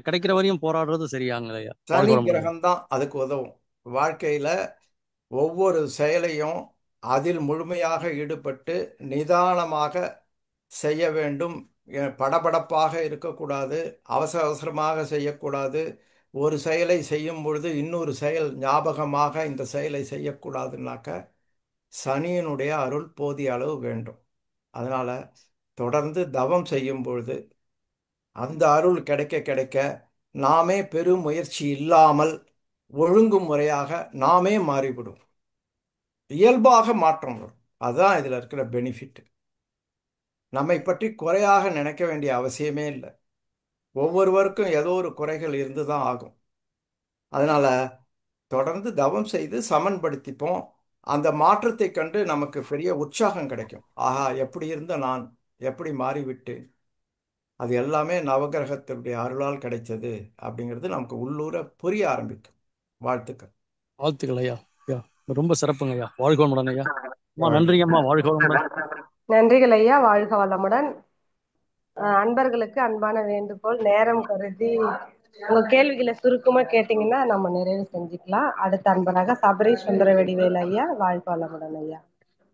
கிடைக்கிற வரையும் போராடுறது சரியாங்களையா? சனி கிரகம்தான் அதுக்கு உதவும். வாழ்க்கையில ஒவ்வொரு செயலையும் அதில் முழுமையாக ஈடுபட்டு நிதானமாக செய்ய வேண்டும். படபடப்பாக இருக்கக்கூடாது, அவசர அவசரமாக செய்யக்கூடாது. ஒரு செயலை செய்யும் பொழுது இன்னொரு செயல் ஞாபகமாக இந்த செயலை செய்யக்கூடாதுன்னாக்க சனியினுடைய அருள் போதிய அளவு வேண்டும். அதனால தொடர்ந்து தவம் செய்யும் பொழுது அந்த அருள் கிடைக்க கிடைக்க நாமே பெரும் முயற்சி இல்லாமல் ஒழுங்குமுறையாக நாமே மாறிவிடும். இயல்பாக மாற்றம் வரும். அதுதான் இதில் இருக்கிற பெனிஃபிட். நம்மை பற்றி குறையாக நினைக்க வேண்டிய அவசியமே இல்லை. ஒவ்வொருவருக்கும் ஏதோ ஒரு குறைகள் இருந்து தான் ஆகும். அதனால தொடர்ந்து தவம் செய்து சமன்படுத்திப்போம். அந்த மாற்றத்தை கண்டு நமக்கு பெரிய உற்சாகம் கிடைக்கும். ஆஹா, எப்படி இருந்த நான் எப்படி மாறிவிட்டேன், அது எல்லாமே நவகிரகத்தினுடைய அருளால் கிடைச்சது அப்படிங்கிறது நமக்கு உள்ளூர புரிய ஆரம்பிக்கும். வாழ்த்துக்கள். வாழ்த்துக்கள் ஐயா. ஐயா ரொம்ப சிறப்புங்க ஐயா. வாழ்க வளமுடன் ஐயா. அம்மா நன்றிங்க அம்மா. வாழ்க வளமுடன். நன்றிகள் ஐயா. வாழ்க வளமுடன். அன்பர்களுக்கு அன்பான வேண்டுகோள், நேரம் கருதி உங்க கேள்விகளை சுருக்கமா கேட்டீங்கன்னா நம்ம நிறைவு செஞ்சுக்கலாம். அடுத்த அன்பராக சபரீஷ் சுந்தர வடிவேல் ஐயா. வாழ்க வளமுடன் ஐயா.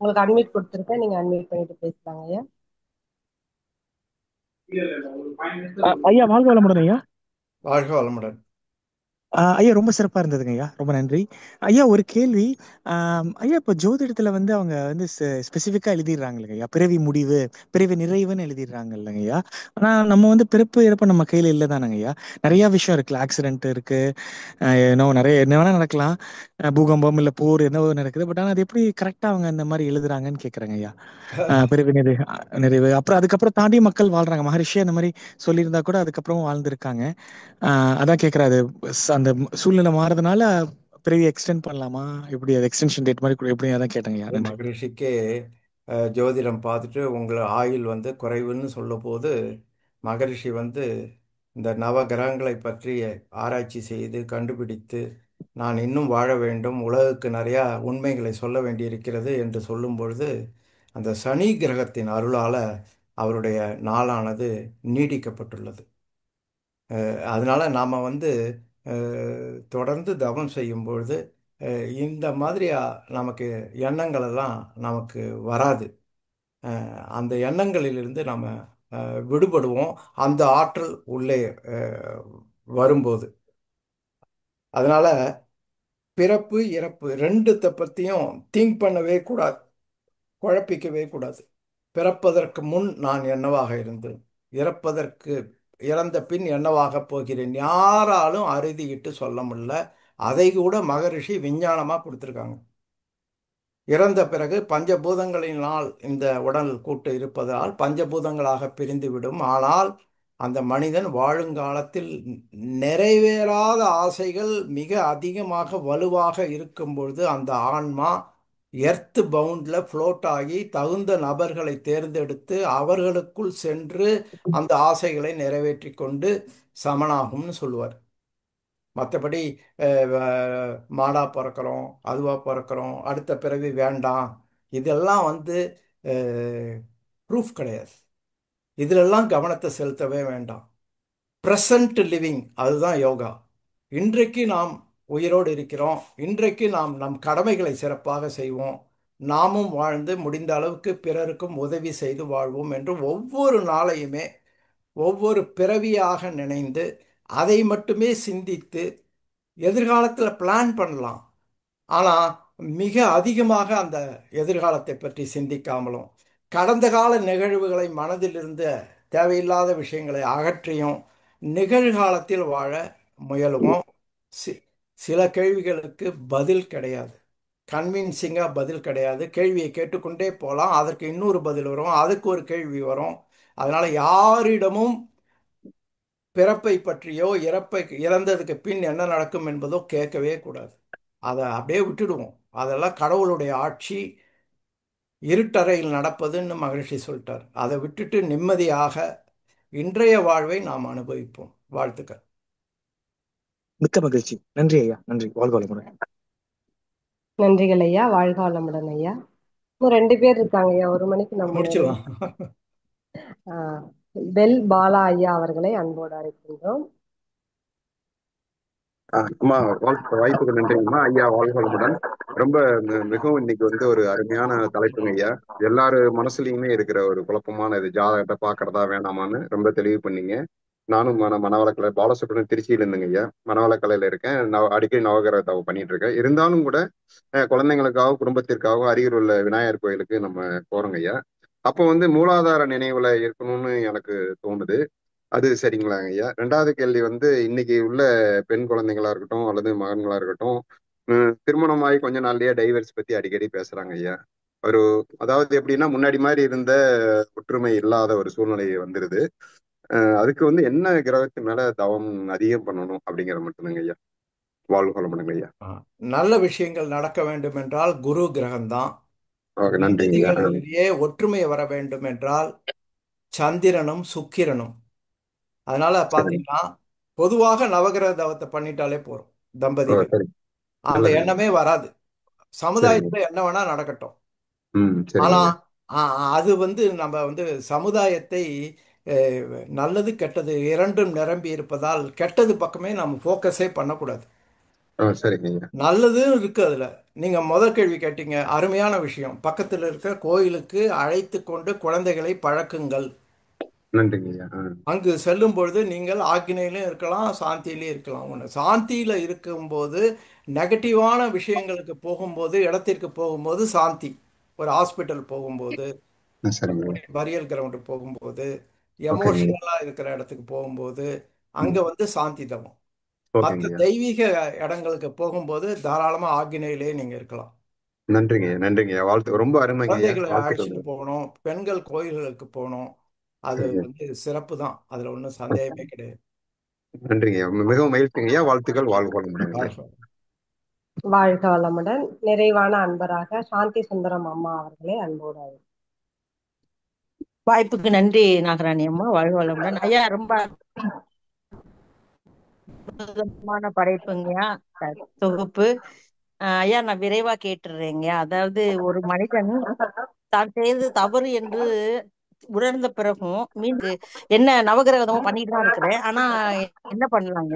உங்களுக்கு அட்மிட் கொடுத்துருக்கேன், நீங்க அட்மிட் பண்ணிட்டு பேசலாங்க ஐயா. ஐயா வாழ்க வளமுடன் ஐயா. வாழ்க வளமுடன். ஐயா ரொம்ப சிறப்பா இருந்ததுங்க ஐயா, ரொம்ப நன்றி ஐயா. ஒரு கேள்வி, ஐயா இப்போ ஜோதிடத்துல வந்து அவங்க வந்து ஸ்பெசிஃபிக்கா எழுதிடுறாங்க இல்லைங்க ஐயா, பிறவி முடிவு பிறவி நிறைவுன்னு எழுதிடுறாங்க இல்லைங்க ஐயா. ஆனா நம்ம வந்து பிறப்பு இறப்பு நம்ம கையில இல்லை தானங்க ஐயா. நிறைய விஷயம் இருக்குல்ல, ஆக்சிடென்ட் இருக்கு, இன்னும் நிறைய என்ன வேணா நடக்கலாம், பூகம்பம் இல்ல போர் என்ன நடக்குது. பட் ஆனா அது எப்படி கரெக்டா அவங்க அந்த மாதிரி எழுதுறாங்கன்னு கேக்குறாங்க ஐயா. பிறவி நிறைவு அப்புறம் அதுக்கப்புறம் தாண்டி மக்கள் வாழ்றாங்க. மகரிஷி அந்த மாதிரி சொல்லியிருந்தா கூட அதுக்கப்புறம் வாழ்ந்திருக்காங்க. அதான் கேக்குறேன், அது அந்த சூழ்நிலை மாறதுனால பிறவி எக்ஸ்டெண்ட் பண்ணலாமா, எப்படி அது எக்ஸ்டென்ஷன் டேட் மாதிரி எப்படி, அதான் கேட்டேங்க. நன்றி. மகரிஷிக்கே ஜோதிடம் பார்த்துட்டு உங்களை ஆயுள் வந்து குறைவுன்னு சொல்லும் போது மகரிஷி வந்து இந்த நவ கிரகங்களை பற்றி ஆராய்ச்சி செய்து கண்டுபிடித்து நான் இன்னும் வாழ வேண்டும், உலகுக்கு நிறையா உண்மைகளை சொல்ல வேண்டியிருக்கிறது என்று சொல்லும் பொழுது அந்த சனி கிரகத்தின் அருளால் அவருடைய நாளானது நீடிக்கப்பட்டுள்ளது. அதனால நாம் வந்து தொடர்ந்து தவம் செய்யும் பொழுது இந்த மாதிரி நமக்கு எண்ணங்கள் எல்லாம் நமக்கு வராது. அந்த எண்ணங்களிலிருந்து நம்ம விடுபடுவோம், அந்த ஆற்றல் உள்ளே வரும்போது. அதனால பிறப்பு இறப்பு ரெண்டுத்தை பற்றியும் திங்க் பண்ணவே கூடாது, குழப்பிக்கவே கூடாது. பிறப்பதற்கு முன் நான் என்னவாக இருந்தேன், இறந்த பின் என்னவாக போகிறேன் யாராலும் அறுதியிட்டு சொல்ல முடியல. அதை கூட மகரிஷி விஞ்ஞானமாக கொடுத்துருக்காங்க. இறந்த பிறகு பஞ்சபூதங்களினால் இந்த உடல் கூட்டு இருப்பதால் பஞ்சபூதங்களாக பிரிந்துவிடும். ஆனால் அந்த மனிதன் வாழுங்காலத்தில் நிறைவேறாத ஆசைகள் மிக அதிகமாக வலுவாக இருக்கும் பொழுது அந்த ஆன்மா எர்த் பவுண்ட்ல ஃப்ளோட் ஆகி தகுந்த நபர்களை தேர்ந்தெடுத்து அவர்களுக்குள் சென்று அந்த ஆசைகளை நிறைவேற்றி கொண்டு சமனாகும்னு சொல்லுவார். மற்றபடி மாடா பிறக்கிறோம், அதுவாக பிறக்கிறோம், அடுத்த பிறவி வேண்டாம், இதெல்லாம் வந்து ப்ரூஃப் கிடையாது. இதிலெல்லாம் கவனத்தை செலுத்தவே வேண்டாம். ப்ரெசன்ட் லிவிங், அதுதான் யோகா. இன்றைக்கு நாம் உயிரோடு இருக்கிறோம், இன்றைக்கு நாம் நம் கடமைகளை சிறப்பாக செய்வோம், நாமும் வாழ்ந்து முடிந்த அளவுக்கு பிறருக்கும் உதவி செய்து வாழ்வோம் என்று ஒவ்வொரு நாளையுமே ஒவ்வொரு பிறவியாக நினைந்து அதை மட்டுமே சிந்தித்து எதிர்காலத்தில் பிளான் பண்ணலாம். ஆனால் மிக அதிகமாக அந்த எதிர்காலத்தை பற்றி சிந்திக்காமலும் கடந்த கால நிகழ்வுகளை மனதில் இருந்த தேவையில்லாத விஷயங்களை அகற்றியும் நிகழ்காலத்தில் வாழ முயலுவோம். சில கேள்விகளுக்கு பதில் கிடையாது, கன்வின்சிங்காக பதில் கிடையாது. கேள்வியை கேட்டுக்கொண்டே போகலாம், அதற்கு இன்னொரு பதில் வரும், அதுக்கு ஒரு கேள்வி வரும். அதனால் யாரிடமும் பிறப்பை பற்றியோ இறந்ததுக்கு பின் என்ன நடக்கும் என்பதோ கேட்கவே கூடாது. அதை அப்படியே விட்டுடுவோம். அதெல்லாம் கடவுளுடைய ஆட்சி, இருட்டறையில் நடப்பதுன்னு மகிழ்ச்சி சொல்லிட்டார். அதை விட்டுட்டு நிம்மதியாக இன்றைய வாழ்வை நாம் அனுபவிப்போம். வாழ்த்துக்கள். மிக்க மகிழ்ச்சி. நன்றி ஐயா. நன்றி. வாழ்க வளமுடன். நன்றிகள் ஐயா. வாழ்க வளமுடன் ஐயா. இன்னும் 2 பேர் இருக்காங்க ஐயா, 1 மணிக்கு நம்ம முடிச்சிடலாம். பெல் பாலா ஐயா அவர்களை அன்போடு அழைக்கின்றோம். அம்மா வாய்ப்புக்கு நன்றிங்கம்மா. ஐயா வாழ்க வளமுடன். ரொம்ப மிகவும் இன்னைக்கு வந்து ஒரு அருமையான தலைப்புங்க ஐயா. எல்லாரு மனசுலயுமே இருக்கிற ஒரு குழப்பமான இது, ஜாதகத்தை பாக்குறதா வேணாமான்னு ரொம்ப தெளிவு பண்ணீங்க. நானும் மனவளக்கலை பாலசுப்ரமணியம் திருச்சியில இருந்துங்க ஐயா, மனவளக்கலையில இருக்கேன். அடிக்கடி நவகிரகத்தை பண்ணிட்டு இருக்கேன். இருந்தாலும் கூட குழந்தைங்களுக்காகவும் குடும்பத்திற்காகவும் அருகில் உள்ள விநாயகர் கோயிலுக்கு நம்ம போறோங்க ஐயா. அப்போ வந்து மூலாதார நினைவுல இருக்கணும்னு எனக்கு தோணுது. அது சரிங்களாங்க ஐயா. 2வது கேள்வி வந்து இன்னைக்கு உள்ள பெண் குழந்தைங்களா இருக்கட்டும் அல்லது மகன்களா இருக்கட்டும், திருமணமாகி கொஞ்ச நாள்லயே டைவர்ஸ் பத்தி அடிக்கடி பேசுறாங்க ஐயா. அதாவது எப்படின்னா முன்னாடி மாதிரி இருந்த ஒற்றுமை இல்லாத ஒரு சூழ்நிலை வந்துருது. அதுக்கு வந்து என்ன கிரகத்து மேல தவம் அதிகம் பண்ணணும் அப்படிங்கிறது மட்டும்தாங்க ஐயா. வாழ்வு கொள்ளப்படுங்க ஐயா. நல்ல விஷயங்கள் நடக்க வேண்டும் என்றால் குரு கிரகம்தான். ஓகே, நன்றிங்க ஐயா. தம்பதிகளிடையே ஒற்றுமை வர வேண்டும் என்றால் சந்திரனும் சுக்கிரனும். அதனால சரிங்க. பாத்தீங்கன்னா பொதுவாக நவகிரக தவத்தை பண்ணிட்டாலே போறோம் ஓ, தம்பதிகள். சரி. அந்த நல்லதுங்க. எண்ணமே வராது. சரிங்க. சமுதாயத்துல என்ன வேணா நடக்கட்டும். சரிங்க ஆனா ஐயா. அது வந்து நம்ம வந்து சமுதாயத்தை நல்லது கெட்டது இரண்டும் நிரம்பி இருப்பதால் கெட்டது பக்கமே நம்ம ஃபோக்கஸே பண்ணக்கூடாது. ஓ, சரிங்க ஐயா. நல்லதும் இருக்கு அதுல. நீங்க முதல் கேள்வி கேட்டீங்க, அருமையான விஷயம். பக்கத்தில் இருக்க கோயிலுக்கு அழைத்து கொண்டு குழந்தைகளை பழக்குங்கள். நன்றிங்க ஐயா. அங்கு செல்லும் பொழுது நீங்கள் ஆக்கினையிலும் இருக்கலாம், சாந்தியிலும் இருக்கலாம். ஒன்று சாந்தியில இருக்கும்போது நெகட்டிவான விஷயங்களுக்கு போகும்போது, இடத்திற்கு போகும்போது சாந்தி. ஒரு ஹாஸ்பிட்டல் போகும்போது, சரிங்க ஐயா. பரியல் கிரவுண்டு போகும்போது, ஓகேங்க ஐயா. எமோஷனலா இருக்கிற இடத்துக்கு போகும்போது அங்க வந்து சாந்தி தவம். ஓகேங்க மற்ற ஐயா. தெய்வீக இடங்களுக்கு போகும்போது தாராளமா ஆக்கினையிலே நீங்க இருக்கலாம். நன்றிங்க ஐயா. நன்றிங்க ஐயா. வாழ்த்து. ரொம்ப அருமைங்க ஐயா. குழந்தைகளை வாழ்த்துக்கள். அழைச்சிட்டு போகணும், பெண்கள் கோயில்களுக்கு போகணும். அது சரிங்க. வந்து சிறப்பு தான். அதுல ஒன்றும் சந்தேகமே கிடையாது. நன்றிங்க ஐயா. மிகவும் மகிழ்ச்சிங்க ஐயா. வாழ்த்துக்கள். வாழ்வு கொள்ளப்படுங்க ஐயா. வாழ்க. வாழ்க வளமுடன். நிறைவான அன்பராக சாந்தி சுந்தரம் அம்மா அவர்களே அன்போடு அழைக்கிறேன். வாய்ப்புக்கு நன்றி நாகராணி அம்மா. வாழ்க வளமுடன். ஐயா ரொம்ப அற்புதமான படைப்புங்கய்யா, தொகுப்பு. ஐயா நான் விரைவா கேட்டுடுறேங்க. அதாவது ஒரு மனிதன் தான் செய்தது தவறு என்று உணர்ந்த பிறகும் மீண்டும் என்ன நவகிரகமோ பண்ணிட்டு தான் இருக்கிறேன். ஆனா என்ன பண்ணலாங்க?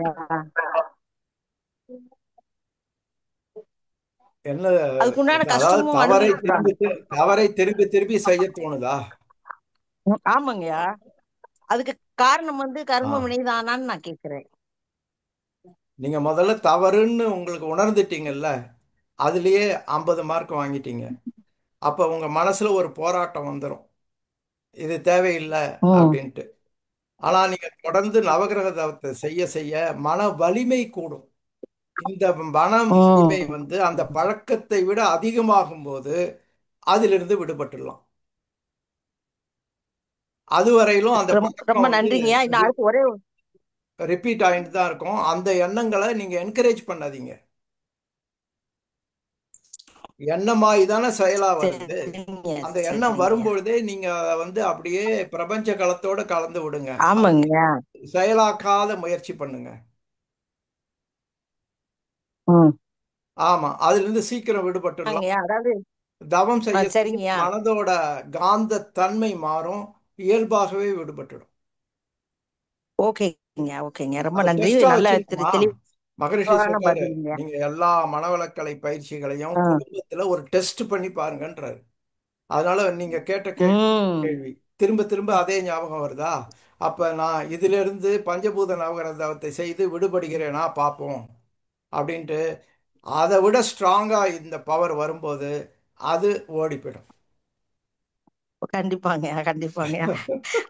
என்ன அதுக்குண்டான அதாவது கஷ்டமும் அனுபவிக்கிறாங்க. தவறை திரும்பி திரும்பி செய்ய தோணுதா? ஆமாங்கய்யா. அதுக்கு காரணம் வந்து கர்ம ஆ. வினைதானான்னு நான் கேக்குறேன். நீங்க முதல்ல தவறுன்னு உங்களுக்கு உணர்ந்துட்டீங்கல்ல, அதுலயே 50 மார்க் வாங்கிட்டீங்க. அப்ப உங்க மனசுல ஒரு போராட்டம் வந்துடும், இது தேவையில்லை அப்படின்ட்டு. ஆனா நீங்க தொடர்ந்து நவகிரக தவத்தை செய்ய செய்ய மன வலிமை கூடும். இந்த மன வலிமை வந்து அந்த பழக்கத்தை விட அதிகமாகும் போது அதிலிருந்து விடுபட்டுடலாம். அதுவரையிலும் அந்த ரொம்ப பழக்கம் வந்து நன்றிங்கய்யா. இந்த அடுத்து ஒரே ரிப்பீட் ஆகிட்டு தான் இருக்கும். அந்த எண்ணங்களை நீங்க என்கரேஜ் பண்ணாதீங்க. எண்ணமாய் தானே செயலா வருது. அந்த எண்ணம் வரும்பொழுதே நீங்க வந்து அப்படியே பிரபஞ்ச களத்தோட கலந்து விடுங்க. ஆமாங்க. செயலாக்காத முயற்சி பண்ணுங்க. ஆமா, அதுல இருந்து சீக்கிரம் விடுபட்டுடலாம். அதாவது தவம் செய்ய சரிங்கய்யா. மனதோட காந்த தன்மை மாறும், இயல்பாகவே விடுபட்டுடும். ஓகேங்க, ஓகேங்க. ரொம்ப அது நன்றி. டெஸ்டா நல்ல வச்சிருக்குமா? மகரிஷி தெளிவான சொல்றாரு, பதிலுங்க. நீங்க எல்லா மனவளக்கலை பயிற்சிகளையும் குடும்பத்துல ஒரு டெஸ்ட் பண்ணி பாருங்கன்றாரு. அதனால நீங்க கேட்ட கேள்வி திரும்ப திரும்ப அதே ஞாபகம் வருதா? அப்ப நான் இதுல இருந்து பஞ்சபூத நவகிரகத்தை செய்து விடுபடுகிறேனா பார்ப்போம் அப்படின்ட்டு. அதை விட ஸ்ட்ராங்கா இந்த பவர் வரும்போது அது ஓடி போயிடும். கண்டிப்பாங்க, கண்டிப்பாங்க.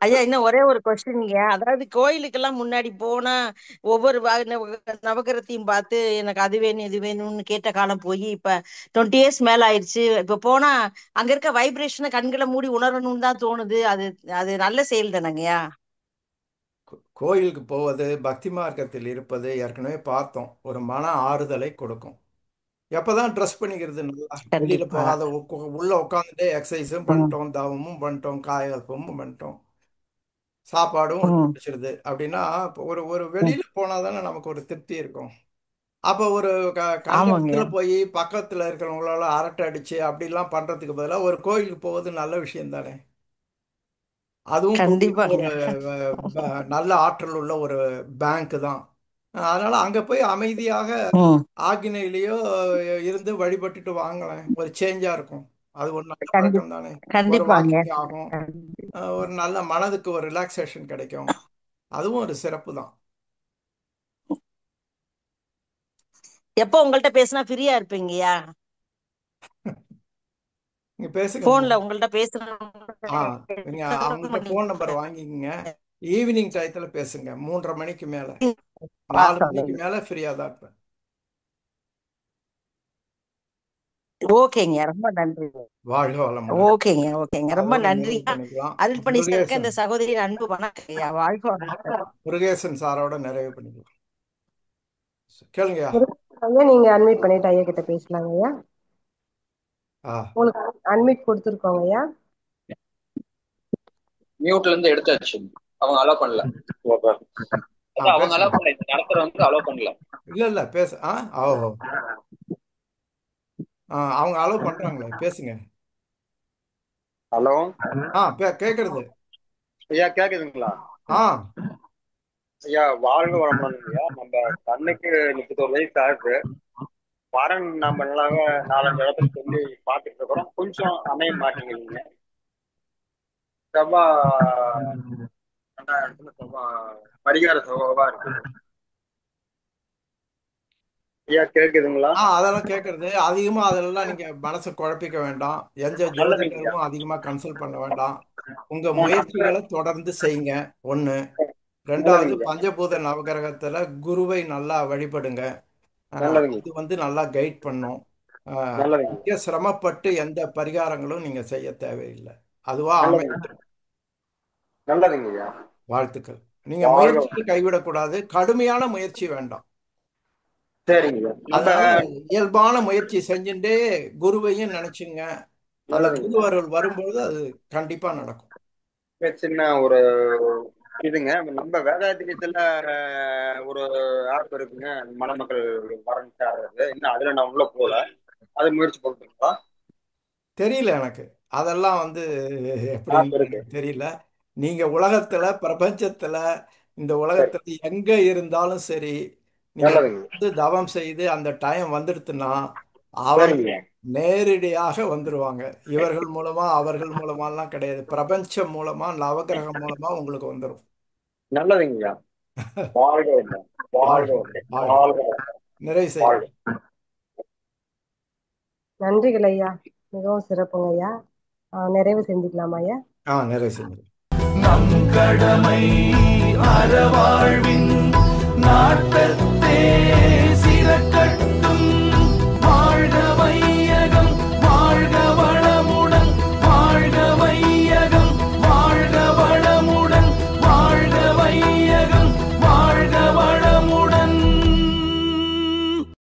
ஐயா இன்னும் ஒரே ஒரு கொஸ்டின்ங்க. அதாவது கோயிலுக்கெல்லாம் முன்னாடி போனா ஒவ்வொரு நவகிரகத்தையும் பார்த்து எனக்கு அது வேணும் இது வேணும்னு கேட்ட காலம் போய் இப்ப 20 இயர்ஸ் மேல ஆயிடுச்சு. இப்ப போனா அங்க இருக்க வைப்ரேஷனை கண்களை மூடி உணரணும்னு தான் தோணுது. அது அது நல்ல செயல் தானங்கய்யா? கோயிலுக்கு போவது, பக்தி மார்க்கத்தில் இருப்பது ஏற்கனவே பார்த்தோம், ஒரு மன ஆறுதலை கொடுக்கும். எப்பதான் ட்ரெஸ் பண்ணிக்கிறது நல்லா? வெளியில கண்டிப்பா. போகாத உள்ள உட்காந்துட்டு எக்ஸசைஸும் பண்ணிட்டோம், தவமும் பண்ணிட்டோம், காயகல்பமும் பண்ணிட்டோம், சாப்பாடும் பிடிச்சிருது அப்படின்னா ஒரு ஒரு வெளியில போனாதானே நமக்கு ஒரு திருப்தி இருக்கும். அப்போ ஒரு கண்ட இடத்துல போய் பக்கத்துல இருக்கிறவங்களால அரட்டை அடிச்சு அப்படிலாம் பண்றதுக்கு பதிலாக ஒரு கோயிலுக்கு போவது நல்ல விஷயம் தானே. அதுவும் கோயில் ஒரு நல்ல ஆற்றல் உள்ள ஒரு பேங்க் தான். அதனால அங்க போய் அமைதியாக ஆக்கினையிலேயோ இருந்து வழிபட்டுட்டு வாங்கலாம். ஒரு சேஞ்சா இருக்கும். அது ஒரு நல்ல பழக்கம் தானே. ஒரு வாக்கிங் ஆகும், ஒரு நல்ல மனதுக்கு ஒரு ரிலாக்ஸேஷன் கிடைக்கும். அதுவும் ஒரு சிறப்பு தான். எப்போ உங்கள்ட்ட பேசினா ஃப்ரீயா இருப்பீங்கயா? நீங்க பேசுங்க. போன்ல உங்கள்ட்ட பேசுறேன். நீங்க அவங்கள்ட்ட போன் நம்பர் வாங்கிக்கங்க. ஈவினிங் டயத்துல பேசுங்க. 3:30 மணிக்கு மேல, 4 மணிக்கு மேல ஃப்ரீயா தான் இருப்பேன். ஓகேங்க, ரொம்ப நன்றி. வாழ்க வளமுடன். ஓகேங்க, ரொம்ப அதோட நன்றி. நிறைவு பண்ணிக்கலாம். அருள் பணி சேர்க்க முருகேசன் இந்த சகோதரியின் அன்பு வணக்கம் ஐயா. வாழ்க வளமுடன். முருகேசன் சாரோட நிறைவு பண்ணிக்கலாம். கேளுங்கய்யா. ஐயா நீங்க அட்மிட் பண்ணிட்டு ஐயா கிட்ட பேசலாங்க ஐயா. உங்களுக்கு அட்மிட் கொடுத்துருக்கோங்க ஐயா. மியூட்ல இருந்து எடுத்தாச்சு, அவங்க அலோ பண்ணல. அவங்க அலோ பண்ணல, இந்த நடத்துற வந்து அலோ பண்ணல. இல்ல பேச அவங்க அலோ பண்றாங்களே, பேசுங்க. ஹலோ. கேக்குறது ஐயா? கேக்குதுங்களா? ஐயா வாழ்க வளமுடன் ஐயா. நம்ம கண்ணுக்கு 31 வயசு ஆகுது. வரன் நம்ம நல்லாவே 4-5 இடத்துல சொல்லி பார்த்துட்டு இருக்கிறோம். கொஞ்சம் அமைய மாட்டேங்குதுங்க. பரிகார சோகவா இருக்குது ஐயா. கேக்குதுங்களா? அதெல்லாம் கேக்குறது. அதிகமா அதெல்லாம் நீங்க மனசை குழப்பிக்க வேண்டாம். எந்த ஜோதிடரும் அதிகமா கன்சல்ட் பண்ண வேண்டாம். உங்க முயற்சிகளை தொடர்ந்து செய்யுங்க. 1. 2வது, பஞ்சபூத நவகிரகத்துல குருவை நல்லா வழிபடுங்க. இது வந்து நல்லா கைட் பண்ணும். சிரமப்பட்டு எந்த பரிகாரங்களும் நீங்க செய்ய தேவையில்லை. அதுவா அமையும். நல்லதுங்க. வாழ்த்துக்கள். நீங்க முயற்சியை கைவிடக்கூடாது. கடுமையான முயற்சி வேண்டாம். சரிங்க. அதனால இயல்பான முயற்சி செஞ்சுட்டே குருவையும் நினைச்சுங்க. அந்த குரு அருள் வரும்போது அது கண்டிப்பா நடக்கும். சின்ன ஒரு இதுங்க, நம்ம வேதாத்திரியத்துல ஒரு ஆப் இருக்குங்க, மணமக்கள் வரன் சேர்றது. இன்னும் அதுல நான் உள்ள போல, அது முயற்சி பண்ணுறீங்களா? தெரியல எனக்கு. அதெல்லாம் வந்து எப்படி தெரியல. நீங்க உலகத்துல, பிரபஞ்சத்துல, இந்த உலகத்துல எங்க இருந்தாலும் சரி, நீங்க வந்து தவம் செய்து அந்த டைம் வந்துடுத்துன்னா அவங்க நேரடியாக வந்துருவாங்க. இவர்கள் மூலமா அவர்கள் மூலமா எல்லாம் கிடையாது. பிரபஞ்சம் மூலமா, நவகிரகம் மூலமா உங்களுக்கு வந்துடும். நல்லதுங்க. நிறைவு செய்ய. நன்றிகள் ஐயா, மிகவும் சிறப்புங்க ஐயா. நிறைவு செஞ்சுக்கலாமா ஐயா? நிறைவு செஞ்சு. நம் கடமை அறவாழ்வு